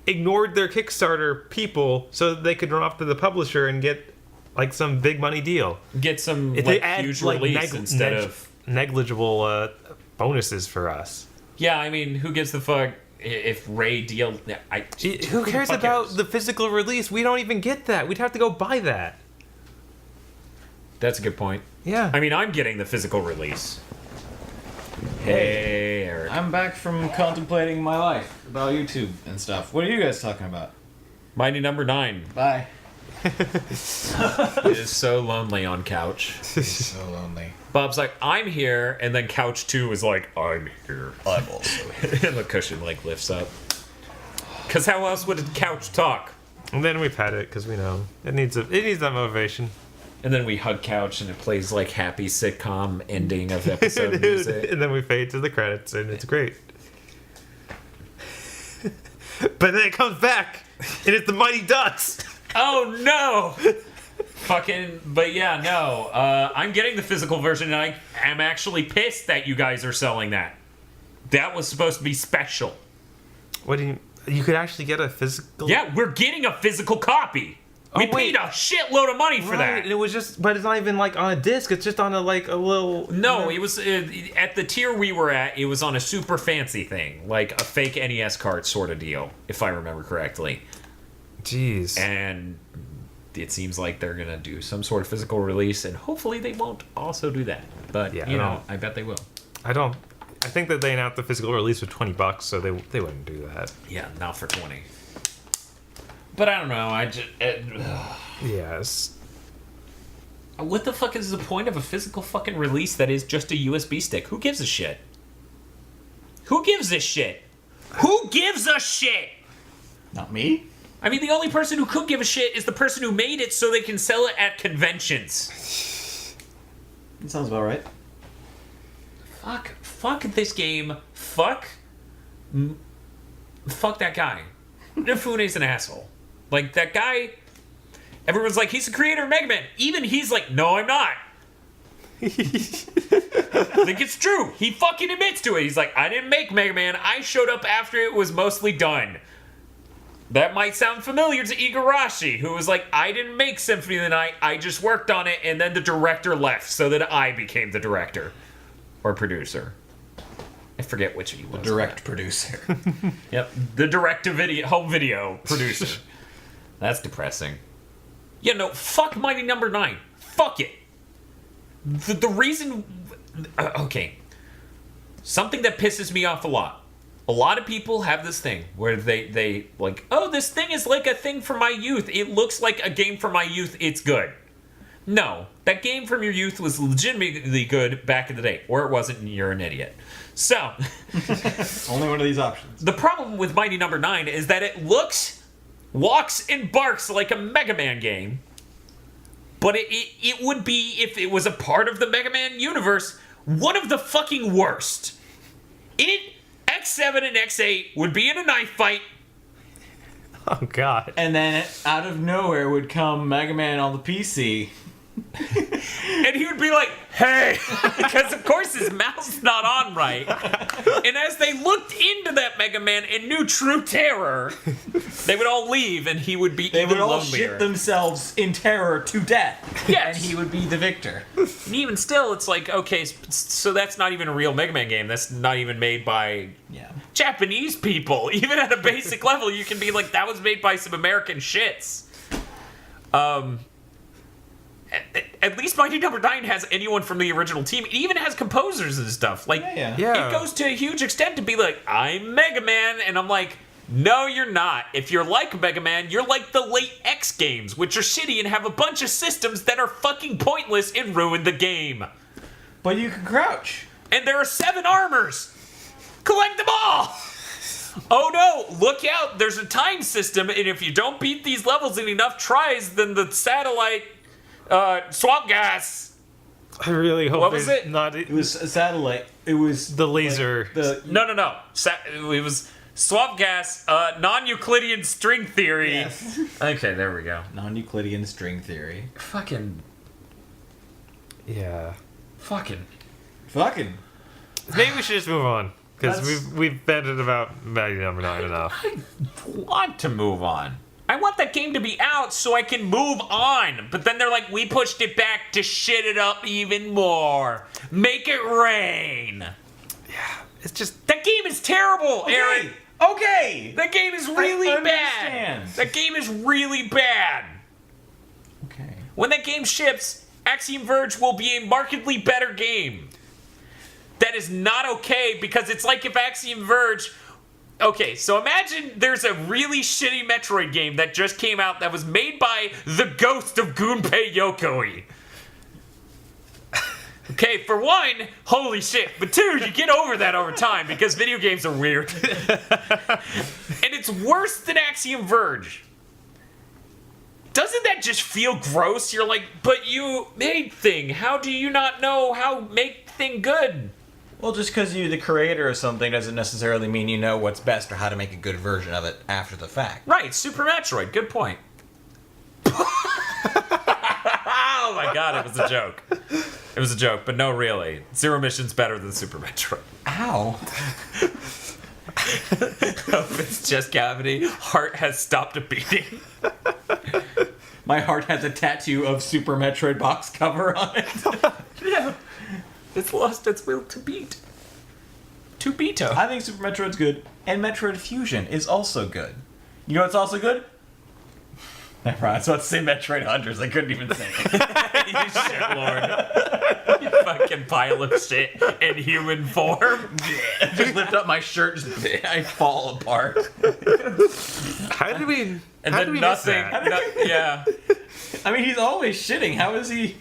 ignored their Kickstarter people so that they could run off to the publisher and get some big money deal. Get some huge release instead of negligible bonuses for us. Yeah, who gives the fuck if Ray deal? Who cares about the physical release? We don't even get that. We'd have to go buy that. That's a good point. Yeah. I'm getting the physical release. Hey, Eric. I'm back from contemplating my life about YouTube and stuff. What are you guys talking about? Mighty number 9. Bye. It is so lonely on couch. It's so lonely. Bob's like, I'm here, and then couch 2 is like, I'm here. I'm also here. And the cushion lifts up. Because how else would a couch talk? And then we pet it because we know it needs that motivation. And then we hug couch, and it plays happy sitcom ending of episode music. And then we fade to the credits, and it's great. But then it comes back, and it's the Mighty Ducks. Oh no! But yeah, no. I'm getting the physical version, and I am actually pissed that you guys are selling that. That was supposed to be special. What do you... You could actually get a physical... Yeah, we're getting a physical copy. We paid a shitload of money for that. And it was just... But it's not even, on a disc. It's just on a little... No, it was... at the tier we were at, it was on a super fancy thing. Like a fake NES card sort of deal, if I remember correctly. Jeez. And it seems like they're going to do some sort of physical release, and hopefully they won't also do that. But, I bet they will. I think that they announced the physical release for $20, so they wouldn't do that. Yeah, not for 20. But I don't know, Yes. What the fuck is the point of a physical fucking release that is just a USB stick? Who gives a shit? Who gives a shit? Who gives a shit? Not me? The only person who could give a shit is the person who made it so they can sell it at conventions. That sounds about right. Fuck this game. Fuck that guy. Nifune's an asshole. That guy, everyone's like, he's the creator of Mega Man. Even he's like, no, I'm not. It's true. He fucking admits to it. He's like, I didn't make Mega Man. I showed up after it was mostly done. That might sound familiar to Igarashi, who was like, I didn't make Symphony of the Night. I just worked on it, and then the director left so that I became the director. Or producer. I forget which he was. The direct producer. Yep, the direct-to-video, home video producer. That's depressing. Yeah, no, fuck Mighty Number 9. Fuck it. The reason... okay. Something that pisses me off a lot. a lot of people have this thing where they like, oh, this thing is like a thing from my youth. It looks like a game from my youth. It's good. No, that game from your youth was legitimately good back in the day, or it wasn't, and you're an idiot. So, Only one of these options. the problem with Mighty Number 9 is that it looks, walks, and barks like a Mega Man game, but it would be, if it was a part of the Mega Man universe, one of the fucking worst. X7 and X8 would be in a knife fight. Oh god. And then out of nowhere would come Mega Man on the PC. And he would be like, hey, because of course his mouth's not on right. And as they looked into that Mega Man and knew true terror, they would all leave and he would be They even would all lonelier. shit themselves in terror to death. Yes. And he would be the victor. And even still, it's like, okay, so that's not even a real Mega Man game. That's not even made by Yeah. Japanese people. Even at a basic level, you can be like, that was made by some American shits. At least Mighty Number 9 has anyone from the original team. It even has composers and stuff. Like, Yeah. it goes to a huge extent to be like, I'm Mega Man, and I'm like, no, you're not. If you're like Mega Man, you're like the late X games, which are shitty and have a bunch of systems that are fucking pointless and ruin the game. But you can crouch. And there are 7 armors. Collect them all. Oh no, look out, there's a time system, and if you don't beat these levels in enough tries, then the satellite swamp gas. I really hope What was it's it? not It was a satellite. It was the laser. the No. It was swamp gas, non-Euclidean string theory. Yes. Okay, there we go. non-Euclidean string theory. Fucking. Yeah. Fucking. Maybe we should just move on because That's- we've vented about Mighty Number 9 enough. I want to move on. I want that game to be out so I can move on. But then they're like, we pushed it back to shit it up even more. Make it rain. It's just That game is terrible, Aaron. Okay. That game is really I bad. understand. That game is really bad. Okay. When that game ships, Axiom Verge will be a markedly better game. That is not okay because it's like if Axiom Verge... Okay, so imagine there's a really shitty Metroid game that just came out that was made by the ghost of Gunpei Yokoi. Okay, for one, holy shit. But two, you get over that over time because video games are weird. And it's worse than Axiom Verge. Doesn't that just feel gross? You're like, but you made thing. How do you not know how make thing good? Well, just because you're the creator of something doesn't necessarily mean you know what's best or how to make a good version of it after the fact. Right, Super Metroid. Good point. Oh my god, it was a joke. It was a joke, but no, really. Zero Mission's better than Super Metroid. Ow. It's just cavity. Heart has stopped beating. My heart has a tattoo of Super Metroid box cover on it. Yeah. It's lost its will to beat. To beato. I think Super Metroid's good, and Metroid Fusion is also good. You know what's also good? Never mind, I was about to say Metroid Hunters. I couldn't even say it. You shit lord. You fucking pile of shit in human form. Just lift up my shirt, just, I fall apart. how did we? And how then did we nothing. Miss that? Yeah. I mean, he's always shitting. How is he?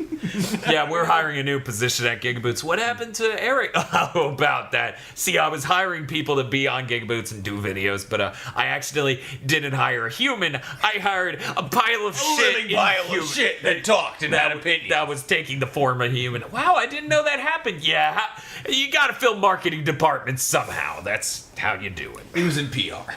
Yeah, we're hiring a new position at GigaBoots. What happened to Eric? Oh, about that. See, I was hiring people to be on GigaBoots and do videos, but I accidentally didn't hire a human. I hired a pile of shit. living pile of shit that talked and had opinions. That was taking the form of human. Wow, I didn't know that happened. Yeah, you gotta fill marketing departments somehow. That's how you do it. He was in PR.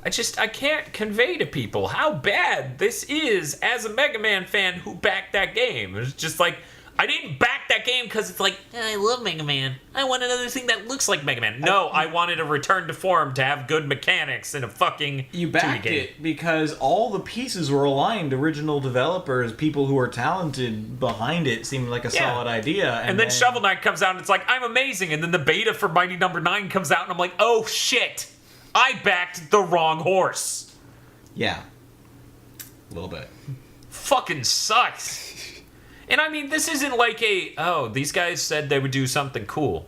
I can't convey to people how bad this is as a Mega Man fan who backed that game. It's just like, I didn't back that game because it's like, I love Mega Man. I want another thing that looks like Mega Man. No, I wanted a return to form to have good mechanics in a fucking You 2D backed game. it because all the pieces were aligned. Original developers, people who were talented behind it, seemed like a Yeah. solid idea. And then Shovel Knight comes out and it's like, I'm amazing. And then the beta for Mighty Number 9 comes out and I'm like, oh shit. I backed the wrong horse. Yeah. A little bit. Fucking sucks. And I mean, this isn't like these guys said they would do something cool.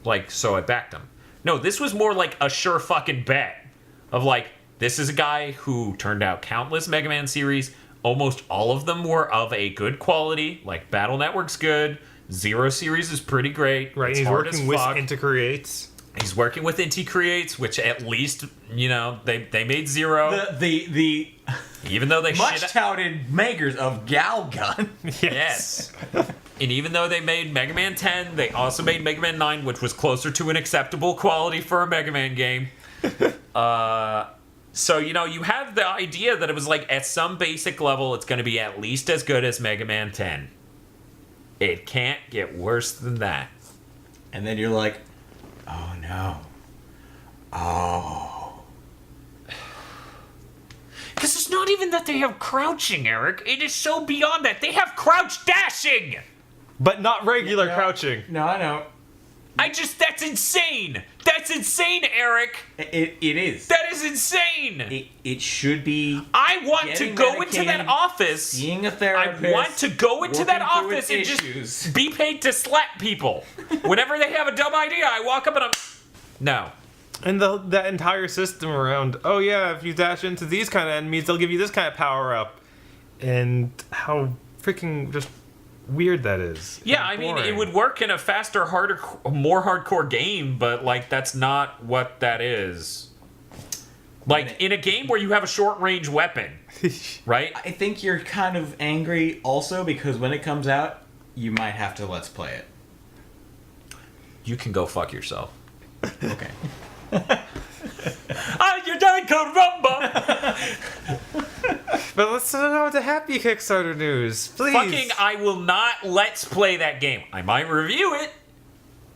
Like, so I backed him. No, this was more like a sure fucking bet of like, this is a guy who turned out countless Mega Man series. Almost all of them were of a good quality. Like, Battle Network's good. Zero series is pretty great. Right, It's he's hard working as with fuck. Inti Creates. He's working with Inti Creates, which at least, you know, they made Zero. The Even though they much shit... touted makers of Galgun. Yes. And even though they made Mega Man 10, they also made Mega Man 9, which was closer to an acceptable quality for a Mega Man game. So, you know, you have the idea that it was like, at some basic level, it's going to be at least as good as Mega Man 10. It can't get worse than that. And then you're like, oh no. Oh. Because it's not even that they have crouching, Eric. It is so beyond that. They have crouch dashing! But not regular No. crouching. No, I know. That's insane! That's insane, Eric! It is. That is insane! It should be I want to getting go into that medicated, office. seeing a I therapist. want to go into that working through office its and issues. just be paid to slap people. Whenever they have a dumb idea, I walk up and I'm... No. And that entire system around, oh yeah, if you dash into these kind of enemies, they'll give you this kind of power up. And how freaking just weird that is. Yeah, And I mean, it boring. would work in a faster, harder, more hardcore game, but, like, that's not what that is. Like, in a game where you have a short-range weapon, right? I think you're kind of angry also because when it comes out, you might have to let's play it. You can go fuck yourself. Okay. You done caramba! But let's talk about the happy Kickstarter news, please. Fucking, I will not let's play that game. I might review it,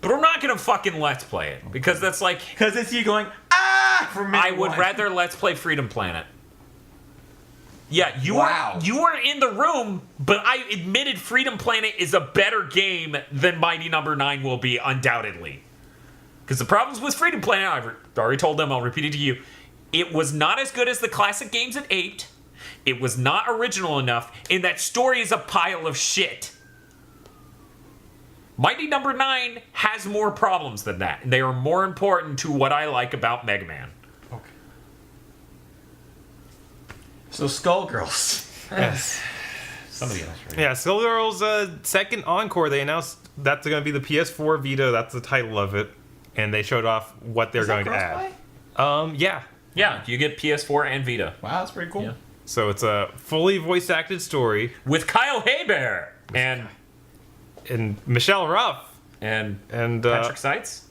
but I'm not gonna fucking let's play it. Because that's like, Because it's you going, from minute I would one. rather let's play Freedom Planet. Yeah, you Wow. were in the room, but I admitted Freedom Planet is a better game than Mighty Number 9 will be, undoubtedly. Because the problems with Freedom Planet, I've already told them, I'll repeat it to you. It was not as good as the classic games it aped. It was not original enough, and that story is a pile of shit. Mighty Number 9 has more problems than that, and they are more important to what I like about Mega Man. Okay. So Skullgirls. Yes. Somebody else, right? Yeah, Skullgirls' second encore, they announced that's going to be the PS4 Vita, that's the title of it. And they showed off what they're going to add. Yeah. Yeah, you get PS4 and Vita. Wow, that's pretty cool. Yeah. So it's a fully voice-acted story. With Kyle Hebert and Michelle Ruff. and And Patrick Seitz.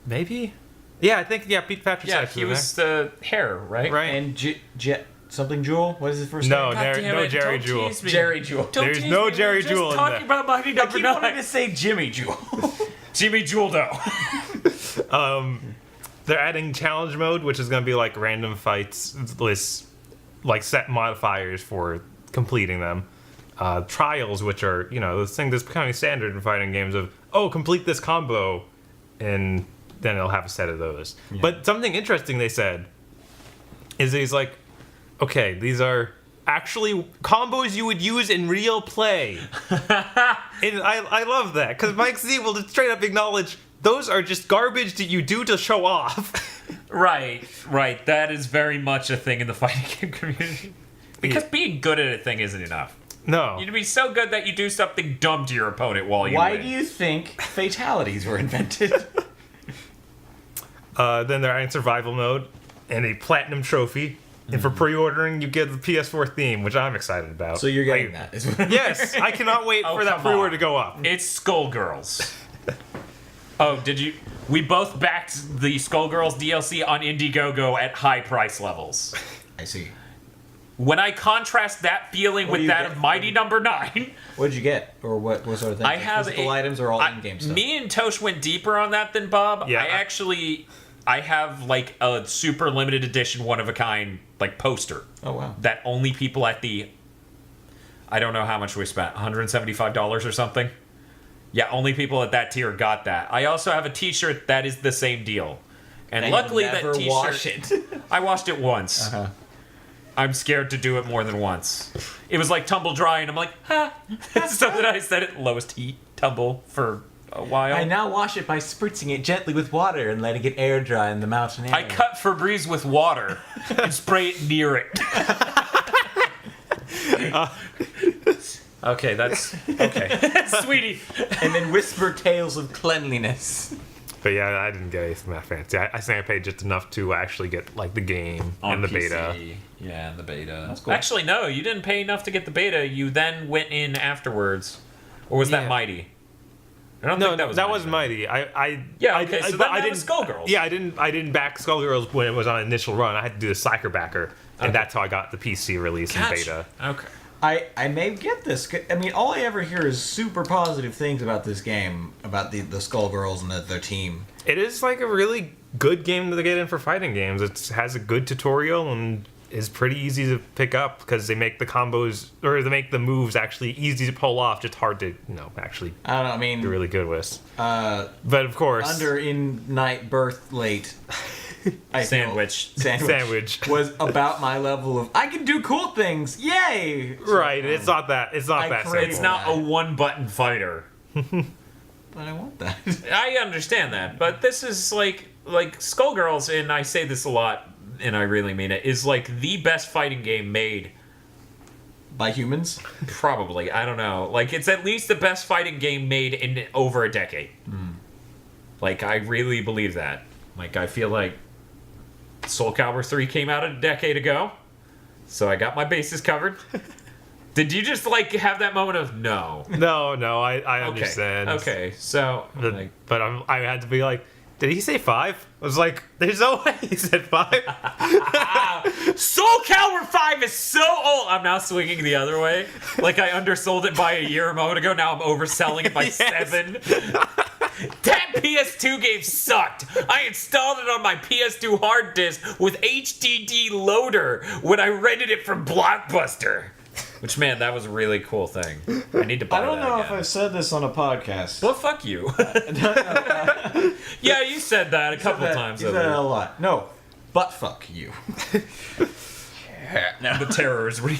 maybe? Yeah, I think, Pete Patrick Yeah, Seitz he in was the hair, right? there. Right. And Jet something Jewel? What is his first No, name? no Jerry Jewell. Jerry Jewel. There's no Jerry Jewell in talking there. about Mighty I Number keep wanting 9. to say Jimmy Jewel. Jimmy Jeweldo. They're adding challenge mode, which is going to be like random fights, lists, like set modifiers for completing them. Trials, which are, this thing that's becoming standard in fighting games of, complete this combo, and then it'll have a set of those. Yeah. But something interesting they said is he's like, okay, these are actually combos you would use in real play. And I love that, because Mike Z will just straight up acknowledge those are just garbage that you do to show off. Right. That is very much a thing in the fighting game community. Because being good at a thing isn't enough. No. You need to be so good that you do something dumb to your opponent while you Why win. do you think fatalities were invented? Then they're adding survival mode and a platinum trophy. And for pre-ordering, you get the PS4 theme, which I'm excited about. So you're getting that. is what- Yes, I cannot wait Oh, for that come pre-order on. to go up. It's Skullgirls. Oh, did you? We both backed the Skullgirls DLC on Indiegogo at high price levels. I see. When I contrast that feeling What with do you that get? of Mighty Number 9, What did you get? Or what sort of things? I have physical items or all in-game stuff? Me and Tosh went deeper on that than Bob. Yeah. I have like a super limited edition, one of a kind, like poster Oh, wow. that only people at the, I don't know how much we spent, $175 or something. Yeah, only people at that tier got that. I also have a T-shirt that is the same deal, and And luckily you never that T-shirt, wash it. I washed it once. Uh-huh. I'm scared to do it more than once. It was like tumble dry, and I'm like, ha. So then I set it lowest heat tumble for a while. I now wash it by spritzing it gently with water and letting it air dry in the mountain air. I cut Febreze with water and spray it near it. Okay, that's okay. Sweetie. And then whisper tales of cleanliness. But yeah, I didn't get anything that fancy. I think I paid just enough to actually get like the game On and the PC. beta. Yeah, the beta. That's cool. Actually, no, you didn't pay enough to get the beta. You then went in afterwards. Or was that Yeah. Mighty? I don't No, think that was that was Mighty. Yeah, okay, so then that was Skullgirls. Yeah, I didn't back Skullgirls when it was on initial run. I had to do the Psyker backer, and Okay. that's how I got the PC release and beta. Okay. I may get this. I mean, all I ever hear is super positive things about this game, about the Skullgirls and their team. It is like a really good game to get in for fighting games. It has a good tutorial and is pretty easy to pick up because they make the combos or they make the moves actually easy to pull off, just hard to actually I don't know. I mean, be really good with. But of course, under in night birth late. I feel Sandwich. was about my level of I can do cool things. Yay! Right, it's not that. It's not I that. crave It's simple. not a one-button fighter. But I want that. I understand that, but this is like Skullgirls, and I say this a lot, and I really mean it, is like the best fighting game made. By humans? Probably, I don't know. Like it's at least the best fighting game made in over a decade. Like I really believe that. Like I feel like Soul Calibur 3 came out a decade ago, so I got my bases covered. Did you just like have that moment of no? No, I understand. Okay, so But I had to be like, did he say 5? I was like, there's no way he said 5. Soul Calibur 5 is so old. I'm now swinging the other way. Like I undersold it by a year a moment ago. Now I'm overselling it by 7. That PS2 game sucked. I installed it on my PS2 hard disk with HDD loader when I rented it from Blockbuster. Which, man, that was a really cool thing. I need to buy I don't that know again. if I said this on a podcast. Well, fuck you. Yeah, you said that a couple times. You said that a lot. No, but fuck you. The terror is real.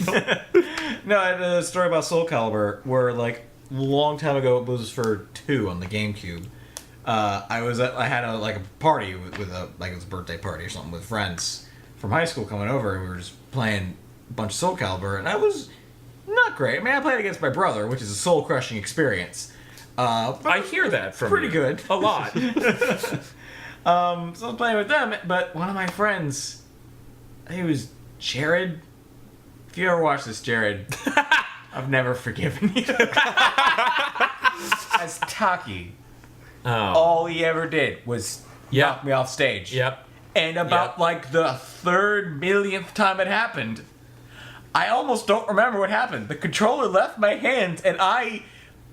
No, I had a story about Soul Calibur where, like, a long time ago, it was for 2 on the GameCube. I had a party with a it was a birthday party or something with friends from high school coming over, and we were just playing a bunch of Soul Calibur, and I was not great. I mean, I played against my brother, which is a soul crushing experience. But I hear that from pretty you. good. A lot. So I was playing with them, but one of my friends, I think it was Jared. If you ever watch this, Jared, I've never forgiven you. As Taki, Oh. all he ever did was knock me off stage. Yep. And about like the 3rd millionth time it happened, I almost don't remember what happened. The controller left my hands and I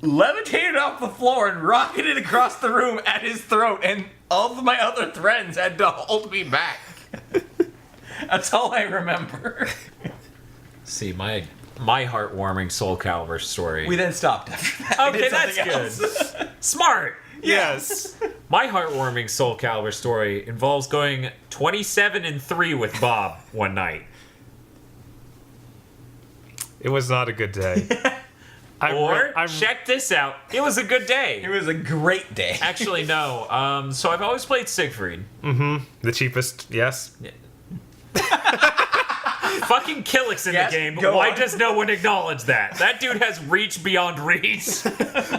levitated off the floor and rocketed across the room at his throat, and all of my other friends had to hold me back. That's all I remember. See, my heartwarming Soul Calibur story. We then stopped after that. We Okay, did that's something good. else. Smart. Yes. My heartwarming Soul Calibur story involves going 27-3 with Bob one night. It was not a good day. Check this out. It was a good day. It was a great day. Actually, no. So I've always played Siegfried. The cheapest, yes. Fucking Killick's in Yes, the game. go Why on. does no one acknowledge that? That dude has reach beyond reach.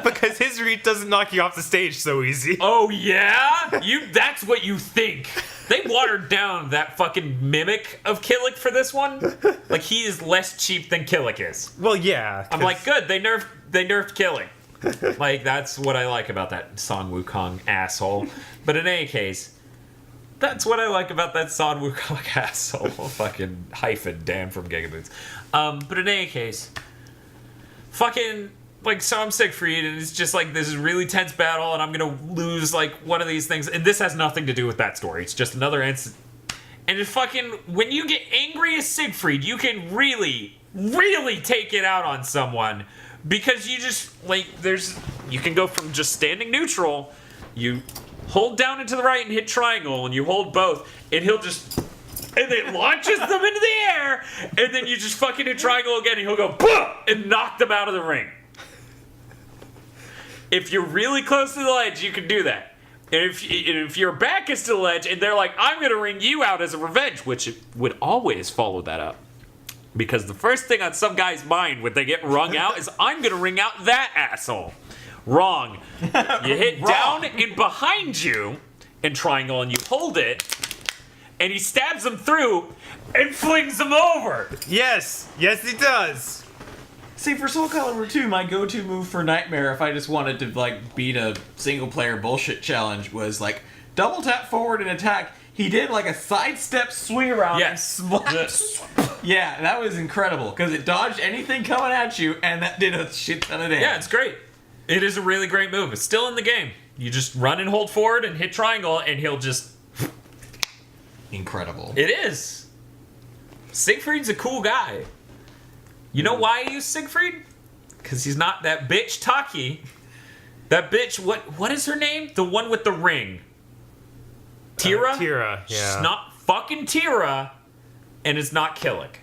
Because his reach doesn't knock you off the stage so easy. Oh yeah? That's what you think. They watered down that fucking mimic of Killick for this one. Like he is less cheap than Killick is. Well, yeah. I'm like, good, they nerfed Killick. Like that's what I like about that Son Wukong asshole. But in any case, that's what I like about that Son Wukong asshole. Fucking hyphen Dan from GigaBoots. But in any case, fucking like, so I'm Siegfried, and it's just like this is really tense battle, and I'm gonna lose like one of these things. And this has nothing to do with that story. It's just another instance. And it fucking, when you get angry as Siegfried, you can really, really take it out on someone. Because you just, like, you can go from just standing neutral, you hold down and to the right and hit triangle, and you hold both, and he'll just, and it launches them into the air, and then you just fucking hit triangle again, and he'll go, "Bah!" and knock them out of the ring. If you're really close to the ledge, you can do that. And if your back is to the ledge and they're like, I'm going to ring you out as a revenge, which would always follow that up. Because the first thing on some guy's mind when they get wrung out is, I'm going to ring out that asshole. Wrong. You hit down and behind you and triangle and you hold it, and he stabs him through and flings him over. Yes, he does. See, for Soul Calibur 2, my go-to move for Nightmare, if I just wanted to like beat a single-player bullshit challenge, was like double tap forward and attack. He did like a sidestep swing around and slash. Yeah, that was incredible because it dodged anything coming at you, and that did a shit ton of damage. Yeah, it's great. It is a really great move. It's still in the game. You just run and hold forward and hit triangle, and he'll just... Incredible. It is. Siegfried's a cool guy. You know why I use Siegfried? Because he's not that bitch Taki. That bitch, what is her name? The one with the ring. Tira? Tira, yeah. She's not fucking Tira, and it's not Killick.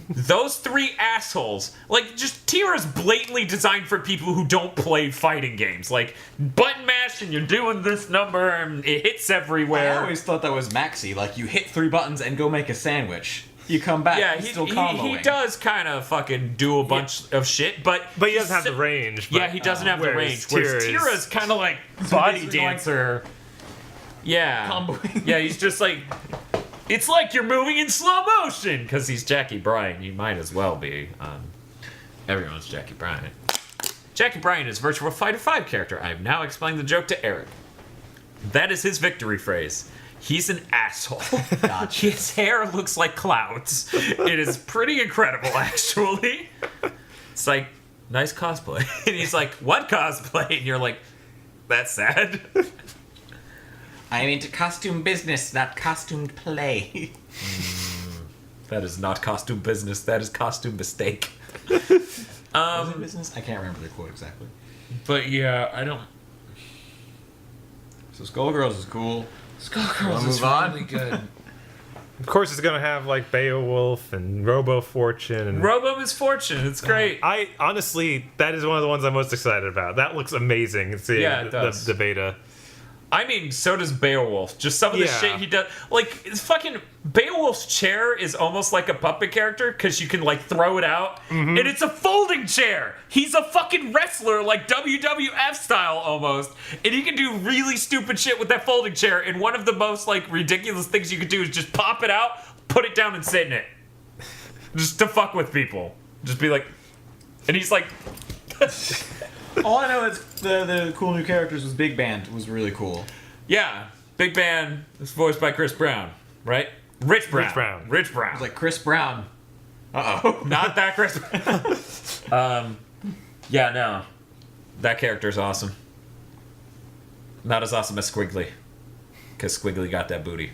Those three assholes, like, just Tira's blatantly designed for people who don't play fighting games. Like, button mash and you're doing this number and it hits everywhere. I always thought that was Maxi. Like, you hit 3 buttons and go make a sandwich. You come back, yeah, he's still comboing. he does kind of fucking do a bunch of shit, but he doesn't have the range. Yeah, he doesn't have the range. Whereas Tira's kind of like body dancer. Yeah. Comboing. Yeah, he's just like... It's like you're moving in slow motion! Because he's Jackie Bryan. You might as well be. Everyone's Jackie Bryan. Jackie Bryan is Virtua Fighter 5 character. I have now explained the joke to Eric. That is his victory phrase. He's an asshole. Gotcha. His hair looks like clouds. It is pretty incredible, actually. It's like, nice cosplay. And he's like, what cosplay? And you're like, that's sad. I'm into costume business, not costumed play. That is not costume business. That is costume mistake. Was it business? I can't remember the quote exactly. But yeah, I don't... So Skullgirls is cool. Skullgirls is really good. Of course, it's gonna have like Beowulf and Robo Fortune and Robo Misfortune. It's great. I honestly, that is one of the ones I'm most excited about. That looks amazing. Seeing Yeah, it does. the beta. I mean, so does Beowulf. Just some of the Yeah. shit he does. Like, it's fucking... Beowulf's chair is almost like a puppet character, because you can, like, throw it out. And it's a folding chair! He's a fucking wrestler, like WWF style, almost. And he can do really stupid shit with that folding chair, and one of the most, like, ridiculous things you could do is just pop it out, put it down, and sit in it. Just to fuck with people. Just be like... And he's like... All I know is the cool new characters was Big Band was really cool. Yeah, Big Band is voiced by Chris Brown, right? Rich Brown. Rich Brown. It was like Chris Brown. Uh-oh. Not that Chris Brown. Yeah, no. That character's awesome. Not as awesome as Squiggly. Because Squiggly got that booty.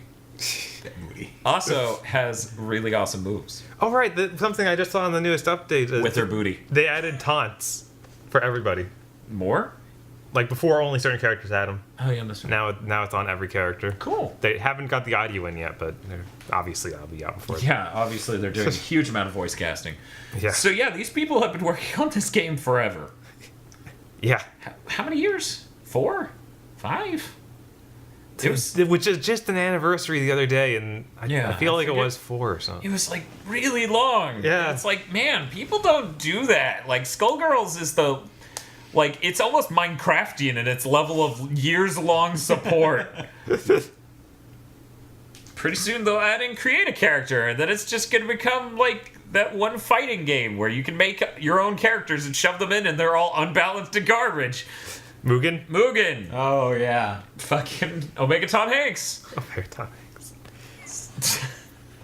That booty. Also has really awesome moves. Oh right, something I just saw in the newest update. With her booty. They added taunts for everybody. More? Like before, only certain characters had them. Oh, yeah, that's right. Now it's on every character. Cool. They haven't got the audio in yet, but obviously that'll be out before. Yeah, obviously they're doing a huge amount of voice casting. Yeah. So yeah, these people have been working on this game forever. Yeah. How many years? 4? 5? It was... Which is just an anniversary the other day, and I feel like it forget. was 4 or something. It was like really long. Yeah. And it's like, man, people don't do that. Like Skullgirls is the... Like, it's almost Minecraftian in its level of years-long support. Pretty soon they'll add in create a character, and then it's just going to become, like, that one fighting game where you can make your own characters and shove them in, and they're all unbalanced to garbage. Mugen. Oh, yeah. Fucking Omega Tom Hanks. Okay, Tom Hanks.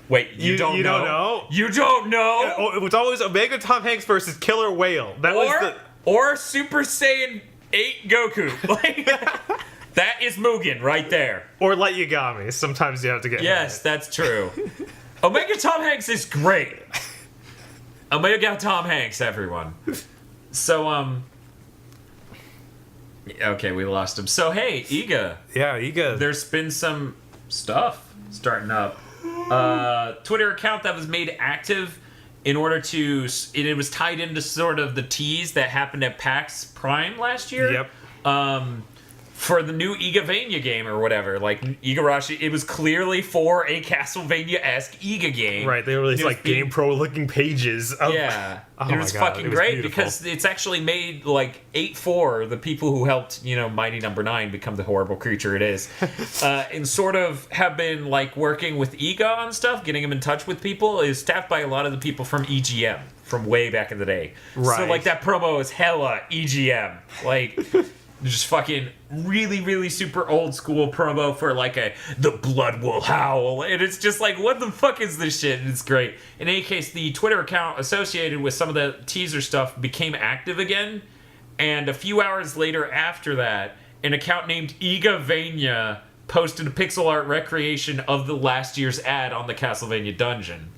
Wait, you don't know? You don't know? Oh, it was always Omega Tom Hanks versus Killer Whale. That was the... Or Super Saiyan 8 Goku. Like, that is Mugen right there. Or Light Yagami. Sometimes you have to get... Yes, that's true. Omega Tom Hanks is great. Omega Tom Hanks, everyone. So, okay, we lost him. So, hey, Iga. Yeah, Iga. There's been some stuff starting up. Twitter account that was made active in order to, it was tied into sort of the tease that happened at PAX Prime last year. Yep. For the new Igavania game or whatever, like Igarashi, it was clearly for a Castlevania-esque Iga game. Right, they released like GamePro looking pages. Of, yeah, oh it was my God, fucking it was great beautiful. because it's actually made like 8-4, the people who helped, Mighty Number 9 become the horrible creature it is, and sort of have been like working with Iga on stuff, getting him in touch with people, is staffed by a lot of the people from EGM from way back in the day. Right. So like that promo is hella EGM, like. Just fucking really, really super old school promo for like the blood will howl. And it's just like, what the fuck is this shit? And it's great. In any case, the Twitter account associated with some of the teaser stuff became active again. And a few hours later after that, an account named Igavania posted a pixel art recreation of the last year's ad on the Castlevania dungeon.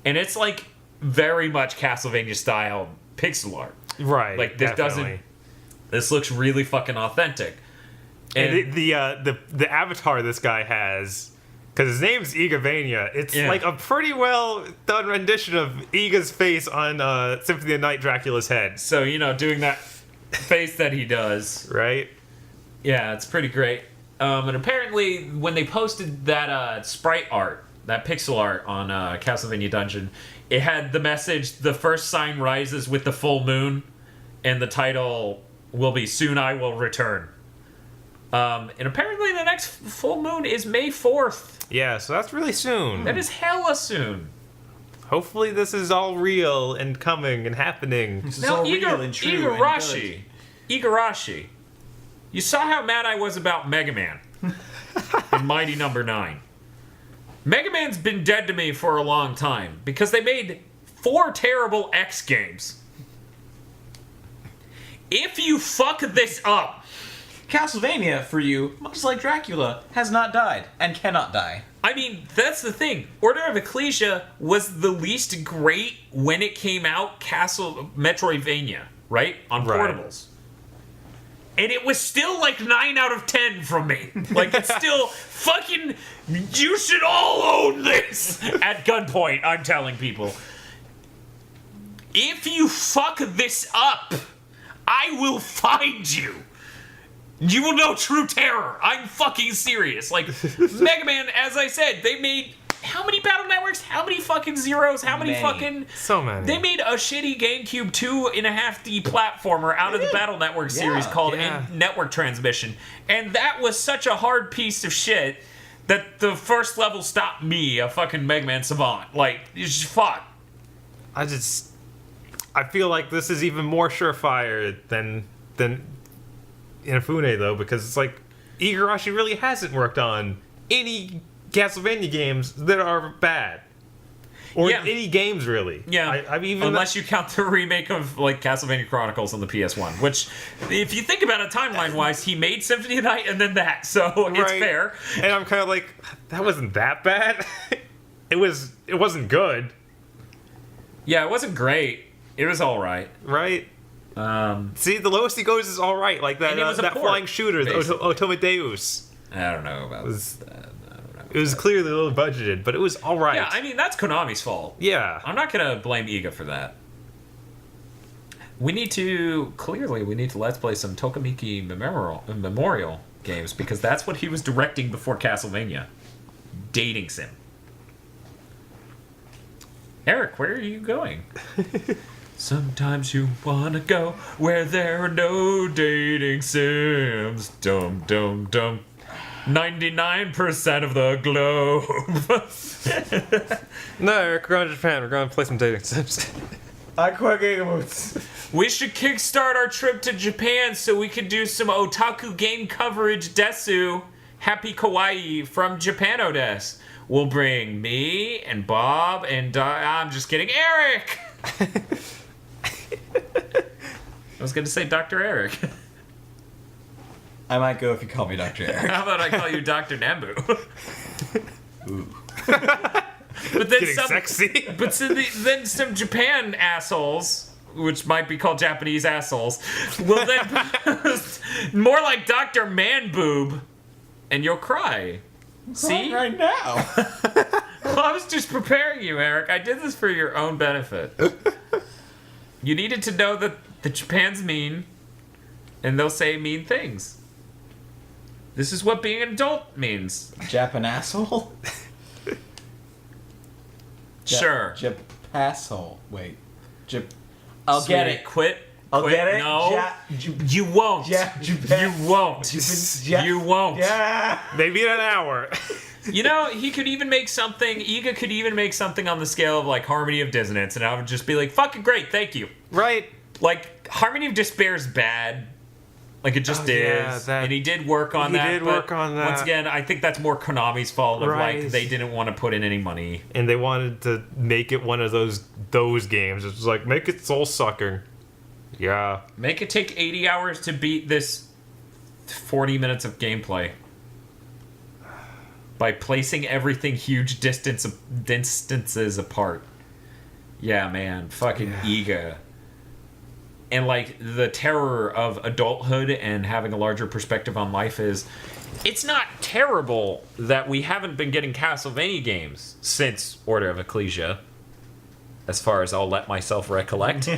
And it's like very much Castlevania style pixel art. Right. Like this definitely. This looks really fucking authentic. And the avatar this guy has, because his name's Igavania, it's like a pretty well done rendition of Iga's face on Symphony of the Night Dracula's head. So, doing that face that he does. Right? Yeah, it's pretty great. And apparently, when they posted that sprite art, that pixel art on Castlevania Dungeon, it had the message, the first sign rises with the full moon, and the title will be Soon I Will Return. And apparently the next full moon is May 4th. Yeah, so that's really soon. That is hella soon. Hopefully this is all real and coming and happening. This is all real and true. Igarashi. You saw how mad I was about Mega Man in Mighty Number 9. Mega Man's been dead to me for a long time because they made 4 terrible X games. If you fuck this up, Castlevania, for you, much like Dracula, has not died and cannot die. I mean, that's the thing. Order of Ecclesia was the least great when it came out Metroidvania, right? On portables. And it was still like 9 out of 10 from me. Like, it's still fucking, you should all own this at gunpoint, I'm telling people. If you fuck this up, I will find you. You will know true terror. I'm fucking serious. Like, Mega Man, as I said, they made how many Battle Networks? How many fucking Zeros? How many fucking... So many. They made a shitty GameCube 2.5D platformer out of the Battle Network series called Network Transmission. And that was such a hard piece of shit that the first level stopped me, a fucking Mega Man savant. Like, it's just fuck. I feel like this is even more surefire than Inafune, though, because it's like Igarashi really hasn't worked on any Castlevania games that are bad. Or any games, really. Yeah, I mean, unless you count the remake of like Castlevania Chronicles on the PS1, which, if you think about it timeline-wise, he made Symphony of the Night and then that, so it's fair. And I'm kind of like, that wasn't that bad. It wasn't good. Yeah, it wasn't great. It was all right. Right? See, the lowest he goes is all right. Like that that port, flying shooter, the Otome Deus. I don't know about that. It was clearly low budgeted, but it was all right. Yeah, I mean, that's Konami's fault. Yeah. I'm not going to blame Iga for that. We need to Let's Play some Tokamiki Memorial games, because that's what he was directing before Castlevania. Dating sim. Eric, where are you going? Sometimes you wanna go where there are no dating sims. Dum dum dum. 99% of the globe. No, Eric, we're going to Japan. We're going to play some dating sims. I quit GigaBoots. We should kickstart our trip to Japan so we can do some otaku game coverage desu. Happy kawaii from Japano desu. We'll bring me and Bob and I'm just kidding, Eric. I was going to say Dr. Eric. I might go if you call me Dr. Eric. How about I call you Dr. Nambu? Ooh. But then Getting sexy. But then some Japan assholes, which might be called Japanese assholes, will then post more like Dr. Man Boob, and you'll cry. See? Right now. I was just preparing you, Eric. I did this for your own benefit. You needed to know that the Japan's mean, and they'll say mean things. This is what being an adult means. Japan asshole? Sure. Japasshole. Wait. I'll Sweetie, get it. Quit. I'll get it. No. You won't. Japan. You won't. You won't. Yeah. Maybe in an hour. You know, he could even make something, Iga could even make something on the scale of, like, Harmony of Dissonance, and I would just be like, fucking great, thank you. Right. Like, Harmony of Despair's bad. Like, it just is. Yeah, and he did work on that. He did work on that. Once again, I think that's more Konami's fault of, Right. like, they didn't want to put in any money. And they wanted to make it one of those games. It's like, make it soul sucker. Yeah. Make it take 80 hours to beat this 40 minutes of gameplay. By placing everything huge distances apart. Yeah, man. Fucking Iga. And, like, the terror of adulthood and having a larger perspective on life is... It's not terrible that we haven't been getting Castlevania games since Order of Ecclesia. As far as I'll let myself recollect.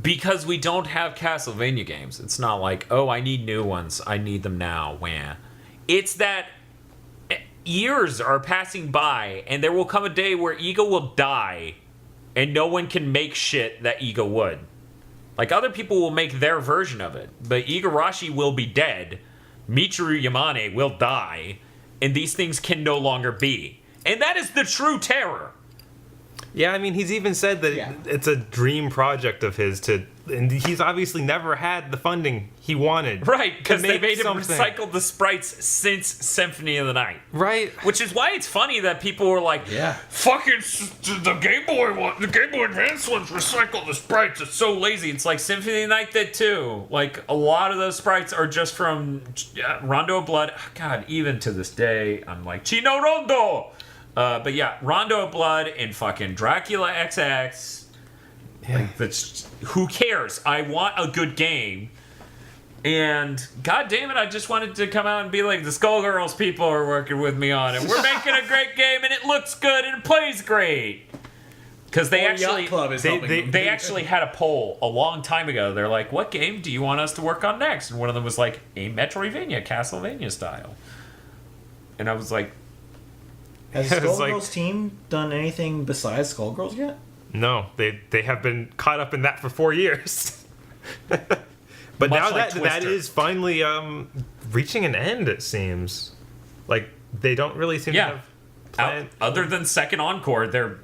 Because we don't have Castlevania games. It's not like, oh, I need new ones. I need them now. Wah. It's that years are passing by, and there will come a day where Iga will die, and no one can make shit that Iga would. Like, other people will make their version of it, but Igarashi will be dead, Michiru Yamane will die, and these things can no longer be. And that is the true terror. Yeah, I mean, he's even said that it's a dream project of his and he's obviously never had the funding he wanted. Right, because they made him something. recycle the sprites since Symphony of the Night. Right. Which is why it's funny that people were like, fucking the Game Boy Advance ones recycle the sprites. It's so lazy. It's like Symphony of the Night did too. Like, a lot of those sprites are just from Rondo of Blood. God, even to this day, I'm like, Chino Rondo! But yeah, Rondo of Blood and fucking Dracula XX. Like, that's, who cares? I want a good game. And god damn it, I just wanted to come out and be like, the Skullgirls people are working with me on it. We're making a great game and it looks good and it plays great. Because they actually Club is helping them. they actually had a poll a long time ago. They're like, what game do you want us to work on next? And one of them was like, a Metroidvania, Castlevania style. And I was like, Has It's Skullgirls like- team done anything besides Skullgirls yet? No, they have been caught up in that for 4 years. But Much now like that Twister. is finally reaching an end, it seems. Like, they don't really seem to have planned. Other than Second Encore, they're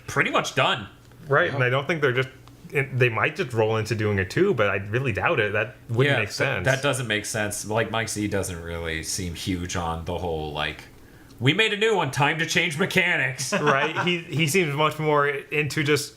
pretty much done. Right, and I don't think they're just... They might just roll into doing it too, but I really doubt it. That wouldn't make sense. That doesn't make sense. Like, Mike Z doesn't really seem huge on the whole, like... We made a new one, time to change mechanics. Right? He seems much more into just...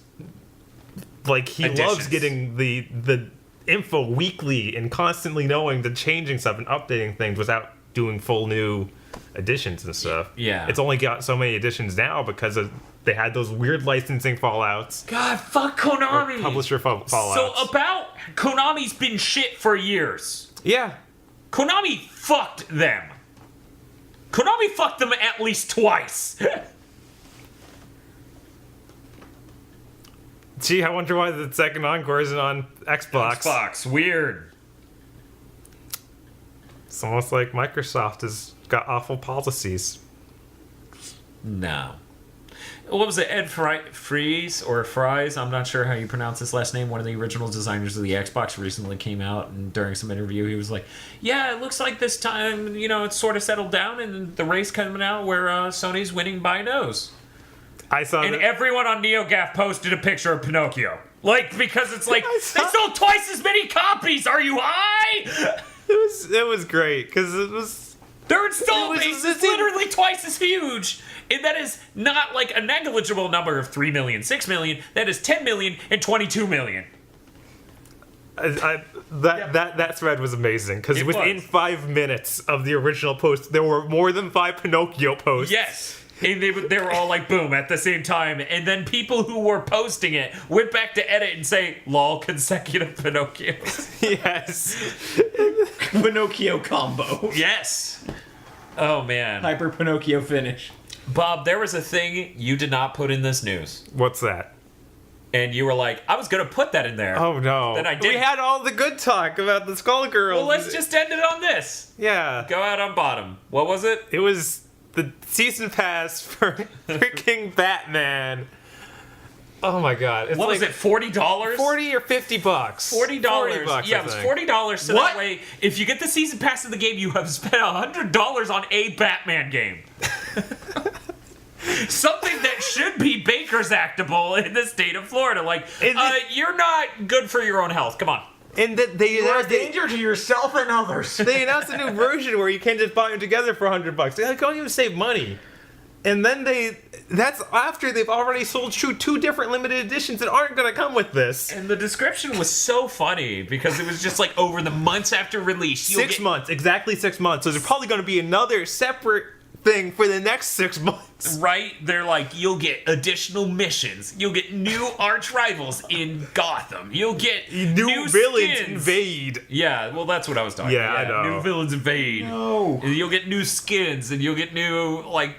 Like, he Additions. loves getting the info weekly and constantly knowing the changing stuff and updating things without doing full new additions and stuff. Yeah. It's only got so many additions now because they had those weird licensing fallouts. God, fuck Konami. Publisher fallouts. So about Konami's been shit for years. Yeah. Konami fucked them. Konami fucked them at least twice. Gee, I wonder why the second Encore isn't on Xbox. Xbox, weird. It's almost like Microsoft has got awful policies. No. What was it? Ed Fries or Fries? I'm not sure how you pronounce his last name. One of the original designers of the Xbox recently came out, and during some interview, he was like, "Yeah, it looks like this time, it's sort of settled down, and the race coming out where Sony's winning by a nose." I saw And that. everyone on NeoGAF posted a picture of Pinocchio, like, because it's like I saw- they sold twice as many copies. Are you high? It was great because it was. Their install It was- base it's is literally twice as huge. And that is not like a negligible number of 3 million, 6 million. That is 10 million and 22 million. That thread was amazing because It within was. 5 minutes of the original post, there were more than 5 Pinocchio posts. Yes. And they were all like, boom, at the same time. And then people who were posting it went back to edit and say, lol, consecutive Pinocchios. Yes. Pinocchio combo. Yes. Oh, man. Hyper Pinocchio finish. Bob, there was a thing you did not put in this news. What's that? And you were like, I was going to put that in there. Oh no. Then I We didn't. had all the good talk about the Skull Girls. Well, let's just end it on this. Yeah. Go out on bottom. What was it? It was the season pass for freaking Batman. Oh my god. It's What like was it, $40? 40 or $50. $40. $40, Yeah, I it was think. $40. So What? that way, if you get the season pass of the game, you have spent $100 on a Batman game. Something that should be Baker's Actable in the state of Florida. Like, you're not good for your own health. Come on. And that they You're a announced, danger to yourself and others. they announced a new version where you can't just buy them together for $100. They don't even save money. And then that's after they've already sold two different limited editions that aren't going to come with this. And the description was so funny because it was just like over the months after release. You'll 6 get- months, exactly 6 months. So there's probably going to be another separate thing for the next 6 months. Right? They're like, you'll get additional missions. You'll get new arch rivals in Gotham. You'll get New villains skins. invade. Yeah, well, that's what I was talking Yeah, about. I know. New villains invade. No. And you'll get new skins, and you'll get new, like...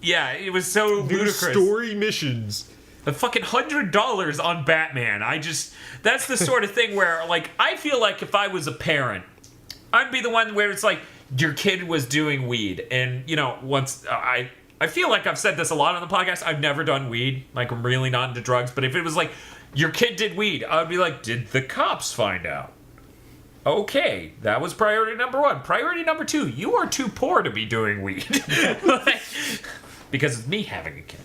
Yeah, it was so New ludicrous. story missions. The fucking $100 on Batman. That's the sort of thing where, like, I feel like if I was a parent, I'd be the one where it's like, your kid was doing weed. And, you know, once I feel like I've said this a lot on the podcast. I've never done weed. Like, I'm really not into drugs. But if it was like, your kid did weed, I would be like, did the cops find out? Okay, that was priority number 1. Priority number 2, you are too poor to be doing weed. Like, because it's me having a kid.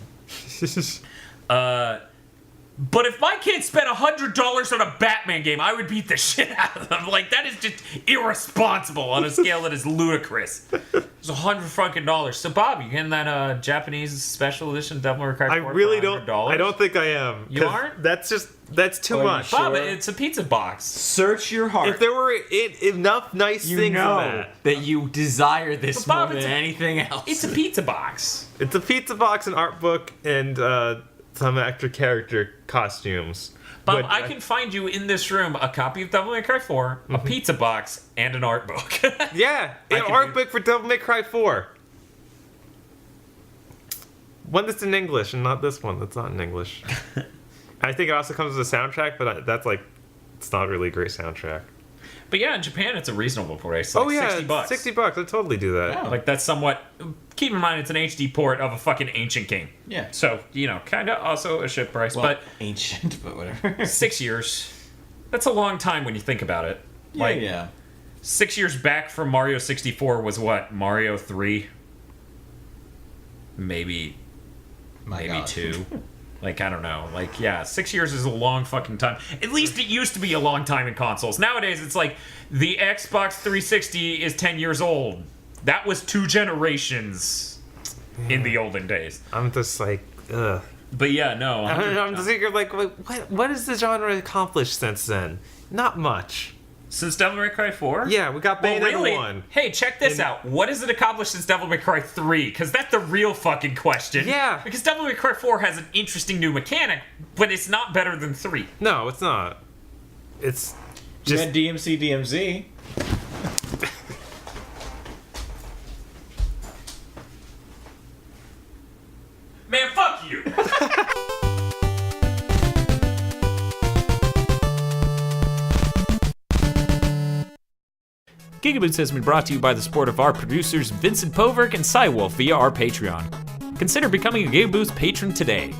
But if my kid spent $100 on a Batman game, I would beat the shit out of them. Like, that is just irresponsible on a scale that is ludicrous. It's $100 fucking dollars. So, Bob, you getting that Japanese special edition Devil May Cry 4 I really for don't. $100? I don't think I am. You 'cause aren't? That's too Are you much. sure? Bob, it's a pizza box. Search your heart. If there were enough nice You things know in that. you desire this But Bob, more it's than a- anything else. It's a pizza box. It's a pizza box, an art book, and some extra character costumes. Bob, But I can find you in this room a copy of Devil May Cry 4, a pizza box, and an art book. Yeah, an can art do- book for Devil May Cry 4. One that's in English and not this one that's not in English. I think it also comes with a soundtrack, but that's like, it's not really a great soundtrack. But yeah, in Japan, it's a reasonable price. Like Oh yeah, $60. $60. I'd totally do that. Oh. Like, that's somewhat... Keep in mind, it's an HD port of a fucking ancient game. Yeah. So, you know, kind of also a shit price. Well, but ancient, but whatever. 6 years, that's a long time when you think about it. Like, yeah. 6 years back from Mario 64 was what? Mario 3? Maybe My God. 2. Like, I don't know. Like, yeah, 6 years is a long fucking time. At least it used to be a long time in consoles. Nowadays, it's like the Xbox 360 is 10 years old. That was 2 generations in the olden days. I'm just like, ugh. But yeah, no. I'm just thinking, like, what has the genre accomplished since then? Not much. Since Devil May Cry 4? Yeah, we got Well, Bayonetta really? 1. Hey, check this And- out. What has it accomplished since Devil May Cry 3? Because that's the real fucking question. Yeah. Because Devil May Cry 4 has an interesting new mechanic, but it's not better than 3. No, it's not. It's You just had DMC DMZ. Man, fuck you! GigaBoots has been brought to you by the support of our producers Vincent Poverk and Cywolf via our Patreon. Consider becoming a GigaBoots patron today.